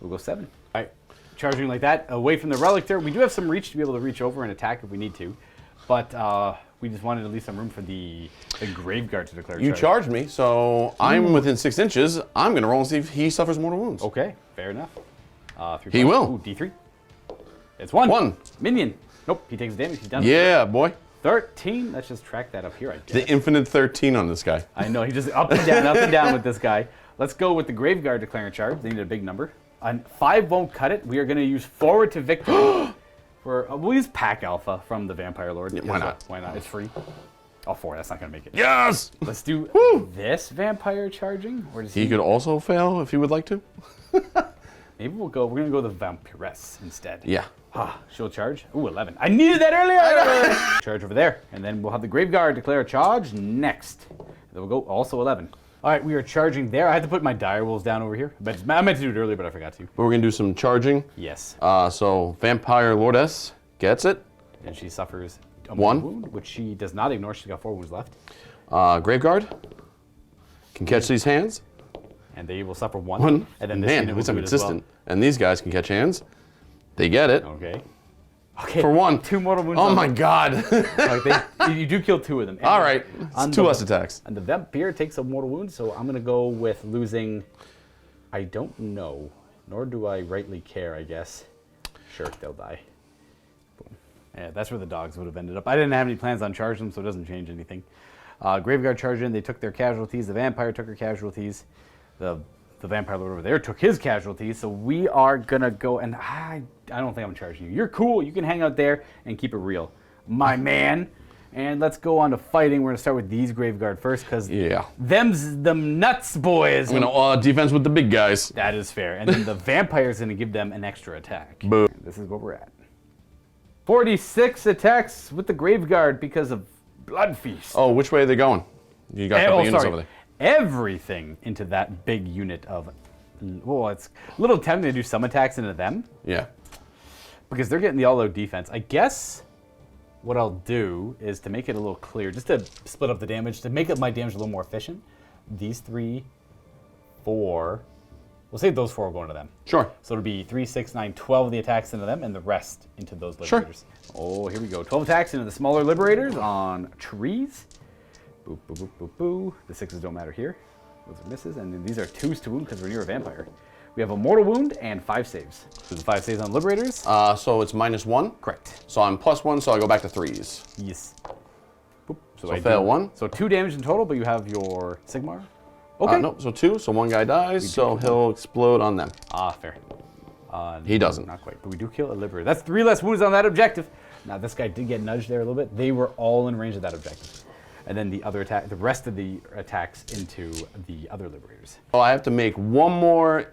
Speaker 1: We'll go 7. All right. Charging like that, away from the Relictor. We do have some reach to be able to reach over and attack if we need to. But we just wanted to leave some room for the Graveguard to declare a charge.
Speaker 3: You charged me, so I'm within 6 inches. I'm going to roll and see if he suffers mortal wounds.
Speaker 1: Okay, fair enough. 3
Speaker 3: He will.
Speaker 1: Ooh, D3. It's 1.
Speaker 3: 1.
Speaker 1: Minion. Nope, he takes damage. He's done.
Speaker 3: Yeah, boy.
Speaker 1: 13. Let's just track that up here, I guess.
Speaker 3: The infinite 13 on this guy.
Speaker 1: I know, he just up and down with this guy. Let's go with the Graveguard declaring a charge. They need a big number. 5 won't cut it. We are going to use Forward to Victory. We'll use Pack Alpha from the Vampire Lord.
Speaker 3: Yeah, why not?
Speaker 1: Why not? It's free. Oh, 4. That's not going to make it.
Speaker 3: Yes!
Speaker 1: Let's do this Vampire charging. Or does
Speaker 3: He could also fail if he would like to.
Speaker 1: Maybe we're going to go the Vampiress instead.
Speaker 3: Yeah.
Speaker 1: She'll charge. Ooh, 11. I needed that earlier! Charge over there. And then we'll have the Graveguard declare a charge next. Then we'll go also 11. All right, we are charging there. I had to put my Dire Wolves down over here. But I meant to do it earlier, but I forgot to.
Speaker 3: But we're going to do some charging.
Speaker 1: Yes.
Speaker 3: So Vampire Lordess gets it.
Speaker 1: And she suffers a
Speaker 3: 1
Speaker 1: wound, which she does not ignore. She's got 4 wounds left.
Speaker 3: Graveguard can catch these hands.
Speaker 1: And they will suffer 1.
Speaker 3: 1.
Speaker 1: And then this
Speaker 3: Man,
Speaker 1: unit will
Speaker 3: it's
Speaker 1: do it as well.
Speaker 3: inconsistent. And these guys can catch hands. They get it.
Speaker 1: Okay.
Speaker 3: For 1.
Speaker 1: 2 mortal wounds.
Speaker 3: Oh my god.
Speaker 1: You do kill 2 of them.
Speaker 3: All right. It's 2 less attacks.
Speaker 1: And the Vampire takes a mortal wound, so I'm going to go with losing... I don't know, nor do I rightly care, I guess. Sure, they'll die. Boom. Yeah, that's where the dogs would have ended up. I didn't have any plans on charging them, so it doesn't change anything. Graveguard charged in. They took their casualties. The Vampire took her casualties. The Vampire Lord over there took his casualties, so we are going to go, and I don't think I'm charging you. You're cool. You can hang out there and keep it real, my man. And let's go on to fighting. We're going to start with these Graveguard first, because them's them nuts, boys.
Speaker 3: I'm going to defense with the big guys.
Speaker 1: That is fair. And then the Vampire's going to give them an extra attack.
Speaker 3: Boom.
Speaker 1: This is where we're at. 46 attacks with the Graveguard because of Blood Feast.
Speaker 3: Oh, which way are they going? You got a couple units over there.
Speaker 1: Everything into that big unit of... Well, it's a little tempting to do some attacks into them.
Speaker 3: Yeah.
Speaker 1: Because they're getting the all-out defense. I guess what I'll do is to make it a little clear, just to split up the damage, to make up my damage a little more efficient, these 3, 4, we'll say those 4 will go into them.
Speaker 3: Sure.
Speaker 1: So it'll be 3, 6, 9, 12 of the attacks into them, and the rest into those Liberators. Sure. Oh, here we go. 12 attacks into the smaller Liberators on trees. Boop, boop, boop, boop, boo. The 6s don't matter here. Those are misses, and then these are 2s to wound because we're near a vampire. We have a mortal wound and 5 saves. So the 5 saves on Liberators?
Speaker 3: So it's -1?
Speaker 1: Correct.
Speaker 3: So I'm +1, so I go back to 3s.
Speaker 1: Yes. Boop.
Speaker 3: So I fail 1.
Speaker 1: So 2 damage in total, but you have your Sigmar. Okay.
Speaker 3: No, so 2, so 1 guy dies, so he'll explode on them.
Speaker 1: Ah, fair.
Speaker 3: He doesn't.
Speaker 1: Not quite, but we do kill a Liberator. That's 3 less wounds on that objective. Now this guy did get nudged there a little bit. They were all in range of that objective. And then the other attack, the rest of the attacks into the other Liberators.
Speaker 3: Oh, I have to make 1 more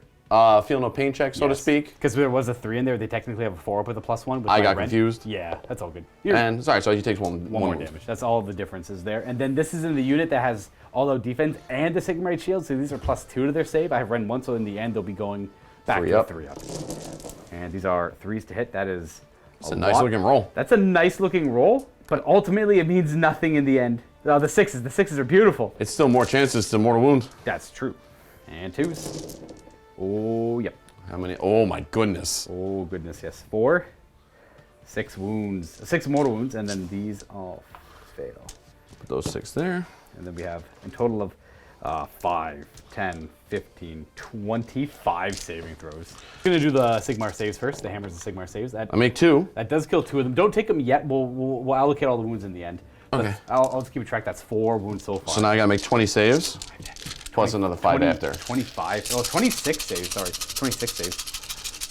Speaker 3: feel no pain check, so to speak.
Speaker 1: Because there was a 3 in there, they technically have a 4 up with a +1.
Speaker 3: I got confused.
Speaker 1: Yeah, that's all good.
Speaker 3: And sorry, so he takes one
Speaker 1: more damage. That's all the differences there. And then this is in the unit that has all-out defense and the Sigmarite shield, so these are +2 to their save. I have Ren 1, so in the end they'll be going back
Speaker 3: 3
Speaker 1: to
Speaker 3: up.
Speaker 1: 3 up. And these are 3s to hit. That is
Speaker 3: a nice looking roll.
Speaker 1: That's a nice looking roll, but ultimately it means nothing in the end. The 6s are beautiful.
Speaker 3: It's still more chances to mortal wound.
Speaker 1: That's true. And 2s. Oh, yep.
Speaker 3: How many? Oh my goodness.
Speaker 1: Oh goodness, yes. 4, 6 wounds, 6 mortal wounds, and then these all fail.
Speaker 3: Put those 6 there.
Speaker 1: And then we have a total of 5, 10, 15, 25 saving throws. I'm gonna do the Sigmar saves first. The Hammers of Sigmar saves.
Speaker 3: I make 2.
Speaker 1: That does kill 2 of them. Don't take them yet. We'll allocate all the wounds in the end.
Speaker 3: Okay.
Speaker 1: I'll just keep track. That's 4 wounds so far.
Speaker 3: So now I gotta make 20 saves. Plus another 5
Speaker 1: 20,
Speaker 3: after.
Speaker 1: 25. Oh, 26 saves. Sorry, 26 saves.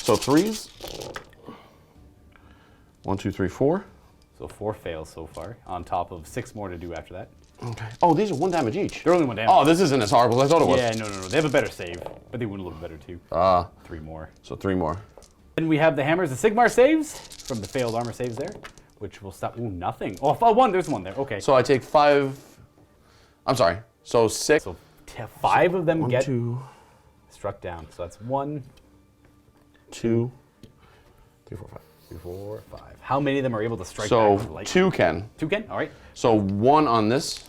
Speaker 3: So 3s. 1, 2, 3, 4.
Speaker 1: So 4 fails so far, on top of 6 more to do after that.
Speaker 3: Okay. Oh, these are 1 damage each.
Speaker 1: They're only 1 damage.
Speaker 3: Oh, this isn't as horrible as I thought it was.
Speaker 1: Yeah, no. They have a better save, but they wound a little better too. 3 more.
Speaker 3: So 3 more.
Speaker 1: Then we have the Hammers of Sigmar saves from the failed armor saves there, which will stop. Ooh, nothing. Oh, 1. There's 1 there. Okay.
Speaker 3: So I take 5. I'm sorry. So 6.
Speaker 1: So 5 of them
Speaker 3: 1,
Speaker 1: get
Speaker 3: 2,
Speaker 1: struck down. So that's 1,
Speaker 3: 2, 3, 4, 5.
Speaker 1: 3, 4, 5. How many of them are able to strike
Speaker 3: So
Speaker 1: back with light?
Speaker 3: 2 can.
Speaker 1: 2 can? All right.
Speaker 3: So 1 on this.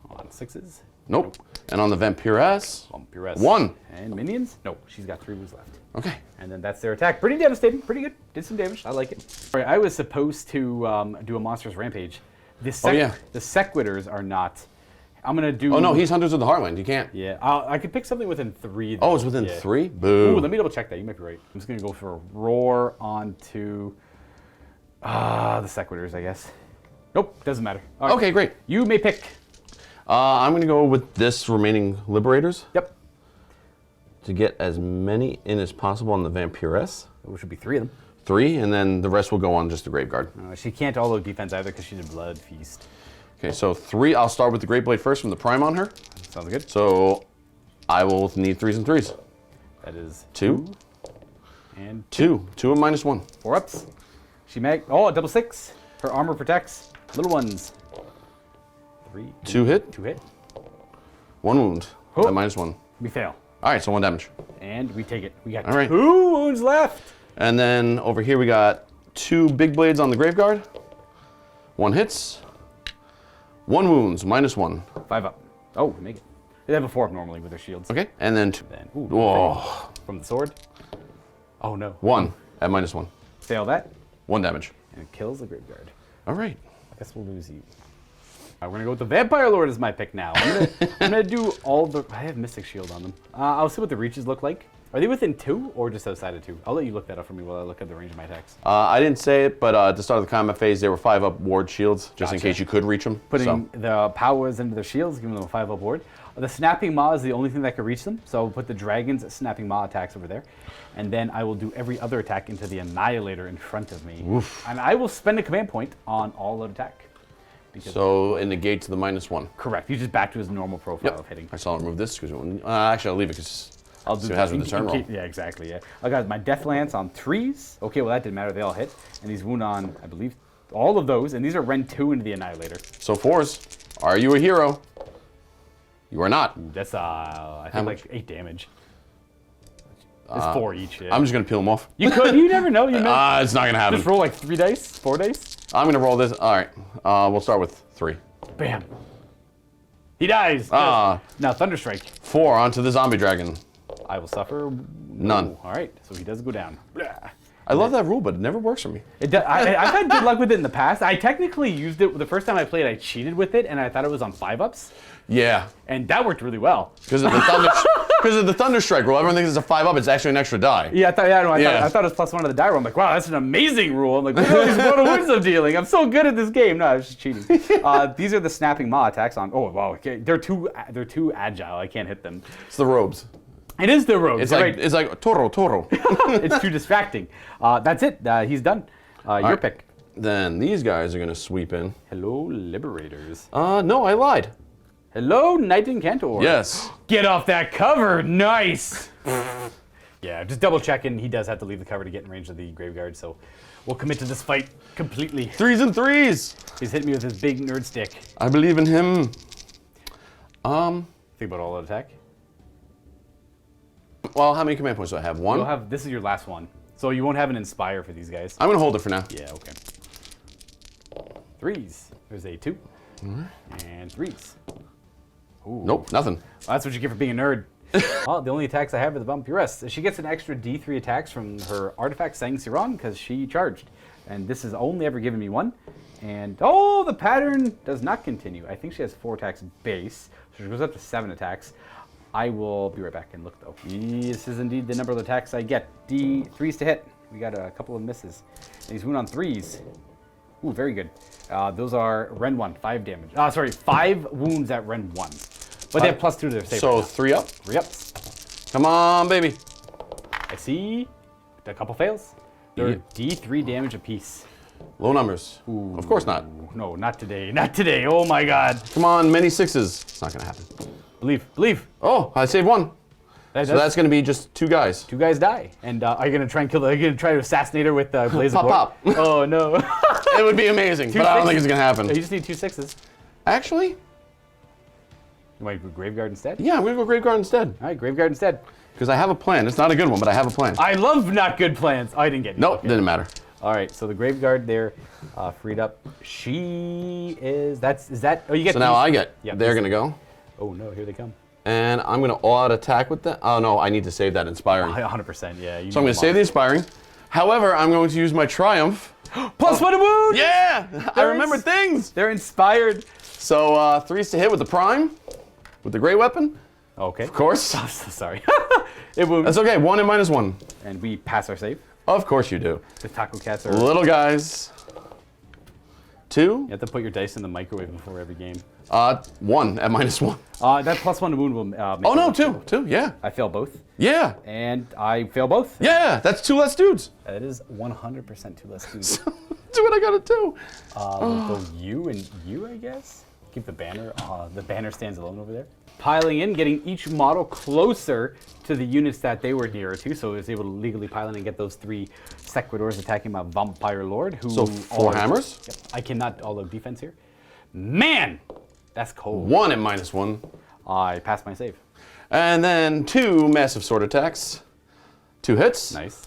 Speaker 1: On 6s.
Speaker 3: Nope. And on the Vampiress.
Speaker 1: Vampiress.
Speaker 3: 1.
Speaker 1: And minions? No, she's got 3 wounds left.
Speaker 3: Okay.
Speaker 1: And then that's their attack. Pretty devastating. Pretty good. Did some damage. I like it. All right, I was supposed to do a monstrous rampage. The Sequitors are not. I'm going to do...
Speaker 3: Oh, no, he's Hunters of the Heartland. You can't.
Speaker 1: Yeah, I could pick something within 3.
Speaker 3: Oh, it's within 3? Boo.
Speaker 1: Ooh, let me double check that. You might be right. I'm just going to go for a roar onto the Sequitors, I guess. Nope, doesn't matter. All right.
Speaker 3: Okay, great.
Speaker 1: You may pick.
Speaker 3: I'm going to go with this remaining Liberators.
Speaker 1: Yep.
Speaker 3: To get as many in as possible on the Vampiress.
Speaker 1: Which would be 3 of them.
Speaker 3: 3, and then the rest will go on just the Graveguard.
Speaker 1: She can't all-out defense either because she's a Blood Feast.
Speaker 3: Okay, so 3. I'll start with the Great Blade first from the Prime on her.
Speaker 1: Sounds good.
Speaker 3: So I will need 3s and 3s.
Speaker 1: That is
Speaker 3: 2.
Speaker 1: And
Speaker 3: 2. 2 and -1.
Speaker 1: 4 ups. She a double 6. Her armor protects. Little ones. 3.
Speaker 3: 2 hit.
Speaker 1: 2 hit.
Speaker 3: 1 wound.
Speaker 1: Oh.
Speaker 3: At -1.
Speaker 1: We fail.
Speaker 3: All right, so 1 damage.
Speaker 1: And we take it. We got
Speaker 3: All right.
Speaker 1: 2 wounds left.
Speaker 3: And then over here we got 2 big blades on the Graveguard. 1 hits. 1 wounds, -1.
Speaker 1: 5 up. Oh, we make it. They have a 4 up normally with their shields.
Speaker 3: Okay, and then 2.
Speaker 1: Then,
Speaker 3: Whoa.
Speaker 1: From the sword. Oh no.
Speaker 3: 1 at -1.
Speaker 1: Fail that.
Speaker 3: 1 damage.
Speaker 1: And it kills the Graveguard.
Speaker 3: All right.
Speaker 1: I guess we'll lose you. We're gonna go with the Vampire Lord as my pick now. I'm gonna do all the. I have Mystic Shield on them. I'll see what the reaches look like. Are they within 2 or just outside of 2? I'll let you look that up for me while I look at the range of my attacks.
Speaker 3: I didn't say it, but at the start of the combat phase, they were 5 up ward shields, just in case you could reach them.
Speaker 1: Putting the powers into their shields, giving them a 5 up ward. The Snapping Maw is the only thing that could reach them, so I'll put the Dragon's Snapping Maw attacks over there. And then I will do every other attack into the Annihilator in front of me.
Speaker 3: Oof.
Speaker 1: And I will spend a command point on all out attack.
Speaker 3: So it negates the -1.
Speaker 1: Correct. He's just back to his normal profile of hitting.
Speaker 3: I saw him remove this because actually I'll leave it because
Speaker 1: I'll do
Speaker 3: it has with the turn roll.
Speaker 1: Yeah, exactly. Yeah. I got my Death Lance on 3s. Okay, well that didn't matter. They all hit, and these wound on, I believe, all of those. And these are Ren 2 into the Annihilator.
Speaker 3: So 4s. Are you a hero? You are not.
Speaker 1: Ooh, that's I think like 8 damage. It's 4 each. Yeah.
Speaker 3: I'm just gonna peel them off.
Speaker 1: You could. You never know. You
Speaker 3: it's not gonna happen.
Speaker 1: Just roll like 3 dice, 4 dice.
Speaker 3: I'm going to roll this. All right. We'll start with 3.
Speaker 1: Bam. He dies.
Speaker 3: Ah.
Speaker 1: Now Thunderstrike.
Speaker 3: 4 onto the zombie dragon.
Speaker 1: I will suffer.
Speaker 3: None.
Speaker 1: Ooh, all right, so he does go down.
Speaker 3: I love that rule, but it never works for me.
Speaker 1: I've had good luck with it in the past. I technically used it the first time I played. I cheated with it, and I thought it was on 5-ups,
Speaker 3: Yeah.
Speaker 1: and that worked really well.
Speaker 3: Because of the Thunderstrike rule, everyone thinks it's a 5-up. It's actually an extra die.
Speaker 1: Yeah, I thought it was +1 to the die roll. I'm like, wow, that's an amazing rule. I'm like, look at all these mortal wounds I'm dealing. I'm so good at this game. No, I was just cheating. These are the snapping maw attacks on. Oh wow, okay. They're too agile. I can't hit them.
Speaker 3: It's the robes.
Speaker 1: It is the rogue.
Speaker 3: It's like Toro.
Speaker 1: It's too distracting. That's it. He's done. Your
Speaker 3: right.
Speaker 1: pick.
Speaker 3: Then these guys are gonna sweep in.
Speaker 1: Hello, Liberators.
Speaker 3: No, I lied.
Speaker 1: Hello, Knight Incantor.
Speaker 3: Yes.
Speaker 1: Get off that cover. Nice. Yeah, just double checking. He does have to leave the cover to get in range of the graveyard, so we'll commit to this fight completely.
Speaker 3: 3s and 3s.
Speaker 1: He's hitting me with his big nerd stick.
Speaker 3: I believe in him.
Speaker 1: Think about all that attack.
Speaker 3: Well, how many command points do I have? 1?
Speaker 1: You'll have. This is your last one, so you won't have an Inspire for these guys.
Speaker 3: I'm gonna hold it for now.
Speaker 1: Yeah, okay. 3s. There's a 2. And 3s. Ooh.
Speaker 3: Nope, nothing.
Speaker 1: Well, that's what you get for being a nerd. Well, the only attacks I have are the Vampiress. She gets an extra D3 attacks from her artifact Sang Siron because she charged. And this has only ever given me 1. And, oh, the pattern does not continue. I think she has 4 attacks base, so she goes up to 7 attacks. I will be right back and look, though. This is indeed the number of attacks I get. D3s to hit. We got a couple of misses. And he's wound on 3s. Ooh, very good. Those are Ren 1, 5 damage. 5 wounds at Ren 1. But they have +2 to their save.
Speaker 3: So
Speaker 1: right
Speaker 3: 3 up?
Speaker 1: 3 ups.
Speaker 3: Come on, baby.
Speaker 1: I see a couple fails. They're
Speaker 3: Yeah.
Speaker 1: D3 damage apiece.
Speaker 3: Low numbers.
Speaker 1: Ooh.
Speaker 3: Of course not.
Speaker 1: No, not today. Not today. Oh my God.
Speaker 3: Come on, many 6s. It's not gonna happen.
Speaker 1: Believe.
Speaker 3: Oh, I saved 1. So that's gonna be just 2 guys.
Speaker 1: 2 guys die. And are you gonna try and kill? Are you gonna try to assassinate her with Blaze of
Speaker 3: Pop,
Speaker 1: Glory? Oh no.
Speaker 3: It would be amazing, but I don't think it's gonna happen.
Speaker 1: You just need 2 6s.
Speaker 3: Actually,
Speaker 1: You might go Graveyard instead.
Speaker 3: yeah, I'm gonna go Graveyard instead.
Speaker 1: All right, Graveyard instead.
Speaker 3: Because I have a plan. It's not a good one, but I have a plan.
Speaker 1: I love not good plans. Oh, I didn't get it.
Speaker 3: Nope,
Speaker 1: Okay.
Speaker 3: didn't matter.
Speaker 1: All right, so the Graveguard there, freed up. She is. Is that? Oh, you get.
Speaker 3: So now
Speaker 1: these-
Speaker 3: I get.
Speaker 1: Yeah,
Speaker 3: They're
Speaker 1: these-
Speaker 3: gonna go,
Speaker 1: Oh no, here they come.
Speaker 3: and I'm gonna all-out attack with them. Oh no, I need to save that inspiring.
Speaker 1: 100%. Yeah.
Speaker 3: So I'm gonna save the inspiring. However, I'm going to use my triumph.
Speaker 1: +1 to wound.
Speaker 3: Yeah, I remember
Speaker 1: ins-
Speaker 3: things.
Speaker 1: They're inspired.
Speaker 3: So 3s to hit with the prime, with the great weapon,
Speaker 1: Okay.
Speaker 3: of course.
Speaker 1: I'm so sorry. It wounds.
Speaker 3: That's okay. 1 and -1.
Speaker 1: And we pass our save.
Speaker 3: Of course you do.
Speaker 1: The taco cats are.
Speaker 3: Little guys. 2.
Speaker 1: You have to put your dice in the microwave before every game.
Speaker 3: 1 at -1.
Speaker 1: That +1 to wound will. Make
Speaker 3: Oh
Speaker 1: it
Speaker 3: no,
Speaker 1: work.
Speaker 3: 2. Yeah.
Speaker 1: I fail both,
Speaker 3: Yeah.
Speaker 1: and I fail both.
Speaker 3: Yeah. That's 2 less dudes.
Speaker 1: That is 100% 2 less dudes.
Speaker 3: Do what I gotta do.
Speaker 1: We'll go you and you, I guess. Keep the banner. The banner stands alone over there. Piling in, getting each model closer to the units that they were nearer to, so it was able to legally pile in and get those 3 Sequitors attacking my Vampire Lord. Who
Speaker 3: So 4 hammers.
Speaker 1: Yep, I cannot all-out defense here. Man, that's cold.
Speaker 3: 1 at -1.
Speaker 1: I passed my save.
Speaker 3: And then 2 massive sword attacks. 2 hits.
Speaker 1: Nice.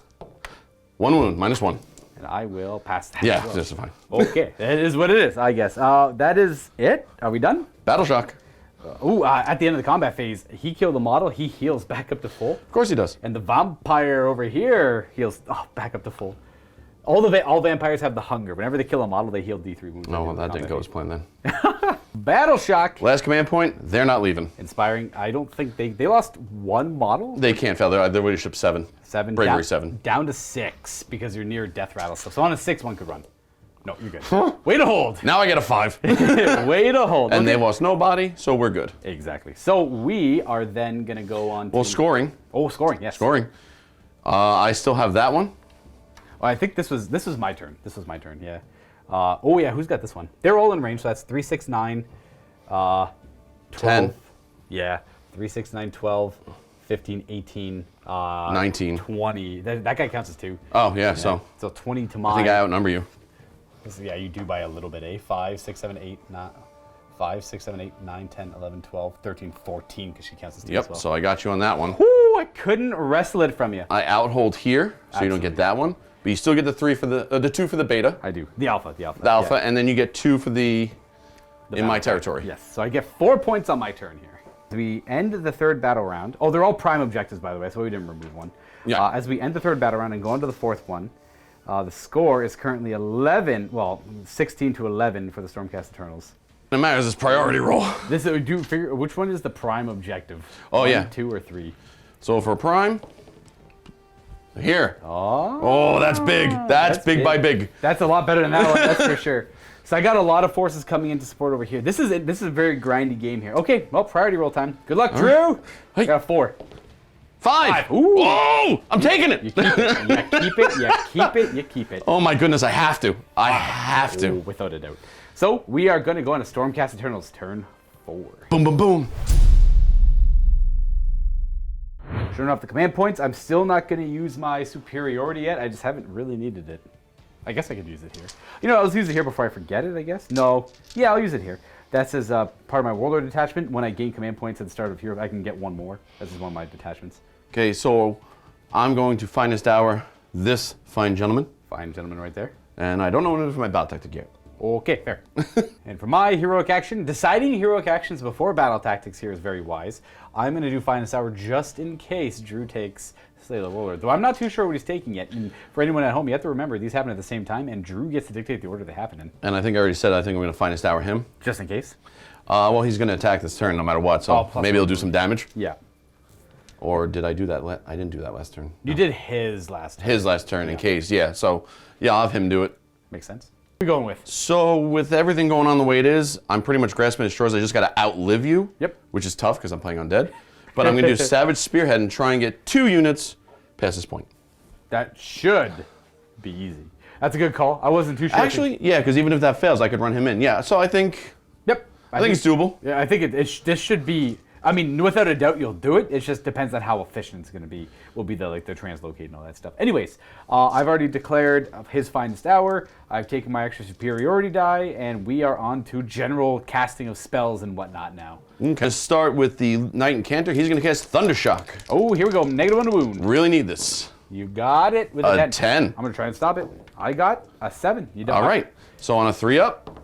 Speaker 3: 1 wound, -1.
Speaker 1: And I will pass that.
Speaker 3: Yeah,
Speaker 1: as well.
Speaker 3: this is fine.
Speaker 1: Okay, that is what it is, I guess. That is it. Are we done?
Speaker 3: Battle shock.
Speaker 1: At the end of the combat phase, he killed the model. He heals back up to full.
Speaker 3: Of course he does.
Speaker 1: And the vampire over here heals back up to full. All vampires have the hunger. Whenever they kill a model, they heal D3 wounds.
Speaker 3: No, well, that didn't go as planned then.
Speaker 1: Battle shock.
Speaker 3: Last command point, they're not leaving.
Speaker 1: Inspiring. I don't think they lost 1 model.
Speaker 3: They can't fail. They're leadership 7.
Speaker 1: 7.
Speaker 3: Bravery
Speaker 1: down,
Speaker 3: 7.
Speaker 1: Down to 6 because you're near death rattle stuff. So on a 6, 1 could run. No, you're good. Way to hold.
Speaker 3: Now I get a 5.
Speaker 1: Way to hold.
Speaker 3: And
Speaker 1: Okay.
Speaker 3: they lost nobody, so we're good.
Speaker 1: Exactly. So we are then going to go on to...
Speaker 3: Well, scoring.
Speaker 1: Oh, scoring, yes.
Speaker 3: Scoring. I still have that one.
Speaker 1: I think this was my turn. This was my turn, yeah. Oh, yeah, who's got this one? They're all in range, so that's 3, 6, 9, 12.
Speaker 3: 10.
Speaker 1: Yeah, 3, 6, 9, 12, 15, 18,
Speaker 3: 19.
Speaker 1: 20. That guy counts as 2.
Speaker 3: Oh, yeah, so
Speaker 1: So 20 to mine.
Speaker 3: I think I outnumber you.
Speaker 1: Yeah, you do by a little bit, eh? 5, 6, 7, 8, 9, 5, 6, 7, 8, 9, 10, 11, 12, 13, 14, because she counts as 2 as
Speaker 3: Yep,
Speaker 1: well.
Speaker 3: so I got you on that one.
Speaker 1: Ooh, I couldn't wrestle it from you.
Speaker 3: I outhold here, so you don't get that one. But you still get the 3 for the 2 for the beta.
Speaker 1: I do. The alpha.
Speaker 3: The alpha,
Speaker 1: yeah.
Speaker 3: and then you get 2 for the in my territory.
Speaker 1: Yes, so I get 4 points on my turn here. As we end the third battle round, they're all prime objectives, by the way, so we didn't remove one.
Speaker 3: Yeah.
Speaker 1: As we end the third battle round and go on to the fourth one, the score is currently 16 to 11 for the Stormcast Eternals.
Speaker 3: It matters, it's priority roll.
Speaker 1: This do figure which one is the prime objective?
Speaker 3: Oh,
Speaker 1: 1,
Speaker 3: yeah.
Speaker 1: 2, or 3?
Speaker 3: So for prime, here.
Speaker 1: Oh,
Speaker 3: That's big. That's big by big.
Speaker 1: That's a lot better than that one, that's for sure. So I got a lot of forces coming in to support over here. This is a very grindy game here. Okay, well, priority roll time. Good luck, Drew.
Speaker 3: Hey.
Speaker 1: I got 4.
Speaker 3: 5.
Speaker 1: Ooh.
Speaker 3: Oh, I'm taking it.
Speaker 1: You keep it. You keep it.
Speaker 3: Oh my goodness, I have to. I have to.
Speaker 1: Ooh, without a doubt. So we are going to go on a Stormcast Eternals turn 4.
Speaker 3: Boom, boom, boom.
Speaker 1: Showing off the command points. I'm still not going to use my superiority yet. I just haven't really needed it. I guess I could use it here. You know, I'll use it here before I forget it, I guess. No. Yeah, I'll use it here. That's as part of my Warlord detachment. When I gain command points at the start of here, I can get 1 more. This is one of my detachments.
Speaker 3: Okay, so I'm going to finest hour this fine gentleman.
Speaker 1: Fine gentleman right there.
Speaker 3: And I don't know what it is for my battle tactic yet.
Speaker 1: Okay, fair. And for my heroic action, deciding heroic actions before battle tactics here is very wise. I'm going to do Finest Hour just in case Drew takes Slay the Warlord. Though I'm not too sure what he's taking yet. And for anyone at home, you have to remember these happen at the same time, and Drew gets to dictate the order they happen in.
Speaker 3: And I think I already said I think I'm going to finest hour him.
Speaker 1: Just in case?
Speaker 3: Well, he's going to attack this turn no matter what, so maybe he'll do some damage.
Speaker 1: Yeah.
Speaker 3: Or did I do that? I didn't do that last turn.
Speaker 1: You did his last turn.
Speaker 3: His last turn in case, yeah. So, yeah, I'll have him do it.
Speaker 1: Makes sense. What are we going with?
Speaker 3: So, with everything going on the way it is, I'm pretty much grasping at straws. I just got to outlive you.
Speaker 1: Yep.
Speaker 3: Which is tough because I'm playing undead. But I'm going to do Savage Spearhead and try and get 2 units past this point.
Speaker 1: That should be easy. That's a good call. I wasn't too sure.
Speaker 3: Actually, yeah, because even if that fails, I could run him in. Yeah, so I think...
Speaker 1: Yep.
Speaker 3: I think it's doable.
Speaker 1: Yeah, I think this should be... I mean, without a doubt, you'll do it. It just depends on how efficient it's going to be. Will be the translocate and all that stuff. Anyways, I've already declared his finest hour. I've taken my extra superiority die, and we are on to general casting of spells and whatnot now.
Speaker 3: Okay. Start with the Knight Incanter. He's going to cast Thundershock.
Speaker 1: Oh, here we go. -1 to wound.
Speaker 3: Really need this.
Speaker 1: You got it with
Speaker 3: A
Speaker 1: 10.
Speaker 3: 10.
Speaker 1: I'm going to try and stop it. I got a 7. You don't.
Speaker 3: All right. So on a 3-up,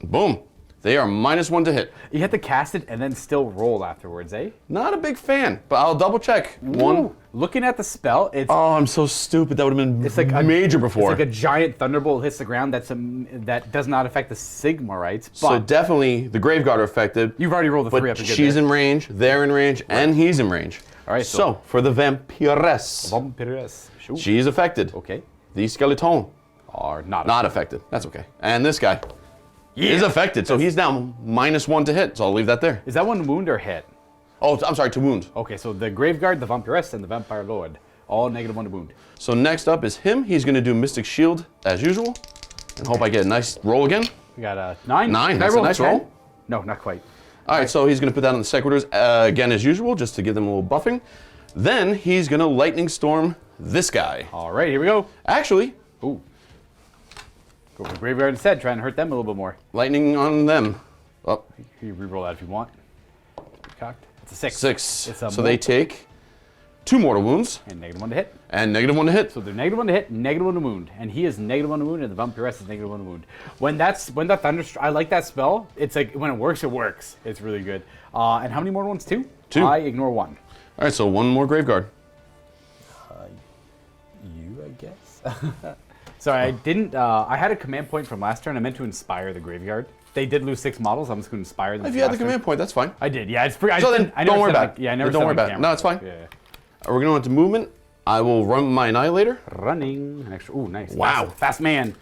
Speaker 3: boom. They are -1 to hit.
Speaker 1: You have to cast it and then still roll afterwards, eh?
Speaker 3: Not a big fan, but I'll double check. One.
Speaker 1: Ooh, looking at the spell, it's
Speaker 3: Oh, I'm so stupid. That would have been
Speaker 1: it's like
Speaker 3: major before.
Speaker 1: It's like a giant thunderbolt hits the ground. That does not affect the Sigmarites. But
Speaker 3: So definitely the Graveguard are affected.
Speaker 1: you've already rolled the 3 up.
Speaker 3: But she's in range, they're in range, and he's in range.
Speaker 1: All right,
Speaker 3: So for the Vampiress,
Speaker 1: Vampires. Shoot.
Speaker 3: she's affected.
Speaker 1: Okay.
Speaker 3: The Skeleton,
Speaker 1: Are not.
Speaker 3: not affected. That's okay. And this guy is affected, so he's now -1 to hit. So I'll leave that there.
Speaker 1: Is that one wound or hit?
Speaker 3: Oh, I'm sorry, to wound.
Speaker 1: Okay, so the Graveguard, the Vampiress, and the Vampire Lord, all -1 to wound.
Speaker 3: So next up is him. He's going to do Mystic Shield as usual, and hope I get a nice roll again.
Speaker 1: We got a 9.
Speaker 3: 9,
Speaker 1: Can I
Speaker 3: that's a
Speaker 1: roll
Speaker 3: nice
Speaker 1: 10?
Speaker 3: roll.
Speaker 1: No, not quite.
Speaker 3: All right, so he's going to put that on the Sequitors again as usual, just to give them a little buffing. Then he's going to Lightning Storm this guy.
Speaker 1: All right, here we go.
Speaker 3: Actually,
Speaker 1: Ooh. Go for the Graveyard instead, try and hurt them a little bit more.
Speaker 3: lightning on them. Oh,
Speaker 1: You re-roll that if you want. Cocked. It's a 6.
Speaker 3: 6.
Speaker 1: It's a
Speaker 3: So they take 2 mortal wounds
Speaker 1: And -1 to hit.
Speaker 3: and -1 to hit.
Speaker 1: So they're -1 to hit, -1 to wound. And he is -1 to wound, and the Vampiress is -1 to wound. When that Thunderstrike, I like that spell. It's like, when it works, it works. It's really good. And how many more ones? 2?
Speaker 3: 2.
Speaker 1: I ignore 1.
Speaker 3: All right, so 1 more Graveguard.
Speaker 1: You, I guess. Sorry, I didn't. I had a command point from last turn. I meant to inspire the Graveyard. They did lose 6 models. I'm just going to inspire them.
Speaker 3: If you had the command point, that's fine.
Speaker 1: I did. Yeah, it's pretty.
Speaker 3: So then, don't worry about it.
Speaker 1: Yeah, I never.
Speaker 3: Don't worry
Speaker 1: said
Speaker 3: about it. No, it's fine.
Speaker 1: Yeah.
Speaker 3: We're going to go into movement. I will run my Annihilator.
Speaker 1: Running. An extra. Ooh, nice.
Speaker 3: Wow.
Speaker 1: Fast man.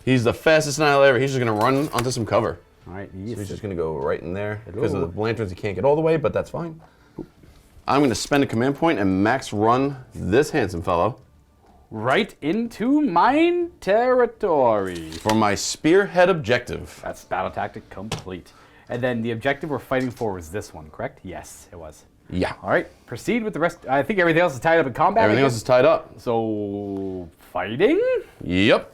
Speaker 3: He's the fastest Annihilator. He's just going to run onto some cover.
Speaker 1: All right.
Speaker 3: So
Speaker 1: Yes.
Speaker 3: he's just going to go right in there. Because of
Speaker 1: Hello.
Speaker 3: the lanterns, he can't get all the way, but that's fine. I'm going to spend a command point and max run this handsome fellow
Speaker 1: Right into mine territory.
Speaker 3: for my Spearhead objective.
Speaker 1: That's battle tactic complete. And then the objective we're fighting for was this one, correct? Yes, it was.
Speaker 3: Yeah.
Speaker 1: All right. Proceed with the rest. I think everything else is tied up in combat.
Speaker 3: Everything else is tied up.
Speaker 1: So fighting.
Speaker 3: Yep.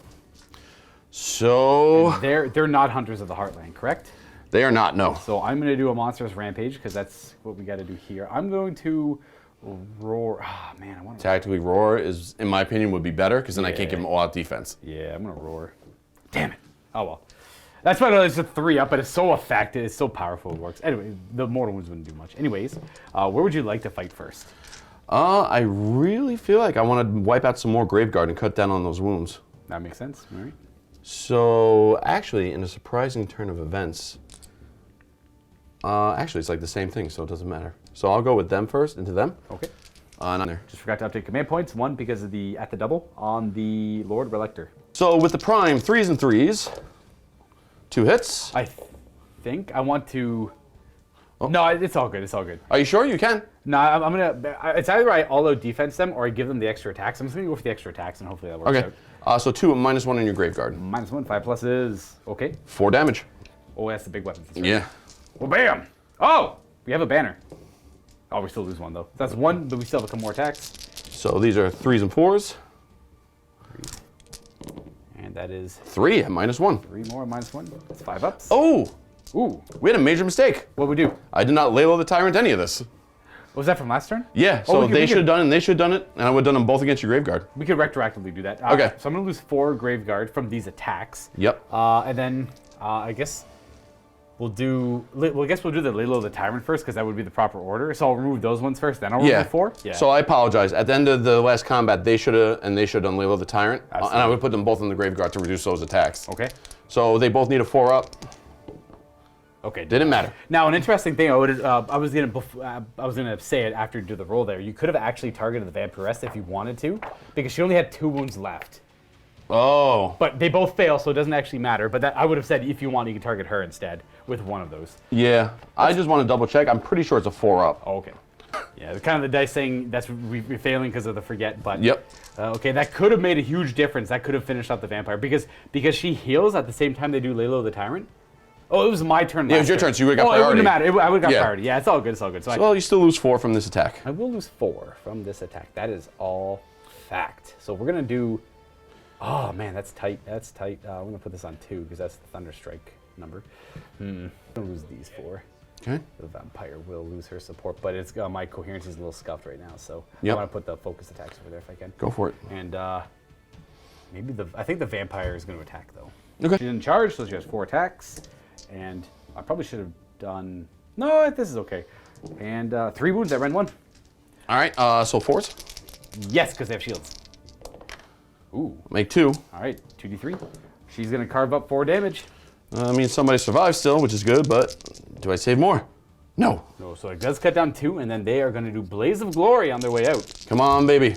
Speaker 3: So
Speaker 1: They're not Hunters of the Heartland, correct?
Speaker 3: they are not, no.
Speaker 1: So I'm going to do a Monstrous Rampage because that's what we got to do here. I'm going to Roar. Ah, man, I want to.
Speaker 3: Tactically, roar is, in my opinion, would be better because then I can't give him all-out defense.
Speaker 1: Yeah, I'm gonna roar. Damn it. Oh well. That's why it's a 3-up, but it's so effective. It's so powerful. It works. Anyway, the mortal wounds wouldn't do much. Anyways, where would you like to fight first?
Speaker 3: I really feel like I want to wipe out some more Graveguard and cut down on those wounds.
Speaker 1: That makes sense. All right.
Speaker 3: So, actually, in a surprising turn of events, actually, it's like the same thing, so it doesn't matter. So I'll go with them first, into them.
Speaker 1: Okay.
Speaker 3: Not there.
Speaker 1: Just forgot to update command points. 1 because of at the double on the Lord Relictor.
Speaker 3: So with the Prime, 3s and 3s. 2 hits.
Speaker 1: I think I want to... Oh. No, it's all good. It's all good.
Speaker 3: Are you sure you can?
Speaker 1: No, I'm going to... It's either I all-out defense them or I give them the extra attacks. I'm just going to go for the extra attacks and hopefully that works out.
Speaker 3: So 2 and -1 in your Graveguard.
Speaker 1: -1, 5+ is... Okay.
Speaker 3: 4 damage.
Speaker 1: Oh, that's the big weapons. Right.
Speaker 3: Yeah.
Speaker 1: Well, bam! Oh! We have a banner. Oh, we still lose 1, though. That's 1, but we still have a couple more attacks.
Speaker 3: So these are 3s and 4s.
Speaker 1: And that is...
Speaker 3: 3 at -1.
Speaker 1: 3 more, -1. That's 5 ups.
Speaker 3: Oh!
Speaker 1: Ooh.
Speaker 3: We had a major mistake.
Speaker 1: What'd we do?
Speaker 3: I did not Layla the Tyrant any of this.
Speaker 1: Was that from last turn?
Speaker 3: Yeah, so they should have done it and they should have done it, and I would have done them both against your Graveguard.
Speaker 1: We could retroactively do that.
Speaker 3: Okay.
Speaker 1: So I'm going to lose 4 Graveguard from these attacks.
Speaker 3: Yep.
Speaker 1: And then I guess we'll do the Layla of the Tyrant first because that would be the proper order. So I'll remove those ones first, then I'll remove 4. Yeah.
Speaker 3: So I apologize. At the end of the last combat, they should have done Layla the Tyrant, and I would put them both in the Graveguard to reduce those attacks.
Speaker 1: Okay.
Speaker 3: So they both need a 4-up.
Speaker 1: Okay.
Speaker 3: Didn't matter.
Speaker 1: Now, an interesting thing, I was gonna say it after you do the roll there. You could have actually targeted the Vampiress if you wanted to, because she only had 2 wounds left.
Speaker 3: Oh.
Speaker 1: But they both fail, so it doesn't actually matter. But I would have said if you want, you can target her instead with one of those.
Speaker 3: Yeah. I just want to double check. I'm pretty sure it's a 4-up.
Speaker 1: Oh, okay. Yeah, kind of the dice saying that's we're failing because of the forget. But
Speaker 3: yep.
Speaker 1: Okay, that could have made a huge difference. That could have finished off the vampire because she heals at the same time they do Layla the Tyrant. Oh, it was my turn.
Speaker 3: Yeah, it was your turn, so you would have got priority.
Speaker 1: It wouldn't matter. I would have got priority. Yeah, it's all good. It's all good.
Speaker 3: So you still lose 4 from this attack.
Speaker 1: I will lose 4 from this attack. That is all fact. So we're gonna do. Oh man, that's tight. That's tight. I'm gonna put this on 2 because that's the Thunderstrike number. I'm gonna lose these 4.
Speaker 3: Okay.
Speaker 1: The vampire will lose her support, but it's my coherence is a little scuffed right now, so
Speaker 3: yep.
Speaker 1: I want to put the focus attacks over there if I can.
Speaker 3: Go for it.
Speaker 1: And maybe I think the vampire is going to attack though.
Speaker 3: Okay.
Speaker 1: She's in charge, so she has 4 attacks, and I probably should have done. No, this is okay. And 3 wounds at Ren 1.
Speaker 3: All right. So 4s.
Speaker 1: Yes, because they have shields. Ooh.
Speaker 3: Make 2.
Speaker 1: All right, 2d3. She's going to carve up 4 damage.
Speaker 3: I mean, somebody survives still, which is good, but do I save more? No.
Speaker 1: No, so it does cut down 2, and then they are going to do Blaze of Glory on their way out.
Speaker 3: Come on, baby.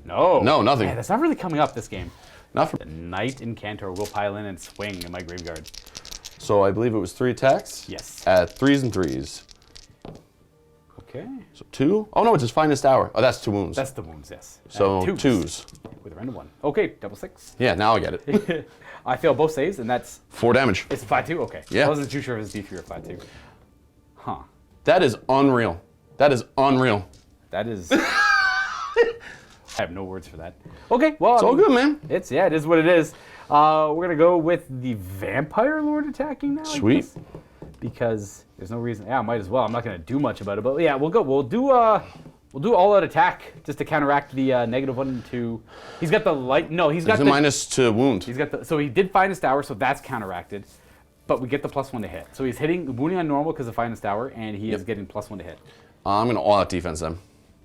Speaker 1: No.
Speaker 3: No, nothing.
Speaker 1: Man, that's not really coming up this game.
Speaker 3: Not for
Speaker 1: The Knight Incantor will pile in and swing in my Graveguard.
Speaker 3: So I believe it was 3 attacks?
Speaker 1: Yes.
Speaker 3: At 3s and 3s.
Speaker 1: Okay.
Speaker 3: So 2? Oh, no, it's his finest hour. Oh, that's 2 wounds.
Speaker 1: That's the wounds, yes.
Speaker 3: So 2s.
Speaker 1: With a random 1. Okay, double 6.
Speaker 3: Yeah, now I get it.
Speaker 1: I fail both saves, and that's...
Speaker 3: 4 damage.
Speaker 1: It's 5-2? Okay.
Speaker 3: Yeah.
Speaker 1: I wasn't too sure if it's D3 or 5-2. Huh.
Speaker 3: That is unreal. That is unreal.
Speaker 1: That is... I have no words for that. Okay, well...
Speaker 3: It's all good, man.
Speaker 1: It is what it is. We're going to go with the Vampire Lord attacking now,
Speaker 3: Sweet.
Speaker 1: Because there's no reason... Yeah, I might as well. I'm not going to do much about it, but yeah, we'll go. We'll do all-out attack just to counteract the -1 to... He's got the light... No, he's got
Speaker 3: the... minus to wound.
Speaker 1: He's got the... So he did Finest Hour, so that's counteracted. But we get the +1 to hit. So he's wounding on normal because of Finest Hour, and he is getting +1 to hit.
Speaker 3: I'm going to all-out defense them.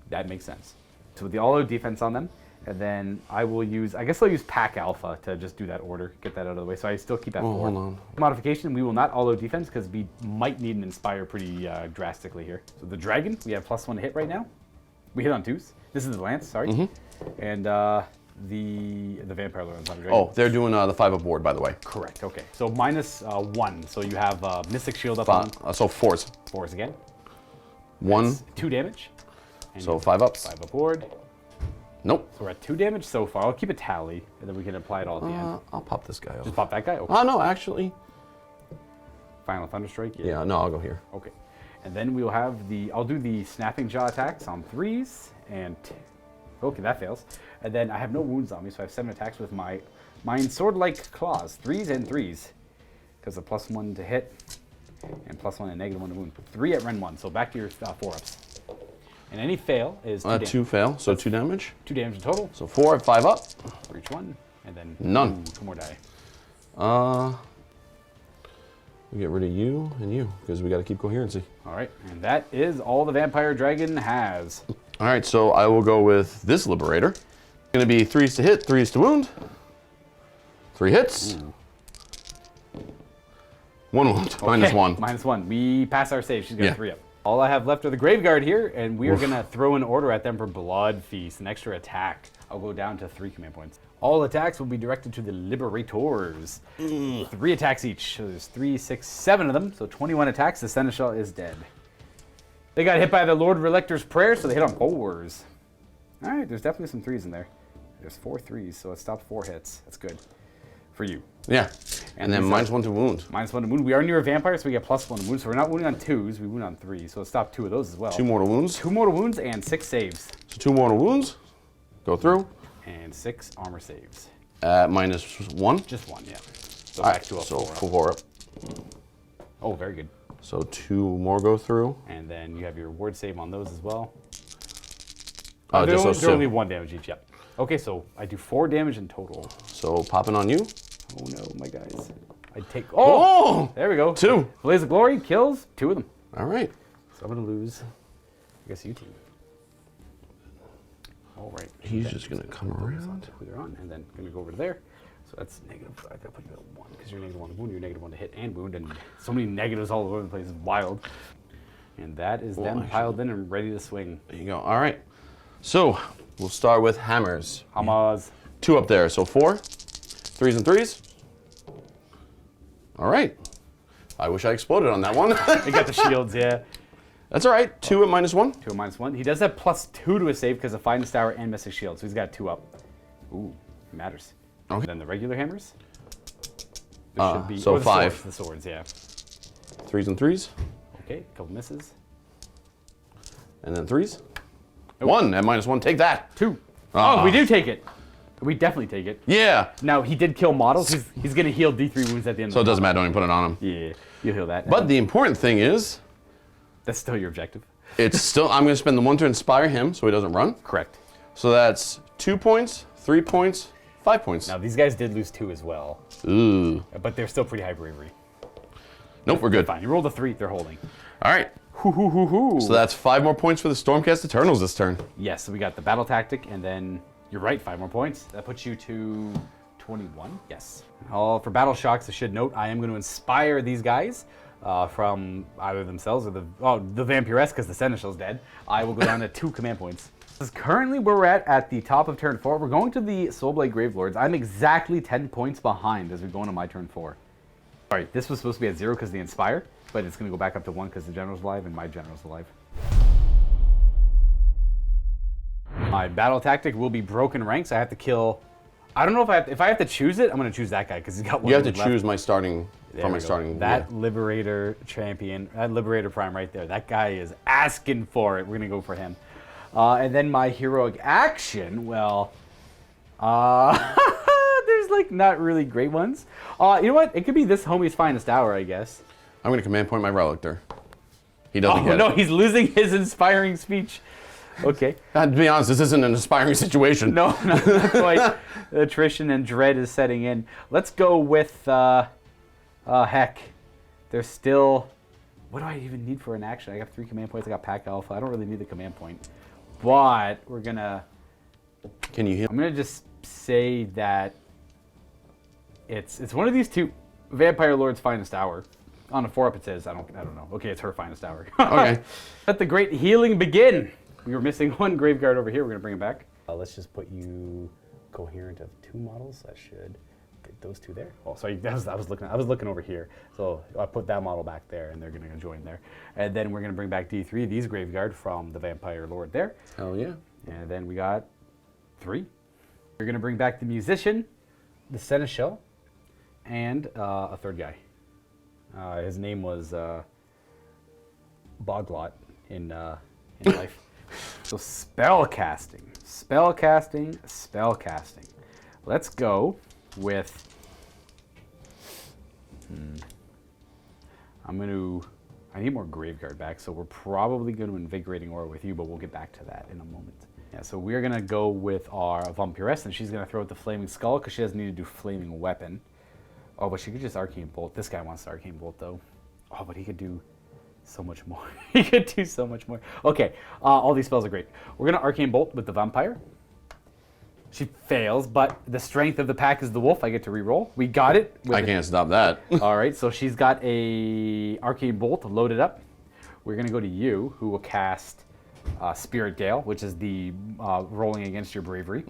Speaker 1: That makes sense. So with the all-out defense on them, and then I will use... I guess I'll use Pack Alpha to just do that order, get that out of the way. So I still keep at 4.
Speaker 3: Hold on.
Speaker 1: Modification, we will not all-out defense because we might need an Inspire pretty drastically here. So the Dragon, we have +1 to hit right now. We hit on 2s. This is the Lance, sorry. Mm-hmm. And the Vampire Lord on the Dragon.
Speaker 3: Oh, they're doing the 5-up board, by the way.
Speaker 1: Correct, okay. So -1, so you have Mystic Shield up on.
Speaker 3: So 4s.
Speaker 1: 4s again.
Speaker 3: 1.
Speaker 1: That's 2 damage. And
Speaker 3: So 5-ups.
Speaker 1: 5-up board.
Speaker 3: Nope.
Speaker 1: So we're at 2 damage so far. I'll keep a tally, and then we can apply it all at the end.
Speaker 3: I'll pop this guy off.
Speaker 1: Just pop that guy? Okay.
Speaker 3: Oh, no, actually.
Speaker 1: Final Thunderstrike?
Speaker 3: Yeah, no, I'll go here.
Speaker 1: Okay. And then we'll have I'll do the Snapping Jaw attacks on 3s, and... Okay, that fails. And then I have no wounds on me, so I have 7 attacks with mine sword-like claws. 3s and 3s. Because of +1 to hit, and +1 and -1 to wound. 3 at Ren 1, so back to your 4-ups. And any fail is 2 damage.
Speaker 3: 2 fail, so 2 damage.
Speaker 1: 2 damage in total.
Speaker 3: So 4, 5 up.
Speaker 1: For each one. And then
Speaker 3: None.
Speaker 1: 2 more die.
Speaker 3: We get rid of you and you, because we got to keep coherency.
Speaker 1: All right, and that is all the Vampire Dragon has.
Speaker 3: All right, so I will go with this Liberator. Going to be 3s to hit, 3s to wound. 3 hits.
Speaker 1: Ooh.
Speaker 3: 1 wound,
Speaker 1: Okay,
Speaker 3: -1.
Speaker 1: -1. We pass our save. She's got 3 up. All I have left are the Graveguard here, and we are going to throw an order at them for Blood Feast, an extra attack. I'll go down to 3 command points. All attacks will be directed to the Liberators. 3 attacks each. So there's 3, 6, 7 of them. So 21 attacks. The Seneschal is dead. They got hit by the Lord Relictor's Prayer, so they hit on 4s. All right, there's definitely some 3s in there. There's 4 3s, so it stopped 4 hits. That's good for you.
Speaker 3: Yeah. And then -1 to wound.
Speaker 1: -1 to wound. We are near a vampire, so we get +1 to wound. So we're not wounding on 2s, we wound on 3s. So it stopped 2 of those as well.
Speaker 3: 2 mortal wounds.
Speaker 1: 2 mortal wounds and 6 saves.
Speaker 3: So 2 mortal wounds. Go through.
Speaker 1: And 6 armor saves.
Speaker 3: At -1.
Speaker 1: Just 1, yeah. So
Speaker 3: All
Speaker 1: back
Speaker 3: right,
Speaker 1: to a
Speaker 3: so
Speaker 1: 4.
Speaker 3: 4 up.
Speaker 1: Oh, very good.
Speaker 3: So 2 more go through.
Speaker 1: And then you have your ward save on those as well.
Speaker 3: Just
Speaker 1: they're
Speaker 3: those
Speaker 1: only
Speaker 3: 2.
Speaker 1: 1 damage each, yep. Okay, so I do 4 damage in total.
Speaker 3: So popping on you.
Speaker 1: Oh no, my guys. I take.
Speaker 3: Oh!
Speaker 1: There we go.
Speaker 3: 2.
Speaker 1: Blaze of Glory kills 2 of them.
Speaker 3: All right.
Speaker 1: So I'm going to lose, I guess, you team. All right.
Speaker 3: He's just going to come around.
Speaker 1: Who they're on, and then going to go over to there. So that's negative. I got to put you at 1 because you're -1 to wound, you're -1 to hit and wound, and so many negatives all over the place. It's wild. And that is them piled in and ready to swing.
Speaker 3: There you go. All right. So we'll start with hammers.
Speaker 1: Hammers.
Speaker 3: 2 up there. So 4. 3s and 3s. All right. I wish I exploded on that one.
Speaker 1: They got the shields, yeah.
Speaker 3: That's all right. 2 at -1.
Speaker 1: 2 at -1. He does have +2 to his save because of Finest Hour and Mystic Shield, so he's got 2 up. Ooh, it matters.
Speaker 3: Okay.
Speaker 1: Then the regular hammers. There should be,
Speaker 3: so
Speaker 1: or the
Speaker 3: 5.
Speaker 1: Swords, the swords, yeah.
Speaker 3: 3s and 3s.
Speaker 1: Okay, a couple misses.
Speaker 3: And then 3s. 1 at -1. Take that.
Speaker 1: 2.
Speaker 3: Ah.
Speaker 1: Oh, we do take it. We definitely take it.
Speaker 3: Yeah.
Speaker 1: Now, he did kill models. He's going to heal D3 wounds at the end
Speaker 3: So
Speaker 1: of
Speaker 3: it
Speaker 1: the
Speaker 3: doesn't matter. Don't even put it on him.
Speaker 1: Yeah, you'll heal that.
Speaker 3: But the important thing is,
Speaker 1: that's still your objective.
Speaker 3: it's still, I'm going to spend the 1 to inspire him so he doesn't run.
Speaker 1: Correct.
Speaker 3: So that's 2 points, 3 points, 5 points.
Speaker 1: Now, these guys did lose 2 as well.
Speaker 3: Ooh.
Speaker 1: But they're still pretty high bravery.
Speaker 3: Nope, we're good.
Speaker 1: Fine. You rolled a 3, they're holding.
Speaker 3: All right.
Speaker 1: Hoo, hoo, hoo, hoo.
Speaker 3: So that's 5 more points for the Stormcast Eternals this turn.
Speaker 1: Yes, so we got the battle tactic, and then you're right, 5 more points. That puts you to 21. Yes. For battle shocks, I should note I am going to inspire these guys from either themselves or the Vampiress, because the Seneschal's dead. I will go down to 2 command points. This is currently where we're at the top of turn 4. We're going to the Soulblight Gravelords. I'm exactly 10 points behind as we go into my turn 4. All right, this was supposed to be at 0 because of the inspire, but it's going to go back up to 1 because the general's alive and my general's alive. My battle tactic will be broken ranks. I have to kill. I don't know if I have to choose it. I'm going to choose that guy because he's got 1
Speaker 3: You have to
Speaker 1: wound left.
Speaker 3: choose my starting,
Speaker 1: There
Speaker 3: from
Speaker 1: we
Speaker 3: my
Speaker 1: go.
Speaker 3: starting.
Speaker 1: That
Speaker 3: yeah.
Speaker 1: Liberator champion, that Liberator Prime right there. That guy is asking for it. We're going to go for him. And then my heroic action, well, there's like not really great ones. You know what? It could be this homie's finest hour, I guess.
Speaker 3: I'm going to command point my Relictor. He doesn't get
Speaker 1: no,
Speaker 3: it.
Speaker 1: he's losing his inspiring speech. Okay.
Speaker 3: To be honest, this isn't an inspiring situation.
Speaker 1: No, not quite. Attrition and dread is setting in. Let's go with, heck. There's still, what do I even need for an action? I got 3 command points. I got Pack Alpha. I don't really need the command point. But we're going to,
Speaker 3: Can you heal?
Speaker 1: I'm going to just say that it's one of these 2. Vampire Lord's finest hour. On a 4-up it says, I don't know. Okay, it's her finest hour.
Speaker 3: Okay.
Speaker 1: Let the great healing begin. We were missing 1 Graveguard over here. We're going to bring him back. Let's just put you coherent of 2 models. That should get those 2 there. Oh, sorry, I was looking over here. So I put that model back there, and they're going to join there. And then we're going to bring back D3, these Graveguard from the Vampire Lord there.
Speaker 3: Hell yeah.
Speaker 1: And then we got 3. We're going to bring back the Musician, the Seneschal, and a 3rd guy. His name was Boglot in life. So spellcasting. Let's go with. I'm going to I need more Graveguard back, so we're probably going to Invigorating Aura with you, but we'll get back to that in a moment. Yeah, so we're going to go with our Vampiress, and she's going to throw out the Flaming Skull because she doesn't need to do Flaming Weapon. Oh, but she could just Arcane Bolt. This guy wants to Arcane Bolt, though. Oh, but he could do so much more. He could do so much more. Okay, all these spells are great. We're going to Arcane Bolt with the Vampire. She fails, but the strength of the pack is the wolf. I get to re-roll. We got it.
Speaker 3: I can't stop that.
Speaker 1: All right, so she's got a Arcane Bolt loaded up. We're going to go to you, who will cast Spirit Gale, which is the rolling against your bravery.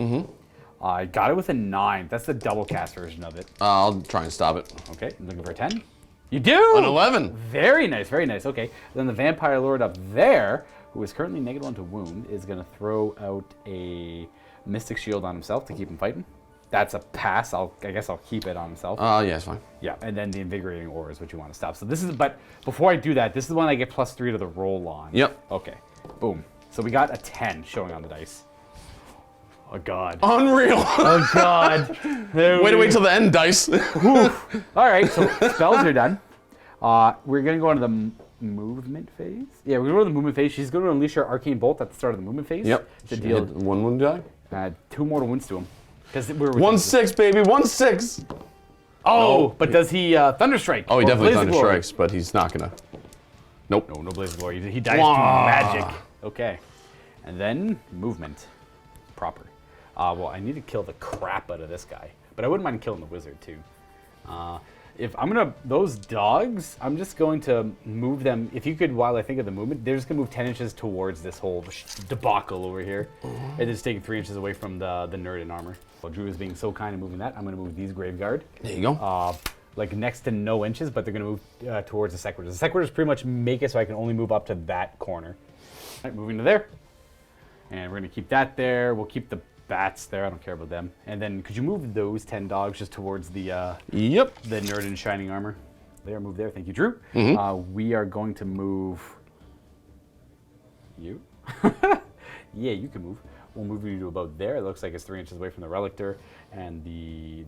Speaker 1: I got it with a 9. That's the double cast version of it.
Speaker 3: I'll try and stop it.
Speaker 1: Okay, I'm looking for a 10. You do!
Speaker 3: An 11.
Speaker 1: Very nice, very nice. Okay, then the Vampire Lord up there, who is currently -1 to wound, is going to throw out a Mystic Shield on himself to keep him fighting. That's a pass. I guess I'll keep it on himself.
Speaker 3: Yeah, it's fine.
Speaker 1: Yeah, and then the Invigorating Aura is what you want to stop. So this is, but before I do that, this is the one I get +3 to the roll on.
Speaker 3: Yep.
Speaker 1: Okay, boom. So we got a 10 showing on the dice. Oh, God.
Speaker 3: Unreal.
Speaker 1: Oh, God.
Speaker 3: Way to wait till the end, dice.
Speaker 1: All right, so spells are done. We're going to go into the movement phase. Yeah, we're going to go to the movement phase. She's going to unleash her Arcane Bolt at the start of the movement phase.
Speaker 3: Yep.
Speaker 1: To deal
Speaker 3: 1 wound die.
Speaker 1: 2 mortal wounds to him.
Speaker 3: 1/6, baby. 1/6.
Speaker 1: Oh,
Speaker 3: No.
Speaker 1: but does he Thunderstrike?
Speaker 3: Oh, he
Speaker 1: Or
Speaker 3: definitely
Speaker 1: Blaze of Glory?
Speaker 3: Thunderstrikes, but he's not gonna. Nope.
Speaker 1: No Blaze of Glory. He dies to
Speaker 3: Wah.
Speaker 1: magic. Okay. And then movement. Proper. Well, I need to kill the crap out of this guy. But I wouldn't mind killing the wizard, too. If I'm going to... Those dogs, I'm just going to move them... If you could, while I think of the movement, they're just going to move 10 inches towards this whole debacle over here. And just taking 3 inches away from the nerd in armor. While Drew is being so kind and moving that, I'm going to move these Graveguard.
Speaker 3: There you go.
Speaker 1: Like next to no inches, but they're going to move towards the Sequitors. The Sequitors pretty much make it so I can only move up to that corner. All right, moving to there. And we're going to keep that there. We'll keep the bats there. I don't care about them. And then could you move those 10 dogs just towards the
Speaker 3: Yep.
Speaker 1: the nerd in shining armor? There, move there. Thank you, Drew. We are going to move you. Yeah, you can move. We'll move you to about there. It looks like it's 3 inches away from the Relictor and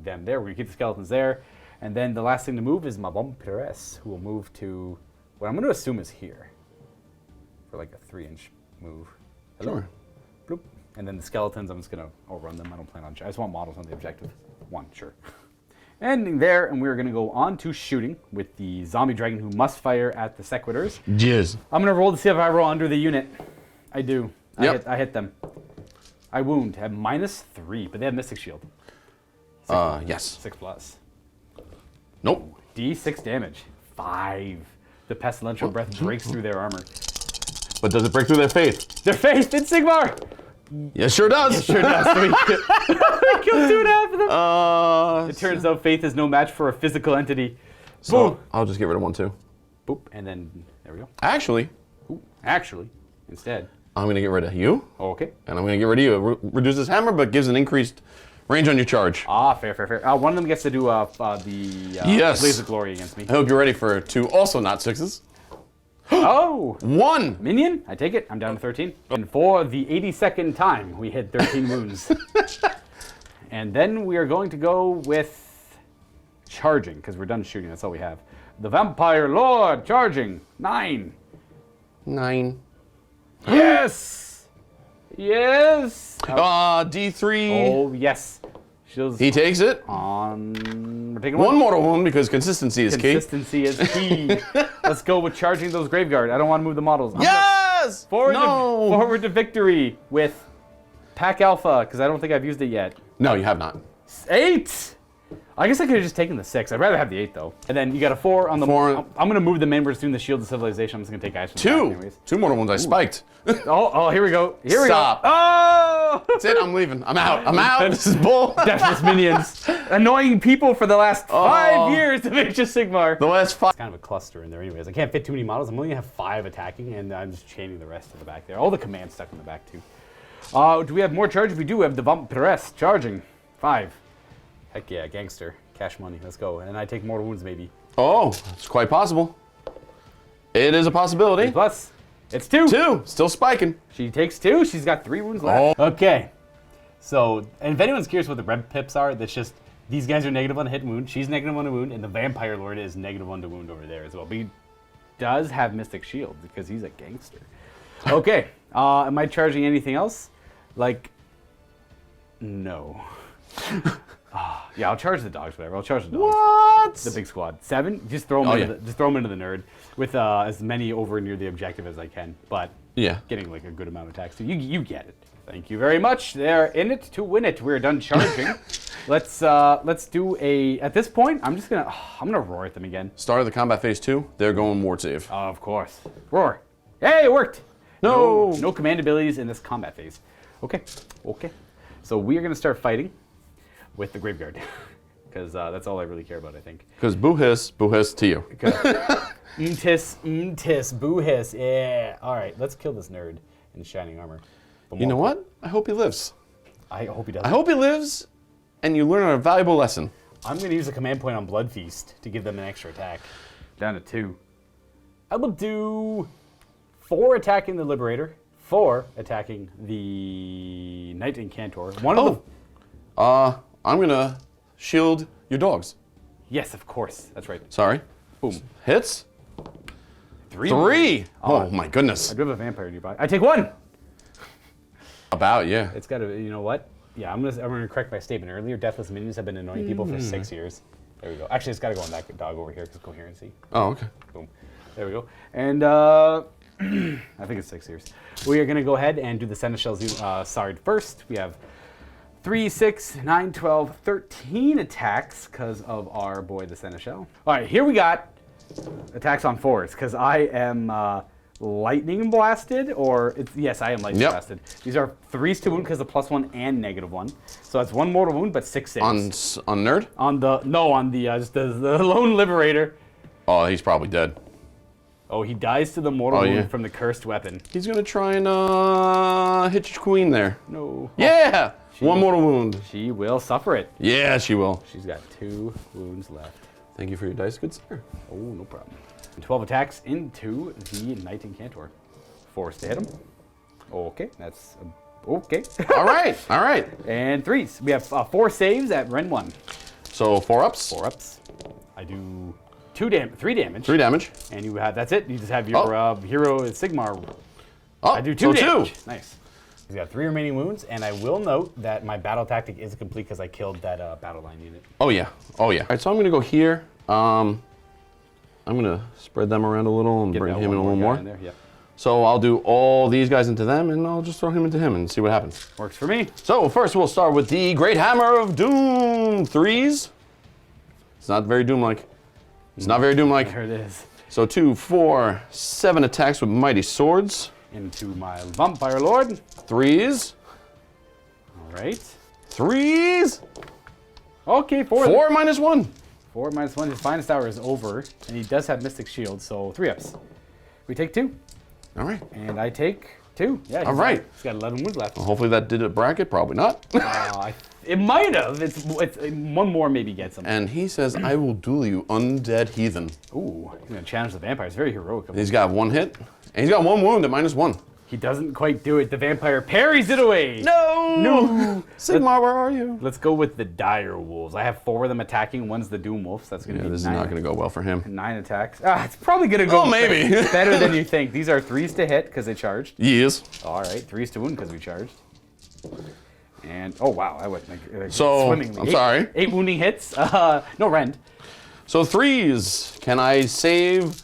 Speaker 1: them there. We're going to keep the skeletons there. And then the last thing to move is my Vampiress, who will move to what I'm going to assume is here for like a 3-inch move. Hello.
Speaker 3: Sure.
Speaker 1: Bloop. And then the skeletons, I'm just going to outrun them. I don't plan on... I just want models on the objective. 1, sure. Ending there, and we're going to go on to shooting with the zombie dragon who must fire at the Sequitors.
Speaker 3: Jizz.
Speaker 1: I'm going to roll to see if I roll under the unit. I do.
Speaker 3: Yep.
Speaker 1: I hit them. I wound. Have -3, but they have Mystic Shield.
Speaker 3: Yes.
Speaker 1: 6+.
Speaker 3: Nope.
Speaker 1: D6 damage. 5. The Pestilential Breath breaks through their armor.
Speaker 3: But does it break through their faith?
Speaker 1: Their faith in Sigmar!
Speaker 3: Yes, sure does.
Speaker 1: Sure does. We killed 2.5 of them. It turns out faith is no match for a physical entity.
Speaker 3: So
Speaker 1: Boom.
Speaker 3: I'll just get rid of 1 too.
Speaker 1: Boop. And then, there we go.
Speaker 3: Actually,
Speaker 1: Ooh. Actually, instead.
Speaker 3: I'm gonna get rid of you,
Speaker 1: Oh, okay.
Speaker 3: and I'm gonna get rid of you. It reduces hammer, but gives an increased range on your charge.
Speaker 1: Ah, fair. One of them gets to do
Speaker 3: Yes.
Speaker 1: Blaze of Glory against me.
Speaker 3: I hope you're ready for 2 also not 6s.
Speaker 1: Oh!
Speaker 3: 1!
Speaker 1: Minion, I take it. I'm down to 13. And for the 82nd time, we hit 13 wounds. And then we are going to go with charging, because we're done shooting. That's all we have. The Vampire Lord charging. 9.
Speaker 3: 9.
Speaker 1: Yes! Yes!
Speaker 3: D3.
Speaker 1: Oh, yes. Shields
Speaker 3: He takes it.
Speaker 1: on. We're taking
Speaker 3: 1 mortal wound because consistency is key.
Speaker 1: Consistency is key. Let's go with charging those Graveguard. I don't want to move the models.
Speaker 3: Yes!
Speaker 1: Forward to victory with Pack Alpha, because I don't think I've used it yet.
Speaker 3: No, you have not.
Speaker 1: 8! I guess I could have just taken the 6. I'd rather have the 8, though. And then you got a 4 on the...
Speaker 3: 4.
Speaker 1: I'm going to move them in. We're just doing the Shield of Civilization. I'm just going to take guys from the
Speaker 3: 2.
Speaker 1: back anyways.
Speaker 3: 2 mortal wounds. I spiked.
Speaker 1: Oh, here we go. Here we
Speaker 3: Stop.
Speaker 1: go. Oh!
Speaker 3: That's it. I'm leaving. I'm out. I'm out. This is bull.
Speaker 1: Deathless minions. Annoying people for the last 5 years of Age of Sigmar.
Speaker 3: The last 5.
Speaker 1: It's kind of a cluster in there anyways. I can't fit too many models. I'm only going to have 5 attacking, and I'm just chaining the rest to the back there. All the commands stuck in the back, too. Do we have more charge? If we do, we have the Vampiress charging. 5. Heck yeah, gangster. Cash money. Let's go. And I take mortal wounds, maybe.
Speaker 3: Oh, it's quite possible. It is a possibility.
Speaker 1: Plus, it's 2.
Speaker 3: 2. Still spiking.
Speaker 1: She takes 2. She's got 3 wounds left.
Speaker 3: Oh.
Speaker 1: Okay. So, and if anyone's curious what the red pips are, that's just these guys are -1 hit and wound. She's -1 to wound, and the Vampire Lord is -1 to wound over there as well. But does have Mystic Shield because he's a gangster. Okay, am I charging anything else? Like, no. Yeah, I'll charge the dogs, whatever. I'll charge the dogs.
Speaker 3: What?
Speaker 1: The big squad. 7? Just throw them, just throw them into the nerd with as many over near the objective as I can. But getting like a good amount of attacks. So you get it. Thank you very much. They're in it to win it. We're done charging. Let's do a. At this point, I'm gonna roar at them again.
Speaker 3: Start of the combat phase 2. They're going ward save.
Speaker 1: Of course. Roar. Hey, it worked.
Speaker 3: No.
Speaker 1: No command abilities in this combat phase. Okay. So we are gonna start fighting with the Graveguard because that's all I really care about, I think.
Speaker 3: Because boo hiss to you.
Speaker 1: Mtis, boo hiss. Yeah. All right, let's kill this nerd in shining armor.
Speaker 3: You know what? I hope he lives.
Speaker 1: I hope he does.
Speaker 3: I hope he lives, and you learn a valuable lesson.
Speaker 1: I'm going to use a command point on Blood Feast to give them an extra attack. Down to 2. I will do 4 attacking the Liberator, 4 attacking the Knight Incantor.
Speaker 3: I'm going to shield your dogs.
Speaker 1: Yes, of course. That's right.
Speaker 3: Sorry.
Speaker 1: Boom.
Speaker 3: Hits.
Speaker 1: 3.
Speaker 3: Oh, my goodness.
Speaker 1: I do have a vampire nearby. I take 1.
Speaker 3: About, yeah.
Speaker 1: It's got to, you know what? Yeah, I'm gonna correct my statement earlier. Deathless minions have been annoying people for 6 years. There we go. Actually, it's got to go on that dog over here because coherency.
Speaker 3: Oh, okay.
Speaker 1: Boom. There we go. And I think it's 6 years. We are gonna go ahead and do the Seneschal Sard first. We have 3, 6, 9, 12, 13 attacks because of our boy the Seneschal. All right, here we got attacks on 4s because I am lightning blasted, or yes, I am lightning blasted. These are 3s to wound because of +1 and -1. So that's 1 mortal wound, but 6 saves.
Speaker 3: On nerd?
Speaker 1: On the just the lone liberator.
Speaker 3: Oh, he's probably dead.
Speaker 1: Oh, he dies to the mortal wound from the cursed weapon.
Speaker 3: He's gonna try and hit your queen there.
Speaker 1: No.
Speaker 3: Yeah. 1 mortal wound.
Speaker 1: She will suffer it.
Speaker 3: Yeah, she will.
Speaker 1: She's got 2 wounds left.
Speaker 3: Thank you for your dice, good sir.
Speaker 1: Oh, no problem. 12 attacks into the Knight Incantor. 4s to hit him. Okay, that's okay.
Speaker 3: All right.
Speaker 1: And 3s. We have 4 saves at Ren 1.
Speaker 3: So 4 ups.
Speaker 1: 4 ups. I do 3 damage.
Speaker 3: 3 damage.
Speaker 1: And you have, that's it. You just have your hero Sigmar.
Speaker 3: Oh,
Speaker 1: I do 2 damage.
Speaker 3: 2.
Speaker 1: Nice. He's got 3 remaining wounds, and I will note that my battle tactic is complete because I killed that battle line unit.
Speaker 3: Oh yeah. All right, so I'm gonna go here. I'm gonna spread them around a little and bring him in a little more.
Speaker 1: Yep.
Speaker 3: So I'll do all these guys into them, and I'll just throw him into him and see what happens.
Speaker 1: Works for me.
Speaker 3: So first we'll start with the Great Hammer of Doom. 3s. It's not very Doom-like.
Speaker 1: There it is.
Speaker 3: So 2, 4, 7 attacks with Mighty Swords.
Speaker 1: Into my Vampire Lord.
Speaker 3: 3s.
Speaker 1: All right.
Speaker 3: 3s.
Speaker 1: Okay, 4.
Speaker 3: 4 -1.
Speaker 1: 4 -1. His finest hour is over, and he does have Mystic Shield, so 3 ups. We take 2.
Speaker 3: All right.
Speaker 1: And I take 2. Yeah.
Speaker 3: All right.
Speaker 1: He's got 11 wounds left.
Speaker 3: Well, hopefully that did a bracket. Probably not.
Speaker 1: It might have. It's 1 more maybe gets him.
Speaker 3: And he says, "I will duel you, undead heathen."
Speaker 1: Ooh, he's gonna challenge the vampire. It's very heroic of him.
Speaker 3: He's got 1 hit, and he's got 1 wound at -1.
Speaker 1: He doesn't quite do it. The vampire parries it away.
Speaker 3: No. Sigmar, where are you?
Speaker 1: Let's go with the dire wolves. I have 4 of them attacking. One's the doom wolf. So that's gonna be
Speaker 3: This
Speaker 1: 9.
Speaker 3: is not going to go well for him.
Speaker 1: 9 attacks. It's probably gonna go.
Speaker 3: Oh, maybe.
Speaker 1: better than you think. These are 3s to hit because they charged.
Speaker 3: Yes.
Speaker 1: All right, 3s to wound because we charged. And oh wow, I went like
Speaker 3: So
Speaker 1: swimmingly.
Speaker 3: I'm sorry.
Speaker 1: 8 wounding hits. No rend.
Speaker 3: So 3s. Can I save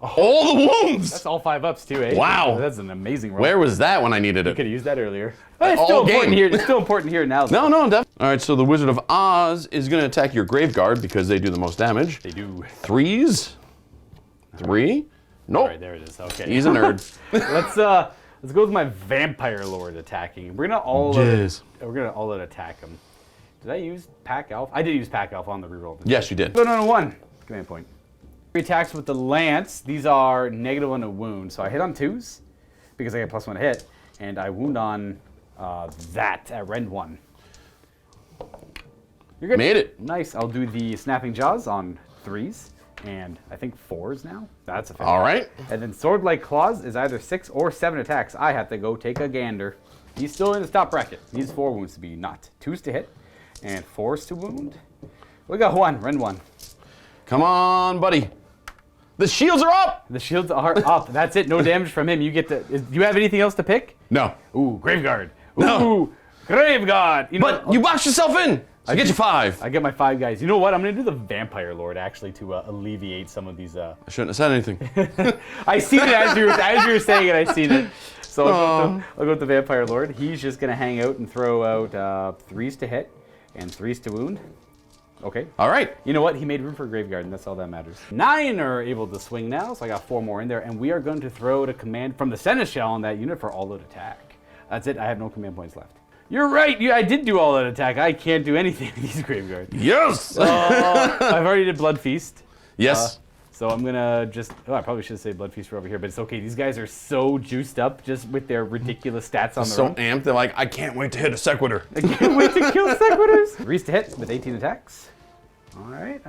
Speaker 3: all the wounds?
Speaker 1: That's all 5 ups too, eh?
Speaker 3: Wow.
Speaker 1: That's an amazing roll.
Speaker 3: Where was that when I needed it?
Speaker 1: Could have used that earlier. But it's
Speaker 3: All
Speaker 1: still important
Speaker 3: game.
Speaker 1: here. It's still important here now. Though.
Speaker 3: No, definitely. All right, so the Wizard of Oz is going to attack your Graveguard because they do the most damage.
Speaker 1: They do.
Speaker 3: 3s. 3. Nope.
Speaker 1: All right, there it is. Okay.
Speaker 3: He's a nerd.
Speaker 1: Let's go with my Vampire Lord attacking. We're gonna all out attack him. Did I use Pack Elf? I did use Pack Elf on the reroll.
Speaker 3: Yes, you did.
Speaker 1: Go down to 1. Command point. 3 attacks with the lance. These are -1 to wound. So I hit on 2s because I get +1 to hit, and I wound on that at rend 1. You're good.
Speaker 3: Made it.
Speaker 1: Nice. I'll do the Snapping Jaws on 3s. And I think 4s now. That's a fair.
Speaker 3: All right.
Speaker 1: And then Sword-like Claws is either 6 or 7 attacks. I have to go take a gander. He's still in his top bracket. Needs 4 wounds to be not. 2s to hit and 4s to wound. We got 1. Rend 1.
Speaker 3: Come on, buddy. The shields are up!
Speaker 1: The shields are up. That's it. No damage from him. You get to. Do you have anything else to pick?
Speaker 3: No.
Speaker 1: Ooh, Graveguard. Ooh,
Speaker 3: No.
Speaker 1: Graveguard. You know,
Speaker 3: But you boxed yourself in. I get you 5.
Speaker 1: I get my 5 guys. You know what? I'm gonna do the Vampire Lord actually to alleviate some of these.
Speaker 3: I shouldn't have said anything.
Speaker 1: I seen it as you were saying it. I seen it. So I'll go with the Vampire Lord. He's just gonna hang out and throw out 3s to hit and 3s to wound. Okay.
Speaker 3: All right.
Speaker 1: You know what? He made room for Graveguard, and that's all that matters. 9 are able to swing now, so I got 4 more in there, and we are going to throw out a command from the Seneschal on that unit for all-out attack. That's it. I have no command points left. You're right. I did do all-out attack. I can't do anything with these Graveguard.
Speaker 3: Yes!
Speaker 1: I've already did Blood Feast.
Speaker 3: Yes.
Speaker 1: So I'm gonna just, I probably should say Blood Feast for over here, but it's okay. These guys are so juiced up just with their ridiculous stats on their
Speaker 3: So
Speaker 1: own.
Speaker 3: amped, they're like, I can't wait to hit a Sequitur.
Speaker 1: I can't wait to kill Sequiturs. 3s to hit with 18 attacks. All right.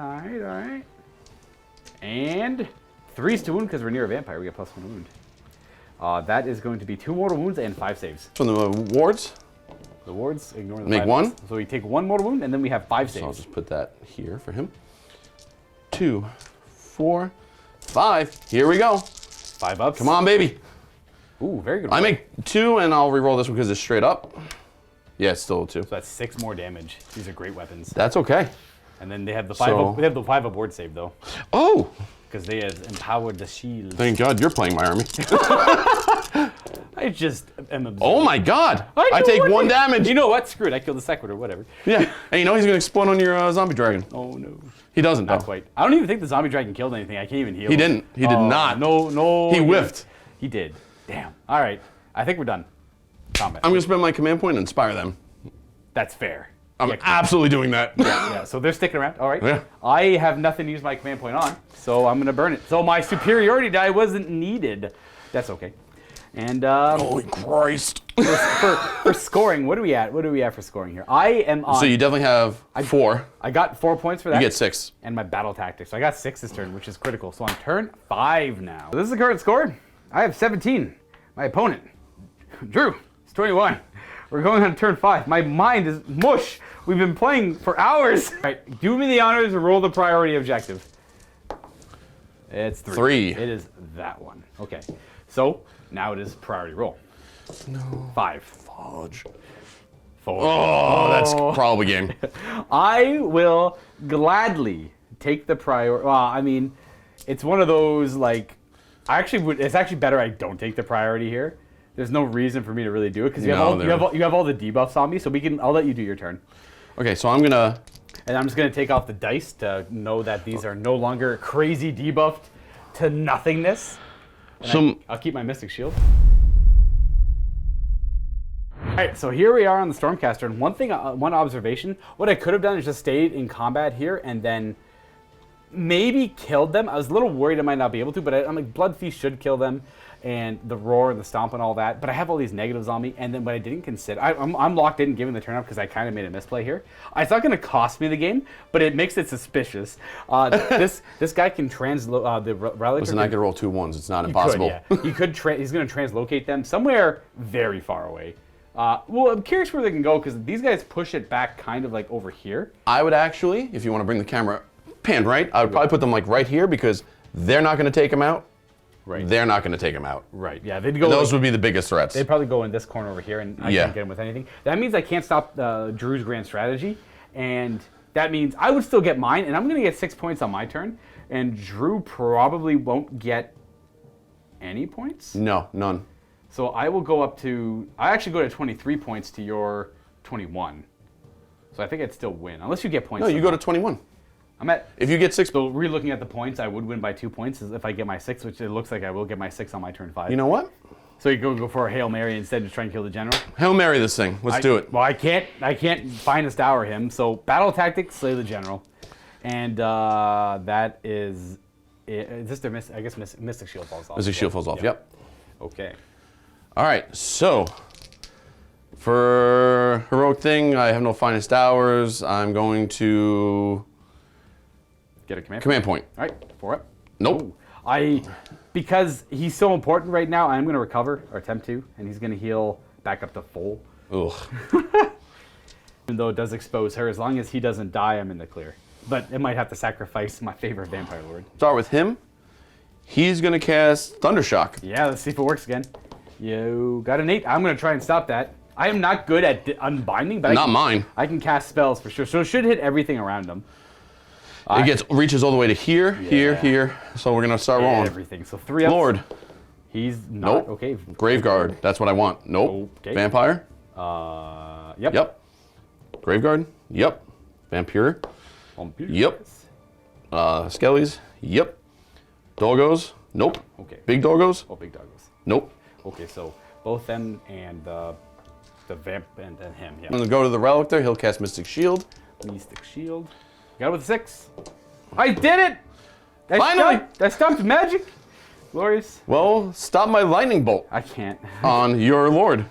Speaker 1: And 3s to wound because we're near a vampire. We get +1 wound. That is going to be 2 mortal wounds and 5 saves.
Speaker 3: From the wards.
Speaker 1: The wards, ignore the
Speaker 3: Make
Speaker 1: 5
Speaker 3: 1.
Speaker 1: wounds. So we take 1 mortal wound and then we have 5
Speaker 3: So I'll
Speaker 1: saves.
Speaker 3: just put that here for him. 2, 4, 5. Here we go.
Speaker 1: 5 ups.
Speaker 3: Come on, baby.
Speaker 1: Ooh, very good.
Speaker 3: I
Speaker 1: roll.
Speaker 3: make 2, and I'll re-roll this one because it's straight up. Yeah, it's still a 2.
Speaker 1: So that's 6 more damage. These are great weapons.
Speaker 3: That's okay.
Speaker 1: And then they have the 5.
Speaker 3: So-
Speaker 1: They have the 5 aboard save though,
Speaker 3: Oh,
Speaker 1: because they have empowered the shield.
Speaker 3: thank God you're playing my army.
Speaker 1: I just am absorbed.
Speaker 3: Oh my God. I
Speaker 1: know
Speaker 3: take
Speaker 1: what
Speaker 3: 1
Speaker 1: it-
Speaker 3: damage.
Speaker 1: You know what? Screw it. I killed the Sequitur. Whatever.
Speaker 3: Yeah. And you know he's going to explode on your zombie dragon.
Speaker 1: Oh no.
Speaker 3: He doesn't,
Speaker 1: Not
Speaker 3: though.
Speaker 1: quite. I don't even think the zombie dragon killed anything. I can't even heal.
Speaker 3: He didn't. He did not.
Speaker 1: No.
Speaker 3: He whiffed.
Speaker 1: He did. Damn. All right. I think we're done. Combat.
Speaker 3: I'm going to spend my command point and inspire them.
Speaker 1: That's fair.
Speaker 3: I'm
Speaker 1: Yeah,
Speaker 3: absolutely doing that.
Speaker 1: yeah. So they're sticking around. All right.
Speaker 3: Yeah.
Speaker 1: I have nothing to use my command point on, so I'm gonna burn it. So my superiority die wasn't needed. That's okay. And
Speaker 3: Holy Christ.
Speaker 1: for scoring, what are we at? What are we at for scoring here? I am on.
Speaker 3: So you definitely have 4.
Speaker 1: I got 4 points for that.
Speaker 3: You get 6.
Speaker 1: And my battle tactics. So I got 6 this turn, which is critical. So on turn 5 now. This is the current score. I have 17. My opponent, Drew, is 21. We're going on turn 5. My mind is mush. We've been playing for hours. All right, do me the honors and roll the priority objective. It's 3.
Speaker 3: 3.
Speaker 1: It is that one. Okay. So now it is priority roll.
Speaker 3: No.
Speaker 1: 5.
Speaker 3: Fudge.
Speaker 1: 4.
Speaker 3: Oh, that's probably game.
Speaker 1: I will gladly take the priority. Well, I mean, it's one of those like, it's actually better I don't take the priority here. There's no reason for me to really do it because you have all the debuffs on me. So I'll let you do your turn.
Speaker 3: Okay, so I'm gonna.
Speaker 1: And I'm just gonna take off the dice to know that these are no longer crazy debuffed to nothingness. And I'll keep my Mystic Shield. All right, so here we are on the Stormcaster, and one observation, what I could have done is just stayed in combat here and then maybe killed them. I was a little worried I might not be able to, but I'm like, Blood Feast should kill them, and the Roar and the Stomp and all that, but I have all these negatives on me, and then what I didn't consider, I'm locked in giving the turn up because I kind of made a misplay here. It's not going to cost me the game, but it makes it suspicious. This guy can translocate, the Relic.
Speaker 3: Listen, I could roll 2 1s. It's not impossible.
Speaker 1: He could, he's going to translocate them somewhere very far away. Well, I'm curious where they can go because these guys push it back kind of like over here.
Speaker 3: I would actually, if you want to bring the camera panned right, I would probably put them like right here because they're not going to take him out.
Speaker 1: Right.
Speaker 3: They're not going to take him out.
Speaker 1: Right. Yeah. They'd go.
Speaker 3: Those would be the biggest threats.
Speaker 1: They'd probably go in this corner over here, and I can't get him with anything. That means I can't stop Drew's grand strategy, and that means I would still get mine, and I'm going to get 6 points on my turn, and Drew probably won't get any points.
Speaker 3: No, none.
Speaker 1: So I will go up to. I actually go to 23 points to your 21. So I think I'd still win, unless you get points.
Speaker 3: No, you go to 21.
Speaker 1: I'm at.
Speaker 3: If you get 6.
Speaker 1: So re-looking at the points, I would win by 2 points if I get my 6, which it looks like I will get my 6 on my turn 5.
Speaker 3: You know what?
Speaker 1: So you go for a Hail Mary instead to try and kill the general?
Speaker 3: Hail Mary this thing. Let's do it.
Speaker 1: Well, I can't finest hour him. So battle tactics, slay the general. And that is this their I guess Mystic Shield falls off.
Speaker 3: Mystic Shield falls off, yep.
Speaker 1: Okay.
Speaker 3: All right, so for heroic thing, I have no finest hours. I'm going to
Speaker 1: Get a command
Speaker 3: point.
Speaker 1: All right, 4 up.
Speaker 3: Nope.
Speaker 1: Ooh. Because he's so important right now, I'm going to recover, or attempt to, and he's going to heal back up to full.
Speaker 3: Ugh.
Speaker 1: Even though it does expose her, as long as he doesn't die, I'm in the clear. but it might have to sacrifice my favorite Vampire Lord.
Speaker 3: Start with him. He's gonna cast Thundershock.
Speaker 1: Yeah, let's see if it works again. You got an 8. I'm gonna try and stop that. I am not good at unbinding, but I can cast spells for sure. So it should hit everything around him.
Speaker 3: It reaches all the way to here, here. So we're gonna start rolling.
Speaker 1: Everything. So 3 ups.
Speaker 3: Lord.
Speaker 1: He's not okay.
Speaker 3: Graveguard. That's what I want. Nope.
Speaker 1: Okay.
Speaker 3: Vampire.
Speaker 1: Yep.
Speaker 3: Yep. Graveguard. Yep. Vampire. Yep. Skellies. Yep. Doggos. Nope.
Speaker 1: Okay.
Speaker 3: Big doggos.
Speaker 1: Oh, big doggos.
Speaker 3: Nope.
Speaker 1: Okay, so both them and the vamp and him. Yeah.
Speaker 3: I'm gonna go to the Relictor. He'll cast Mystic Shield.
Speaker 1: Mystic Shield. Got it with a 6. I did it!
Speaker 3: Finally!
Speaker 1: I stopped magic. Glorious.
Speaker 3: Well, stop my lightning bolt
Speaker 1: I can't.
Speaker 3: on your Lord.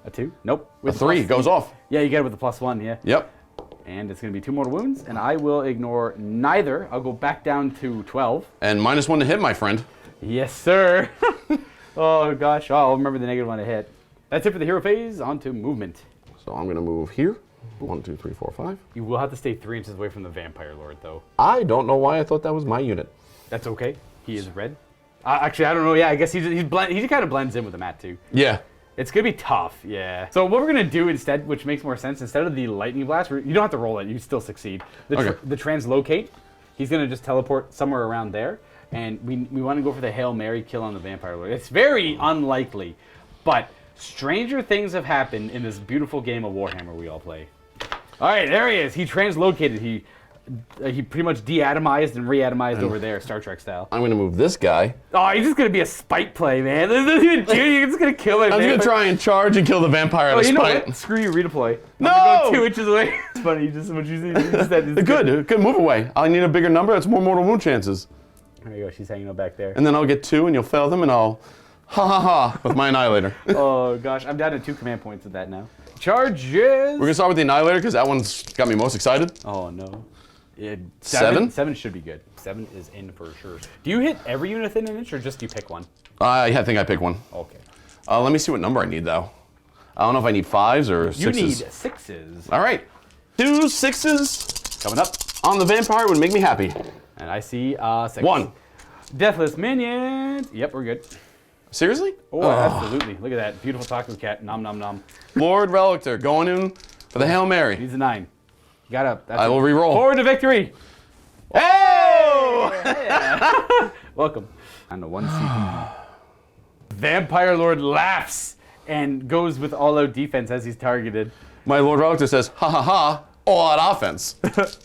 Speaker 1: A 2? Nope.
Speaker 3: A 3 goes off.
Speaker 1: Yeah, you get it with the +1. Yeah.
Speaker 3: Yep.
Speaker 1: And it's going to be 2 mortal wounds, and I will ignore neither. I'll go back down to 12.
Speaker 3: And -1 to hit, my friend.
Speaker 1: Yes, sir. Oh, gosh. Oh, I'll remember the -1 to hit. That's it for the hero phase. On to movement.
Speaker 3: So I'm gonna move here. 1, 2, 3, 4, 5.
Speaker 1: You will have to stay 3 inches away from the Vampire Lord, though.
Speaker 3: I don't know why I thought that was my unit.
Speaker 1: That's okay. He is red. Actually, I don't know. Yeah, I guess he kind of blends in with the mat, too.
Speaker 3: Yeah.
Speaker 1: It's going to be tough, yeah. So what we're going to do instead, which makes more sense, instead of the Lightning Blast, you don't have to roll it. You still succeed. The Translocate, he's going to just teleport somewhere around there. And we want to go for the Hail Mary kill on the Vampire Lord. It's very unlikely, but stranger things have happened in this beautiful game of Warhammer we all play. All right, there he is. He translocated. He pretty much de-atomized and re-atomized over there, Star Trek style.
Speaker 3: I'm gonna move this guy.
Speaker 1: Oh, he's just gonna be a spite play, man. You're just gonna kill him.
Speaker 3: I'm just gonna try and charge and kill the vampire out of
Speaker 1: You know
Speaker 3: spite.
Speaker 1: what? Screw you, redeploy.
Speaker 3: No!
Speaker 1: I'm gonna go 2 inches away. It's funny, just what you said.
Speaker 3: Good, move away. I need a bigger number. That's more mortal wound chances.
Speaker 1: There you go. She's hanging out back there.
Speaker 3: And then I'll get 2, and you'll fail them, and I'll ha with my Annihilator.
Speaker 1: Oh gosh, I'm down to 2 command points of that now. Charges.
Speaker 3: We're gonna start with the Annihilator because that one's got me most excited.
Speaker 1: Oh no.
Speaker 3: 7?
Speaker 1: 7 should be good. 7 is in for sure. Do you hit every unit within an inch, or just you pick one?
Speaker 3: I think I pick one.
Speaker 1: Okay.
Speaker 3: Let me see what number I need though. I don't know if I need 5s or 6s.
Speaker 1: You need 6s.
Speaker 3: All right, 2 6s
Speaker 1: Coming up.
Speaker 3: on the vampire would make me happy.
Speaker 1: And I see 6.
Speaker 3: 1.
Speaker 1: Deathless minions. Yep, we're good.
Speaker 3: Seriously?
Speaker 1: Oh, absolutely. Look at that. Beautiful taco cat. Nom, nom, nom.
Speaker 3: Lord Relictor going in for the Hail Mary.
Speaker 1: He's a 9. You got up.
Speaker 3: I will re-roll.
Speaker 1: Forward to victory.
Speaker 3: Oh!
Speaker 1: Yeah. Welcome. On the 1 CP. Vampire Lord laughs and goes with all-out defense as he's targeted.
Speaker 3: My Lord Relictor says, ha ha ha, all out offense.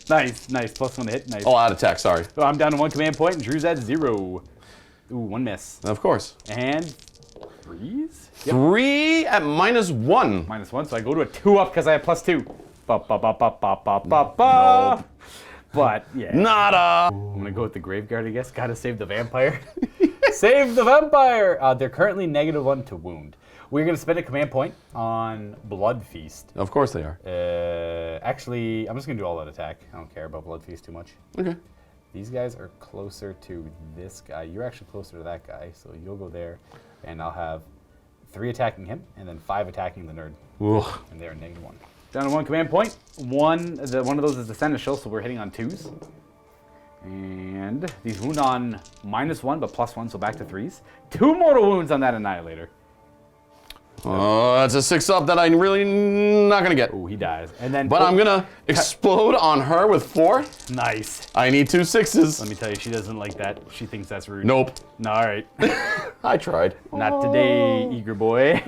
Speaker 1: Nice. +1 to hit. Nice.
Speaker 3: All out attack, sorry.
Speaker 1: So I'm down to 1 command point, and Drew's at 0. Ooh, 1 miss.
Speaker 3: Of course.
Speaker 1: And 3s? Yep.
Speaker 3: 3 at -1.
Speaker 1: -1, so I go to a 2 up because I have +2. Nope. But, yeah.
Speaker 3: Nada.
Speaker 1: I'm going to go with the Graveguard, I guess. Gotta save the vampire. Save the vampire! They're currently -1 to wound. We're going to spend a command point on Blood Feast.
Speaker 3: Of course they are.
Speaker 1: Actually, I'm just going to do all that attack. I don't care about Blood Feast too much.
Speaker 3: Okay.
Speaker 1: These guys are closer to this guy. You're actually closer to that guy, so you'll go there. And I'll have 3 attacking him, and then 5 attacking the nerd.
Speaker 3: Ooh.
Speaker 1: And they're -1. Down to 1 command point. One of those is the Seneschal, so we're hitting on 2s. And these wound on -1, but +1, so back to 3s. 2 mortal wounds on that Annihilator.
Speaker 3: Oh, that's a 6 up that I'm really not gonna get.
Speaker 1: Ooh, he dies. And then.
Speaker 3: But I'm gonna explode on her with 4.
Speaker 1: Nice.
Speaker 3: I need 2 6s.
Speaker 1: Let me tell you, she doesn't like that. She thinks that's rude.
Speaker 3: Nope.
Speaker 1: No, all right.
Speaker 3: I tried.
Speaker 1: Not today, eager boy.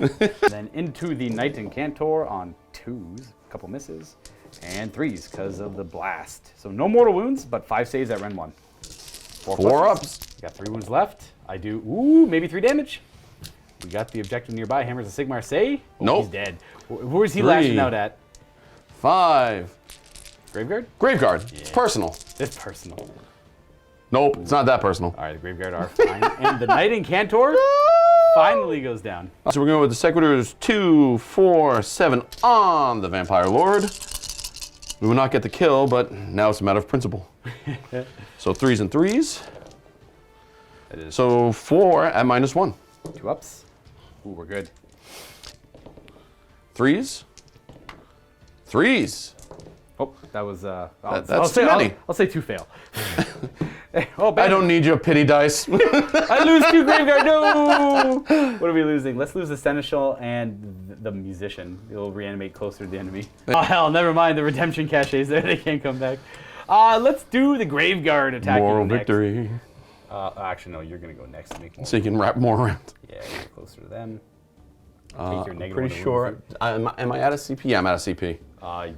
Speaker 1: Then into the Knight Incantor on 2s, a couple misses, and 3s because of the blast. So no mortal wounds, but 5 saves at Ren 1.
Speaker 3: 4 ups.
Speaker 1: Got 3 wounds left. I do, maybe 3 damage. We got the objective nearby. Hammers of Sigmar say? Oh,
Speaker 3: nope.
Speaker 1: He's dead. Where's he lashing out at?
Speaker 3: 5.
Speaker 1: Graveguard?
Speaker 3: Graveguard.
Speaker 1: Yeah.
Speaker 3: It's personal.
Speaker 1: It's personal.
Speaker 3: Nope, it's not that personal.
Speaker 1: All right, the Graveguard are fine. And the Knight Incantor finally goes down.
Speaker 3: So we're going with the Sequitors 2, 4, 7 on the Vampire Lord. We will not get the kill, but now it's a matter of principle. So 3s and 3s.
Speaker 1: That is
Speaker 3: So 4 at -1.
Speaker 1: 2 ups. Ooh, we're good.
Speaker 3: 3s. 3s.
Speaker 1: Oh, that was
Speaker 3: that's too many.
Speaker 1: I'll say 2 fail. Oh,
Speaker 3: I don't need your pity dice.
Speaker 1: I lose 2 Graveguard. No. What are we losing? Let's lose the Seneschal and the Musician. It'll reanimate closer to the enemy. Oh hell, never mind. The redemption caches there. They can't come back. Let's do the Graveguard attacking
Speaker 3: Moral
Speaker 1: next.
Speaker 3: victory.
Speaker 1: Actually, no. You're gonna go next to make more.
Speaker 3: So you can wrap more around.
Speaker 1: Yeah, get closer to them. Take your
Speaker 3: I'm
Speaker 1: negative
Speaker 3: pretty
Speaker 1: one
Speaker 3: sure. Am I at a CP? Yeah, I'm at a CP.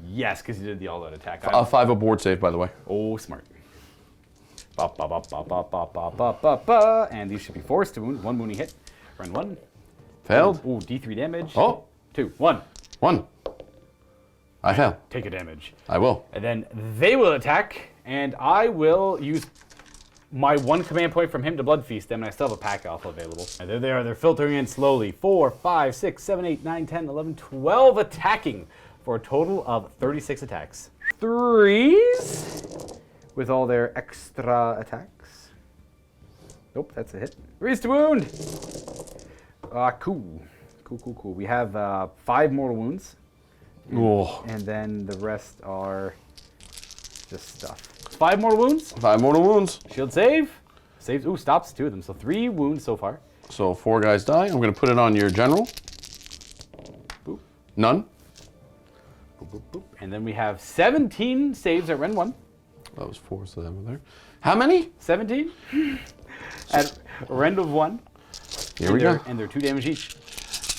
Speaker 1: Yes, because you did the all-out attack.
Speaker 3: 5 aboard save, by the way.
Speaker 1: Oh, smart. Ba, ba, ba, ba, ba, ba, ba, ba, ba, ba. And these should be forced to wound. 1 wounding hit. Run 1.
Speaker 3: Failed.
Speaker 1: Ooh, D3 damage.
Speaker 3: Oh.
Speaker 1: 2. 1.
Speaker 3: 1. I fail.
Speaker 1: Take a damage.
Speaker 3: I will.
Speaker 1: And then they will attack, and I will use my 1 command point from him to Blood Feast them, and I still have a pack alpha available. And there they are. They're filtering in slowly. 4, 5, 6, 7, 8, 9, 10, 11, 12 attacking for a total of 36 attacks. 3s with all their extra attacks. Nope, that's a hit. 3s to wound. Cool. Cool. We have 5 mortal wounds.
Speaker 3: Oh.
Speaker 1: And then the rest are just stuff. 5 mortal wounds.
Speaker 3: 5 mortal wounds.
Speaker 1: Shield save. Saves. Ooh, stops 2 of them. So 3 wounds so far.
Speaker 3: So 4 guys die. I'm going to put it on your general.
Speaker 1: Boop.
Speaker 3: None.
Speaker 1: Boop, boop, boop. And then we have 17 saves at Ren 1.
Speaker 3: That was 4, so that was there. How many?
Speaker 1: 17 at Rend of 1.
Speaker 3: Here we go.
Speaker 1: And they're 2 damage each.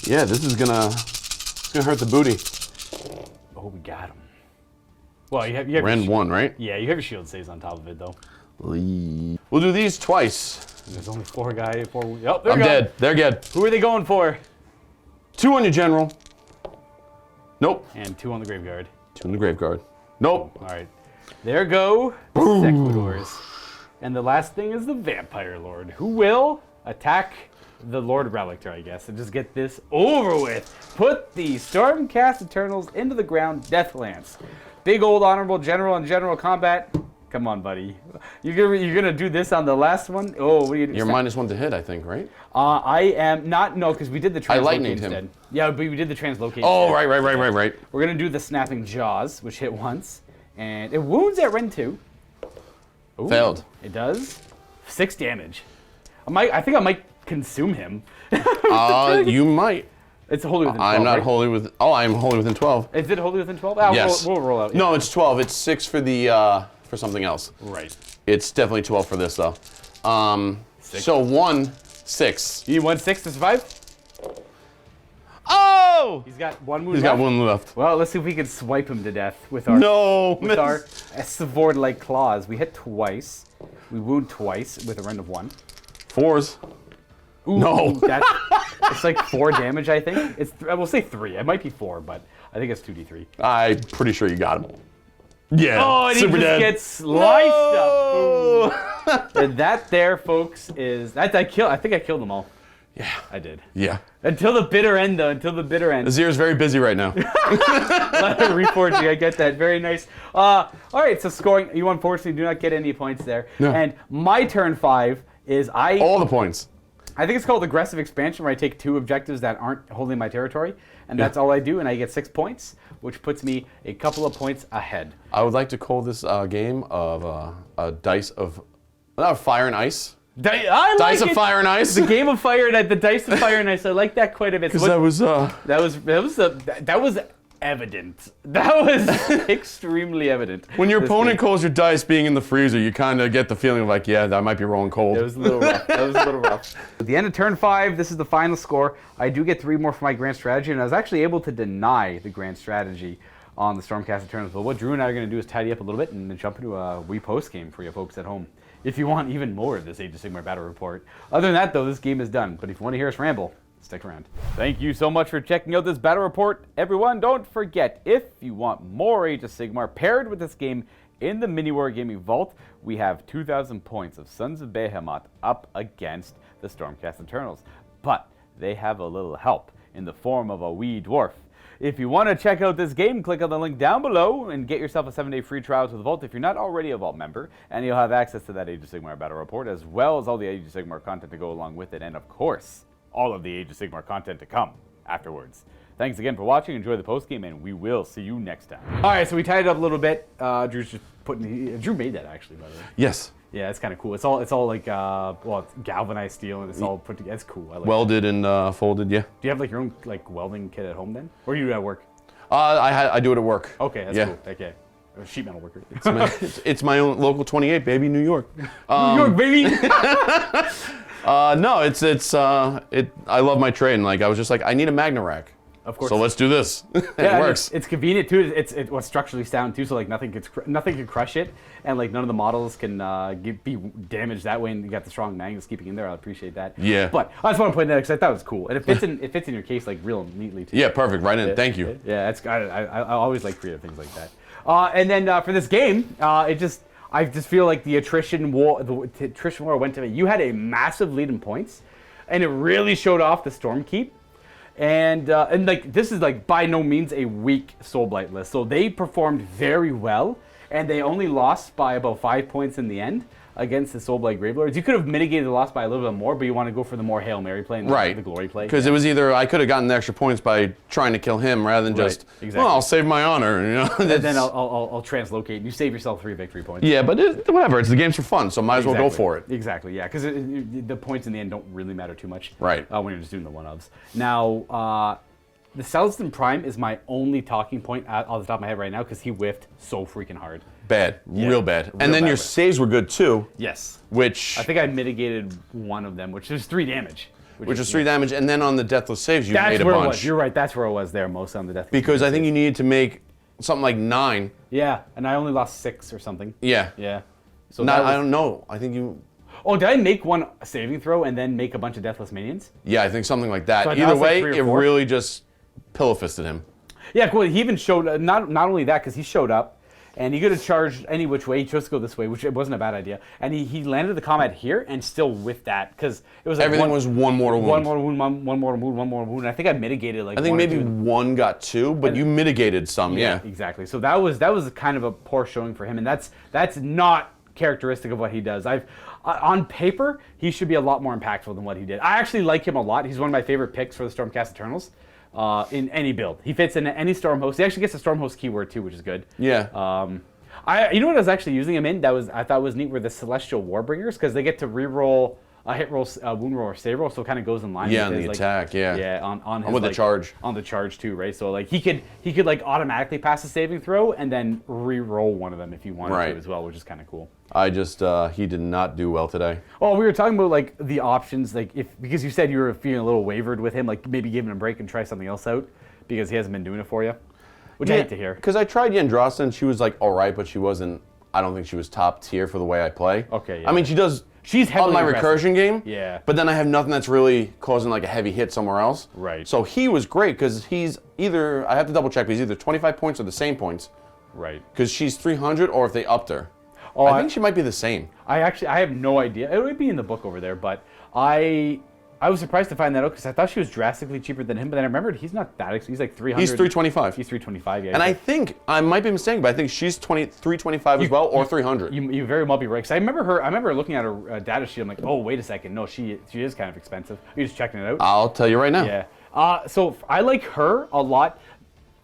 Speaker 3: Yeah, this is gonna hurt the booty.
Speaker 1: Oh, we got him. Well, you have
Speaker 3: Rend 1, right?
Speaker 1: Yeah, you have your shield saves on top of it though.
Speaker 3: We'll do these twice.
Speaker 1: There's only 4 guys. 4. Oh, they're
Speaker 3: I'm dead. They're dead.
Speaker 1: Who are they going for?
Speaker 3: 2 on your general. Nope.
Speaker 1: And 2 on the Graveguard.
Speaker 3: 2 on the Graveguard. Nope.
Speaker 1: All right. There go the Sequitors. And the last thing is the Vampire Lord, who will attack the Lord Relictor, I guess, and just get this over with. Put the Stormcast Eternals into the ground, Deathlance. Big old honorable general in general combat. Come on, buddy. You're gonna do this on the last one? Oh, what are you doing?
Speaker 3: You're -1 to hit, I think, right?
Speaker 1: I am not. No, because we did the translocate
Speaker 3: lightninged him.
Speaker 1: instead. Yeah, but we did the translocate.
Speaker 3: Oh,
Speaker 1: instead.
Speaker 3: right.
Speaker 1: We're gonna do the Snapping Jaws, which hit once, and it wounds at Ren 2. Ooh,
Speaker 3: Failed.
Speaker 1: It does 6 damage. I think I might consume him.
Speaker 3: You might.
Speaker 1: It's wholly within 12.
Speaker 3: I'm not
Speaker 1: right?
Speaker 3: wholly within. Oh, I'm wholly within 12.
Speaker 1: Is it wholly within 12?
Speaker 3: Yes.
Speaker 1: We'll roll out.
Speaker 3: No, it's 12. It's 6 for the for something else.
Speaker 1: Right.
Speaker 3: It's definitely 12 for this though.
Speaker 1: 6.
Speaker 3: So 1, 6.
Speaker 1: You want 6 to survive?
Speaker 3: Oh!
Speaker 1: He's got 1 wound
Speaker 3: He's
Speaker 1: left.
Speaker 3: got 1 left.
Speaker 1: Well, let's see if we can swipe him to death with our
Speaker 3: Miss.
Speaker 1: our sword-like claws. We hit twice. We wound twice with a Rend of 1.
Speaker 3: 4s.
Speaker 1: Ooh,
Speaker 3: No.
Speaker 1: It's like 4 damage, I think. We'll say 3. It might be 4, but I think it's 2d3.
Speaker 3: I'm pretty sure you got him. Yeah.
Speaker 1: Oh, and
Speaker 3: super
Speaker 1: he just
Speaker 3: dead.
Speaker 1: gets sliced
Speaker 3: No!
Speaker 1: up. Boom. And that there, folks, is that I think I killed them all.
Speaker 3: Yeah.
Speaker 1: I did.
Speaker 3: Yeah.
Speaker 1: Until the bitter end, though. Until the bitter end.
Speaker 3: Azir's very busy right now.
Speaker 1: Reforging, I get that. Very nice. All right, so scoring. You unfortunately do not get any points there.
Speaker 3: No.
Speaker 1: And my turn 5 is
Speaker 3: All the points.
Speaker 1: I think it's called aggressive expansion, where I take 2 objectives that aren't holding my territory, and that's all I do, and I get 6 points, which puts me a couple of points ahead.
Speaker 3: I would like to call this game of a dice of fire and ice.
Speaker 1: I like
Speaker 3: Dice of
Speaker 1: it.
Speaker 3: fire and ice.
Speaker 1: The game of fire, the dice of fire and ice. I like that quite a bit.
Speaker 3: Because that was
Speaker 1: That was evident. That was extremely evident.
Speaker 3: when your
Speaker 1: This
Speaker 3: opponent
Speaker 1: game.
Speaker 3: calls your dice being in the freezer, you kind of get the feeling of like, yeah, that might be rolling cold.
Speaker 1: It was a little rough. At the end of turn 5, this is the final score. I do get 3 more for my grand strategy, and I was actually able to deny the grand strategy on the Stormcast Eternals. But what Drew and I are going to do is tidy up a little bit and then jump into a Wii post game for you folks at home, if you want even more of this Age of Sigmar Battle Report. Other than that, though, this game is done. But if you want to hear us ramble, stick around. Thank you so much for checking out this battle report. Everyone, don't forget, if you want more Age of Sigmar paired with this game in the MiniWarGaming Vault, we have 2,000 points of Sons of Behemat up against the Stormcast Eternals. But they have a little help in the form of a wee dwarf. If you want to check out this game, click on the link down below and get yourself a 7-day free trial to the Vault if you're not already a Vault member, and you'll have access to that Age of Sigmar Battle Report, as well as all the Age of Sigmar content to go along with it, and of course, all of the Age of Sigmar content to come afterwards. Thanks again for watching. Enjoy the postgame, and we will see you next time. All right, so we tied it up a little bit. Drew's just putting. Drew made that actually, by the way.
Speaker 3: Yes.
Speaker 1: Yeah, it's kind of cool. It's all like it's galvanized steel, and it's all put together. It's cool. I like
Speaker 3: Welded and folded. Yeah.
Speaker 1: Do you have like your own like welding kit at home then, or you do it at work?
Speaker 3: I do it at work.
Speaker 1: Okay, that's
Speaker 3: Yeah.
Speaker 1: cool. Okay. A sheet metal worker.
Speaker 3: It's my own local 28, baby, New York.
Speaker 1: New York, baby.
Speaker 3: No, I love my trade, and like I was just like, I need a Magna rack.
Speaker 1: Of course.
Speaker 3: So let's do this. It
Speaker 1: Yeah,
Speaker 3: works.
Speaker 1: it's convenient too. It's what's structurally sound too, so like nothing can crush it, and like none of the models can be damaged that way. And you got the strong magnets keeping in there. I appreciate that.
Speaker 3: Yeah.
Speaker 1: But I just want to point that out because I thought it was cool, and it fits in your case like real neatly too.
Speaker 3: Yeah, perfect. Right in. Thank you.
Speaker 1: Yeah, I always like creative things like that. And then for this game, I just feel like the attrition war went to me. You had a massive lead in points, and it really showed off the Stormkeep. And like this is like by no means a weak Soulblight list. So they performed very well, and they only lost by about 5 points in the end against the Soulblight Gravelords. You could have mitigated the loss by a little bit more, but you want to go for the more Hail Mary play and the glory play.
Speaker 3: Because it was either I could have gotten the extra points by trying to kill him rather than just,
Speaker 1: exactly.
Speaker 3: well, I'll save my honor. You know.
Speaker 1: And then I'll translocate. You save yourself 3 victory points.
Speaker 3: Yeah, but whatever. It's the game's for fun, so might as well go for it.
Speaker 1: Exactly, yeah, because the points in the end don't really matter too much.
Speaker 3: Right.
Speaker 1: When you're just doing the one-ofs. Now, the Celestin Prime is my only talking point off the top of my head right now because he whiffed so freaking hard.
Speaker 3: Bad, real bad. And then
Speaker 1: bad
Speaker 3: your
Speaker 1: whiff.
Speaker 3: saves were good too.
Speaker 1: Yes.
Speaker 3: Which
Speaker 1: I think I mitigated one of them, which is 3 damage.
Speaker 3: Which is 3 damage, and then on the deathless saves you made a
Speaker 1: where
Speaker 3: bunch.
Speaker 1: It was. You're right. That's where it was there most on the deathless.
Speaker 3: Because I think you needed to make something like 9.
Speaker 1: Yeah, and I only lost 6 or something.
Speaker 3: Yeah.
Speaker 1: Yeah. So
Speaker 3: I don't know. I think you.
Speaker 1: Oh, did I make one saving throw and then make a bunch of deathless minions?
Speaker 3: Yeah, I think something like that.
Speaker 1: So
Speaker 3: Either way,
Speaker 1: like 3
Speaker 3: it
Speaker 1: or 4?
Speaker 3: really just pillow fisted him.
Speaker 1: Yeah, cool. He even showed not only that because he showed up. And he could have charged any which way. He chose to go this way, which it wasn't a bad idea. And he landed the combat here and still with that because it was like
Speaker 3: everything was one mortal wound.
Speaker 1: One mortal wound, one mortal wound, one mortal wound. And I think I mitigated like.
Speaker 3: I think maybe one got 2, but you mitigated some. Yeah.
Speaker 1: Exactly. So that was kind of a poor showing for him, and that's not characteristic of what he does. On paper, he should be a lot more impactful than what he did. I actually like him a lot. He's one of my favorite picks for the Stormcast Eternals. In any build. He fits in any storm host. He actually gets a storm host keyword too, which is good.
Speaker 3: Yeah.
Speaker 1: You know what I was actually using him in? I thought was neat were the Celestial Warbringers because they get to reroll a hit roll, wound roll, or save roll, so it kind of goes in line.
Speaker 3: Yeah,
Speaker 1: with
Speaker 3: on
Speaker 1: his,
Speaker 3: the attack. Yeah.
Speaker 1: Yeah, on his,
Speaker 3: with the charge.
Speaker 1: On the charge too, right? So like he could like automatically pass a saving throw and then re-roll one of them if he wanted to as well, which is kind of cool.
Speaker 3: He did not do well today.
Speaker 1: Oh, we were talking about like the options, like because you said you were feeling a little wavered with him, like maybe give him a break and try something else out because he hasn't been doing it for you, which I hate to hear.
Speaker 3: Because I tried Yendrasta and she was like all right, but she wasn't. I don't think she was top tier for the way I play.
Speaker 1: Okay. Yeah.
Speaker 3: I mean, she does.
Speaker 1: She's
Speaker 3: on my
Speaker 1: aggressive.
Speaker 3: recursion game.
Speaker 1: Yeah.
Speaker 3: But then I have nothing that's really causing like a heavy hit somewhere else.
Speaker 1: Right.
Speaker 3: So he was great because he's either I have to double check, but he's either 25 points or the same points.
Speaker 1: Right.
Speaker 3: Because she's 300, or if they upped her.
Speaker 1: Oh,
Speaker 3: I think she might be the same.
Speaker 1: I have no idea. It would be in the book over there, but I was surprised to find that out because I thought she was drastically cheaper than him. But then I remembered he's not that expensive. He's like 300.
Speaker 3: He's 325.
Speaker 1: He's 325. Yeah.
Speaker 3: And I think I might be mistaken, but I think she's 325 as well, or 300.
Speaker 1: You very well be right. Because I remember looking at her data sheet. I'm like, oh wait a second, no, she is kind of expensive. You're just checking it out.
Speaker 3: I'll tell you right now.
Speaker 1: Yeah. So I like her a lot.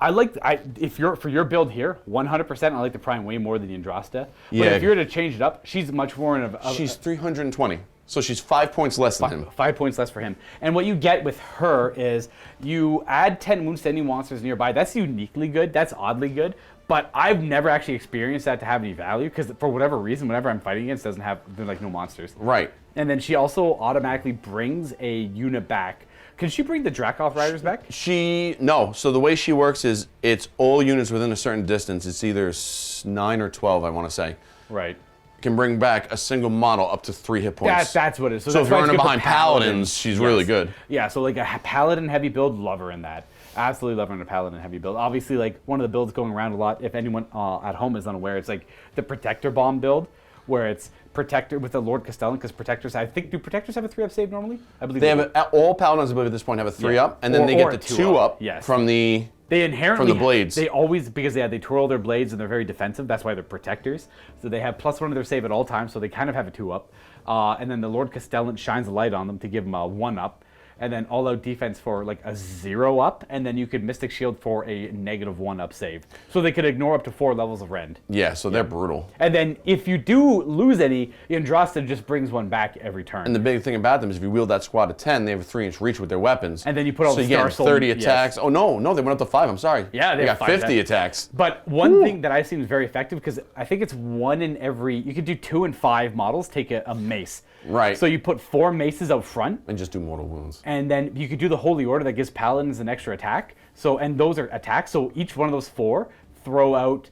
Speaker 1: For your build here, 100%. I like the Prime way more than the Yendrasta.
Speaker 3: Yeah.
Speaker 1: But if you were to change it up, she's much more
Speaker 3: she's 320. So she's 5 points less than him.
Speaker 1: 5 points less for him. And what you get with her is you add 10 wounds to any monsters nearby. That's uniquely good. That's oddly good. But I've never actually experienced that to have any value because for whatever reason, whenever I'm fighting against, there's like no monsters.
Speaker 3: Right.
Speaker 1: And then she also automatically brings a unit back. Can she bring the Dracoth Riders back?
Speaker 3: No. So the way she works is it's all units within a certain distance. It's either 9 or 12, I want to say.
Speaker 1: Right.
Speaker 3: Can bring back a single model up to 3 hit points.
Speaker 1: That's what it is.
Speaker 3: So if you're running behind Paladins, she's really good.
Speaker 1: Yeah, so like a Paladin heavy build, love her in that. Absolutely love her in a Paladin heavy build. Obviously, like one of the builds going around a lot, if anyone at home is unaware, it's like the Protector Bomb build, where it's Protector with the Lord Castellan, because Protectors, do Protectors have a 3-up save normally? I believe
Speaker 3: they have all Paladins, I believe, at this point have a 3-up, and then they get the 2-up from the...
Speaker 1: They inherently
Speaker 3: from the blades.
Speaker 1: They always because they twirl their blades and they're very defensive. That's why they're protectors. So they have +1 to their save at all times. So they kind of have a 2-up. And then the Lord Castellan shines a light on them to give them a 1-up. and then all-out defense for like a 0 up, and then you could Mystic Shield for a -1 up save. So they could ignore up to 4 levels of rend.
Speaker 3: Yeah, so they're brutal.
Speaker 1: And then if you do lose any, Yndrasta just brings one back every turn.
Speaker 3: And the big thing about them is if you wield that squad of 10, they have a 3-inch reach with their weapons.
Speaker 1: And then you put all
Speaker 3: so
Speaker 1: the
Speaker 3: you
Speaker 1: Star
Speaker 3: get
Speaker 1: Soul.
Speaker 3: 30 attacks. Oh, no, they went up to 5. I'm sorry.
Speaker 1: Yeah,
Speaker 3: they got 50 attacks.
Speaker 1: But one thing that I've seen is very effective, because I think it's 1 in every, you could do 2 and 5 models take a mace.
Speaker 3: Right.
Speaker 1: So you put 4 maces out front.
Speaker 3: And just do mortal wounds.
Speaker 1: And then you could do the Holy Order that gives Paladins an extra attack. So, and those are attacks. So each one of those 4 throw out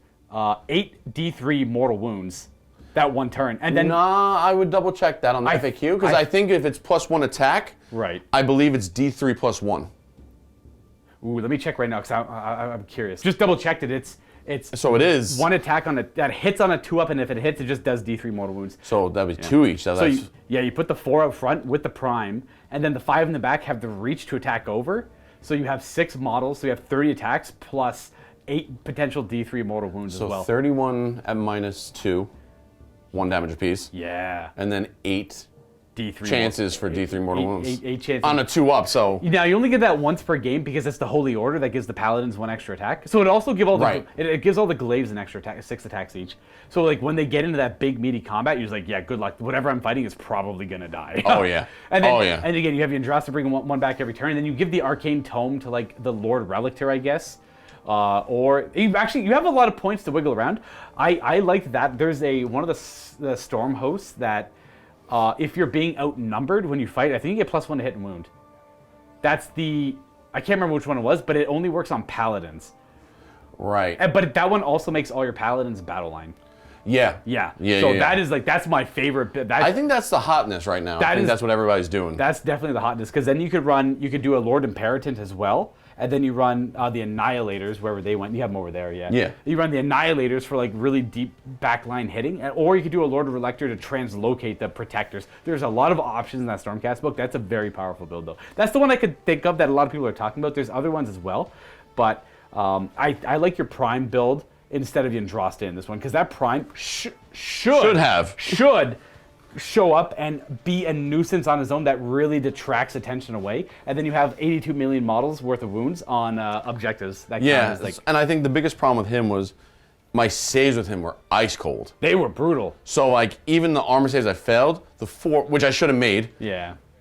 Speaker 1: 8 D3 mortal wounds that one turn. And then
Speaker 3: I would double check that on the FAQ, because I think if it's +1 attack,
Speaker 1: right,
Speaker 3: I believe it's D3 +1.
Speaker 1: Ooh, let me check right now, because I'm curious. Just double checked it.
Speaker 3: So it is
Speaker 1: 1 attack on that hits on a 2-up, and if it hits, it just does D3 mortal wounds.
Speaker 3: So that'd be 2 each.
Speaker 1: So you put the 4 up front with the prime, and then the 5 in the back have the reach to attack over. So you have 6 models, so you have 30 attacks plus 8 potential D3 mortal wounds as well.
Speaker 3: So 31 at -2, 1 damage apiece.
Speaker 1: Yeah.
Speaker 3: And then 8
Speaker 1: D3
Speaker 3: chances for D3 mortal wounds.
Speaker 1: 8 chances.
Speaker 3: On a 2-up, so...
Speaker 1: Now, you only get that once per game because it's the Holy Order that gives the Paladins 1 extra attack. So it also gives all the it gives all the Glaives an extra attack, 6 attacks each. So like when they get into that big meaty combat, you're just like, yeah, good luck. Whatever I'm fighting is probably gonna die.
Speaker 3: Oh yeah.
Speaker 1: And then, And again, you have Yndrasta bring one back every turn, and then you give the Arcane Tome to like the Lord Relictor, I guess. Or you have a lot of points to wiggle around. I liked that. There's one of the Storm hosts that if you're being outnumbered when you fight, I think you get +1 to hit and wound. That's I can't remember which one it was, but it only works on Paladins.
Speaker 3: Right.
Speaker 1: But that one also makes all your Paladins battle line.
Speaker 3: Yeah.
Speaker 1: So that is that's my favorite bit.
Speaker 3: I think that's the hotness right now. I think that's what everybody's doing.
Speaker 1: That's definitely the hotness, because then you could do a Lord Imperatant as well, and then you run the Annihilators wherever they went. You have them over there, yeah.
Speaker 3: Yeah.
Speaker 1: You run the Annihilators for like really deep backline hitting, or you could do a Lord Relictor to translocate the Protectors. There's a lot of options in that Stormcast book. That's a very powerful build, though. That's the one I could think of that a lot of people are talking about. There's other ones as well, but I like your Prime build instead of Yndrasta in this one, because that Prime should show up and be a nuisance on his own that really detracts attention away. And then you have 82 million models worth of wounds on objectives. That
Speaker 3: and I think the biggest problem with him was my saves with him were ice cold.
Speaker 1: They were brutal.
Speaker 3: So like even the armor saves I failed, the 4, which I should have made,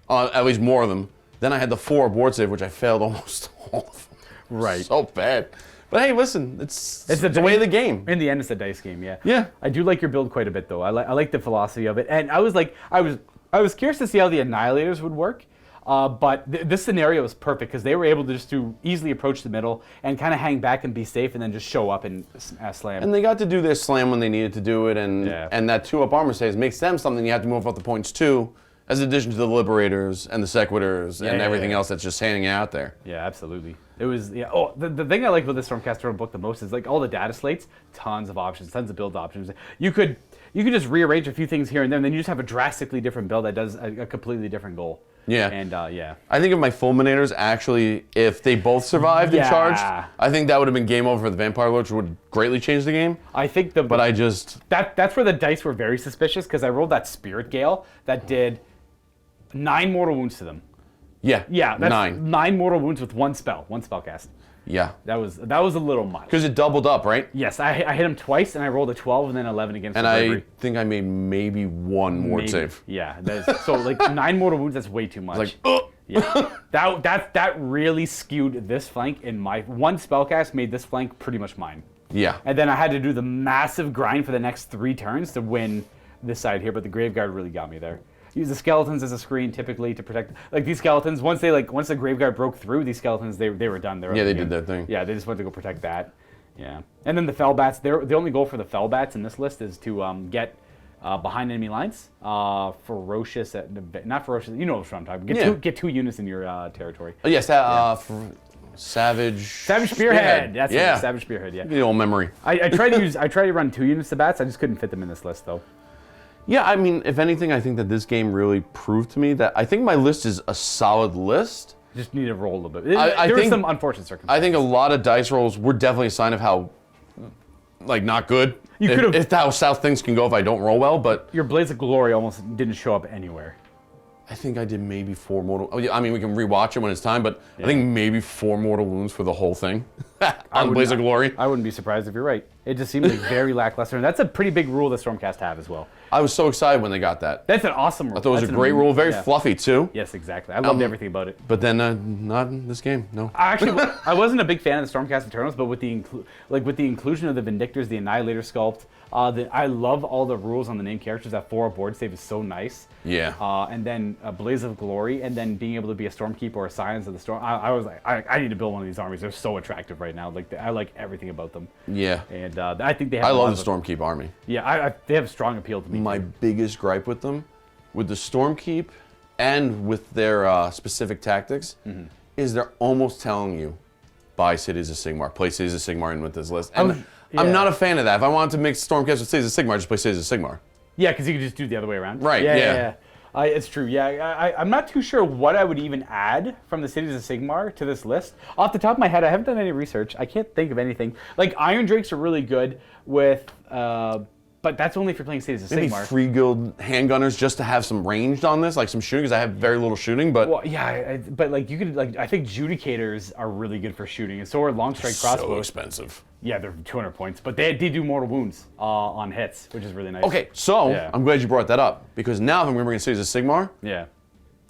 Speaker 3: at least more of them. Then I had the 4 board save, which I failed almost all of them.
Speaker 1: Right.
Speaker 3: So bad. But hey, listen, it's the way of the game.
Speaker 1: In the end, it's a dice game, yeah.
Speaker 3: Yeah.
Speaker 1: I do like your build quite a bit, though. I like the philosophy of it, and I was curious to see how the Annihilators would work. But this scenario is perfect because they were able to just easily approach the middle and kind of hang back and be safe, and then just show up and slam.
Speaker 3: And they got to do their slam when they needed to do it, and that 2-up armor saves makes them something you have to move up the points to, as addition to the Liberators and the Sequitors and everything else that's just hanging out there.
Speaker 1: Yeah, absolutely. It was Oh, the thing I like about this Stormcast Eternals book the most is like all the data slates, tons of options, tons of build options. You could just rearrange a few things here and there, and then you just have a drastically different build that does a completely different goal.
Speaker 3: Yeah.
Speaker 1: And
Speaker 3: I think if my Fulminators actually, if they both survived and charged, I think that would have been game over for the Vampire Lords, which would greatly change the game.
Speaker 1: I think
Speaker 3: But I just...
Speaker 1: That's where the dice were very suspicious, because I rolled that Spirit Gale that did 9 mortal wounds to them.
Speaker 3: Yeah,
Speaker 1: that's 9 mortal wounds with one spell cast.
Speaker 3: Yeah.
Speaker 1: That was a little much.
Speaker 3: Because it doubled up, right?
Speaker 1: Yes, I hit him twice, and I rolled a 12 and then 11 against.
Speaker 3: And I think I made maybe 1 ward save.
Speaker 1: Yeah, so like 9 mortal wounds. That's way too much.
Speaker 3: Like, oh.
Speaker 1: Yeah, that really skewed this flank. In my one spellcast made this flank pretty much mine.
Speaker 3: Yeah.
Speaker 1: And then I had to do the massive grind for the next 3 turns to win this side here, but the Graveguard really got me there. Use the skeletons as a screen typically to protect. Like these skeletons, once the Graveguard broke through, these skeletons they were done.
Speaker 3: They did their thing.
Speaker 1: Yeah, they just went to go protect that. Yeah, and then the Fellbats. The only goal for the Fellbats in this list is to get behind enemy lines. Ferocious, not ferocious. You know what I'm talking about. Get 2 units in your territory.
Speaker 3: Oh yes, Savage
Speaker 1: Spearhead. That's it, Savage Spearhead. Yeah.
Speaker 3: The old memory.
Speaker 1: I tried to run 2 units of bats. I just couldn't fit them in this list though.
Speaker 3: Yeah, I mean, if anything, I think that this game really proved to me that I think my list is a solid list.
Speaker 1: Just need to roll a little bit. There were some unfortunate circumstances.
Speaker 3: I think a lot of dice rolls were definitely a sign of how, like, not good. If how south things can go if I don't roll well, but...
Speaker 1: Your Blaze of Glory almost didn't show up anywhere.
Speaker 3: I think I did maybe 4 mortal. Oh, yeah, I mean, we can rewatch it when it's time, but I think maybe 4 mortal wounds for the whole thing on Blaze of Glory.
Speaker 1: I wouldn't be surprised if you're right. It just seems like very lackluster, and that's a pretty big rule that Stormcast have as well.
Speaker 3: I was so excited when they got that.
Speaker 1: That's an awesome rule.
Speaker 3: I thought it was a great rule, very fluffy too.
Speaker 1: Yes, exactly. I loved everything about it.
Speaker 3: But then not in this game, no.
Speaker 1: I wasn't a big fan of the Stormcast Eternals, but with the inclusion of the Vindictors, the Annihilator sculpt, I love all the rules on the named characters. That 4 board save is so nice.
Speaker 3: Yeah.
Speaker 1: And then Blaze of Glory, and then being able to be a Stormkeeper or a Scions of the Storm. I was like, I need to build one of these armies. They're so attractive right now. Like I like everything about them.
Speaker 3: Yeah.
Speaker 1: And I think they have.
Speaker 3: I love the Stormkeep army.
Speaker 1: Yeah, they have strong appeal to me.
Speaker 3: My biggest gripe with them, with the Stormkeep, and with their specific tactics, is they're almost telling you, buy Cities of Sigmar, play Cities of Sigmar in with this list. And I'm not a fan of that. If I wanted to mix Stormcast with Cities of Sigmar, just play Cities of Sigmar.
Speaker 1: Yeah, because you can just do it the other way around.
Speaker 3: Right, yeah.
Speaker 1: It's true, yeah. I'm not too sure what I would even add from the Cities of Sigmar to this list. Off the top of my head, I haven't done any research. I can't think of anything. Like, Iron Drakes are really good with, but that's only if you're playing Cities of
Speaker 3: Maybe
Speaker 1: Sigmar.
Speaker 3: free guild handgunners just to have some ranged on this, like some shooting, because I have very little shooting, but...
Speaker 1: Well, yeah, but like you could, like, I think Judicators are really good for shooting, and so are Long Strike Crossbows.
Speaker 3: So expensive.
Speaker 1: Yeah, they're 200 points, but they do mortal wounds on hits, which is really nice.
Speaker 3: Okay, so I'm glad you brought that up, because now if I'm going to bring in Cities of Sigmar,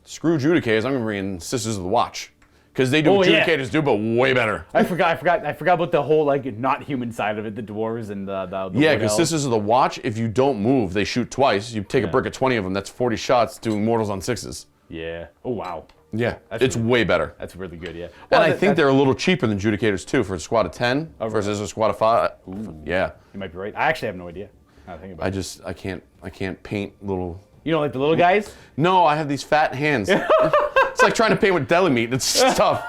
Speaker 3: screw Judicators, I'm going to bring in Sisters of the Watch. Because they do what Judicators do, but way better.
Speaker 1: I forgot about the whole, like, not human side of it, the dwarves and the
Speaker 3: yeah, because Sisters of the Watch, if you don't move, they shoot twice. You take a brick of 20 of them, that's 40 shots doing mortals on 6s.
Speaker 1: Yeah. Oh, wow.
Speaker 3: Yeah, it's way better.
Speaker 1: That's really good, yeah.
Speaker 3: Well, and I think they're a little cheaper than Judicators, too, for a squad of 10 versus a squad of 5.
Speaker 1: Ooh.
Speaker 3: Yeah.
Speaker 1: You might be right. I actually have no idea how to think about it.
Speaker 3: I can't paint little...
Speaker 1: You don't like the little guys?
Speaker 3: No, I have these fat hands. It's like trying to paint with deli meat. It's tough.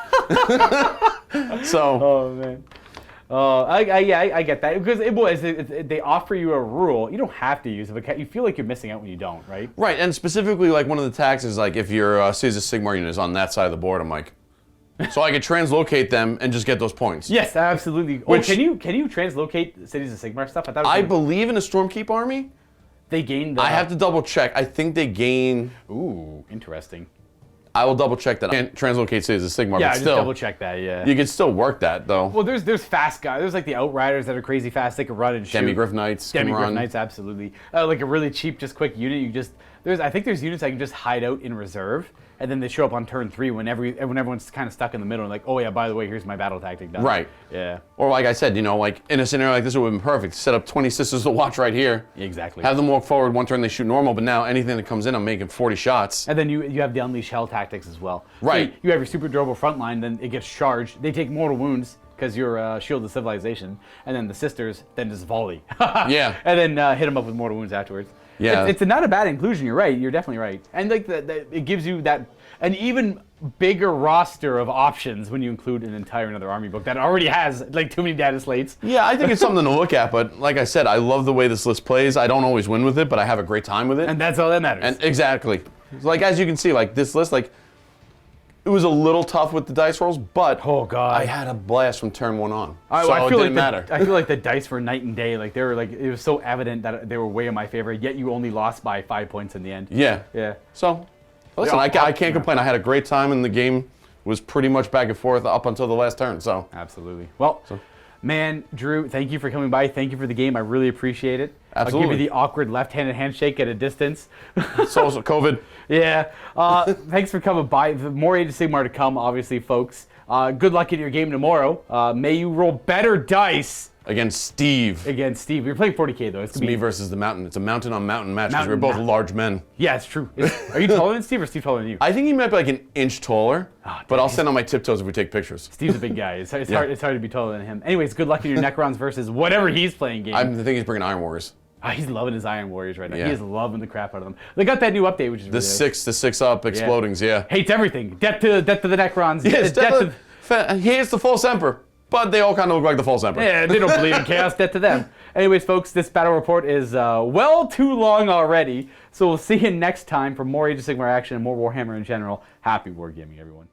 Speaker 3: So.
Speaker 1: Oh man. I get that because they offer you a rule. You don't have to use it, but you feel like you're missing out when you don't, right?
Speaker 3: Right, and specifically, like one of the tags is like if your Cities of Sigmar unit is on that side of the board, I'm like, so I could translocate them and just get those points.
Speaker 1: Yes, absolutely. Can you translocate Cities of Sigmar stuff?
Speaker 3: I believe in a Stormkeep army.
Speaker 1: They gain.
Speaker 3: I have to double check. I think they gain.
Speaker 1: Ooh, interesting.
Speaker 3: I will double check that. I can't translocate Cities of Sigmar,
Speaker 1: yeah,
Speaker 3: but still.
Speaker 1: Just double check that, yeah.
Speaker 3: You can still work that, though.
Speaker 1: Well, there's fast guys. There's like the Outriders that are crazy fast. They can run and shoot.
Speaker 3: Demigryph Knights can run.
Speaker 1: Demigryph Knights, absolutely. Like a really cheap, just quick unit. I think there's units that can just hide out in reserve, and then they show up on turn 3 when everyone's kind of stuck in the middle and like, oh yeah, by the way, here's my battle tactic done.
Speaker 3: Right.
Speaker 1: Yeah.
Speaker 3: Or like I said, like in a scenario like this, it would have been perfect. Set up 20 Sisters to Watch right here.
Speaker 1: Exactly.
Speaker 3: Have them walk forward. One turn they shoot normal, but now anything that comes in, I'm making 40 shots.
Speaker 1: And then you have the Unleash Hell tactics as well.
Speaker 3: Right.
Speaker 1: So you have your super durable front line, then it gets charged. They take mortal wounds because you're Shield of Civilization, and then the Sisters then just volley.
Speaker 3: Yeah.
Speaker 1: And then hit them up with mortal wounds afterwards.
Speaker 3: Yeah.
Speaker 1: It's not a bad inclusion. You're right. You're definitely right. And like it gives you an even bigger roster of options when you include an entire another army book that already has like too many data slates.
Speaker 3: Yeah, I think it's something to look at. But like I said, I love the way this list plays. I don't always win with it, but I have a great time with it.
Speaker 1: And that's all that matters.
Speaker 3: And exactly. Like as you can see, like this list, like it was a little tough with the dice rolls, but
Speaker 1: oh god,
Speaker 3: I had a blast from turn 1 on.
Speaker 1: I
Speaker 3: it didn't matter.
Speaker 1: I feel like the dice were night and day. Like they were like it was so evident that they were way in my favor. Yet you only lost by 5 points in the end.
Speaker 3: Yeah.
Speaker 1: Yeah.
Speaker 3: So listen, I can't complain. I had a great time, and the game was pretty much back and forth up until the last turn. So
Speaker 1: absolutely. Well, man, Drew, thank you for coming by. Thank you for the game. I really appreciate it.
Speaker 3: Absolutely.
Speaker 1: I'll give you the awkward left-handed handshake at a distance.
Speaker 3: So COVID.
Speaker 1: Yeah. Thanks for coming by. More Age of Sigmar to come, obviously, folks. Good luck in your game tomorrow. May you roll better dice.
Speaker 3: Against Steve.
Speaker 1: You're playing 40K, though.
Speaker 3: It's me versus the mountain. It's a mountain-on-mountain match because we're both large men.
Speaker 1: Yeah, it's true. Are you taller than Steve or Steve taller than you?
Speaker 3: I think he might be like an inch taller, but I'll stand on my tiptoes if we take pictures.
Speaker 1: Steve's a big guy. It's hard to be taller than him. Anyways, good luck in your Necrons versus whatever he's playing game.
Speaker 3: I think he's bringing Iron Warriors.
Speaker 1: He's loving his Iron Warriors right now.
Speaker 3: Yeah.
Speaker 1: He is loving the crap out of them. They got that new update, which is
Speaker 3: the
Speaker 1: really
Speaker 3: six up explodings. Yeah.
Speaker 1: Hates everything. Death to the Necrons.
Speaker 3: Yes, he hates the False Emperor, but they all kind of look like the False Emperor.
Speaker 1: Yeah, they don't believe in chaos. Death to them. Anyways, folks, this battle report is well too long already. So we'll see you next time for more Age of Sigmar action and more Warhammer in general. Happy wargaming, everyone.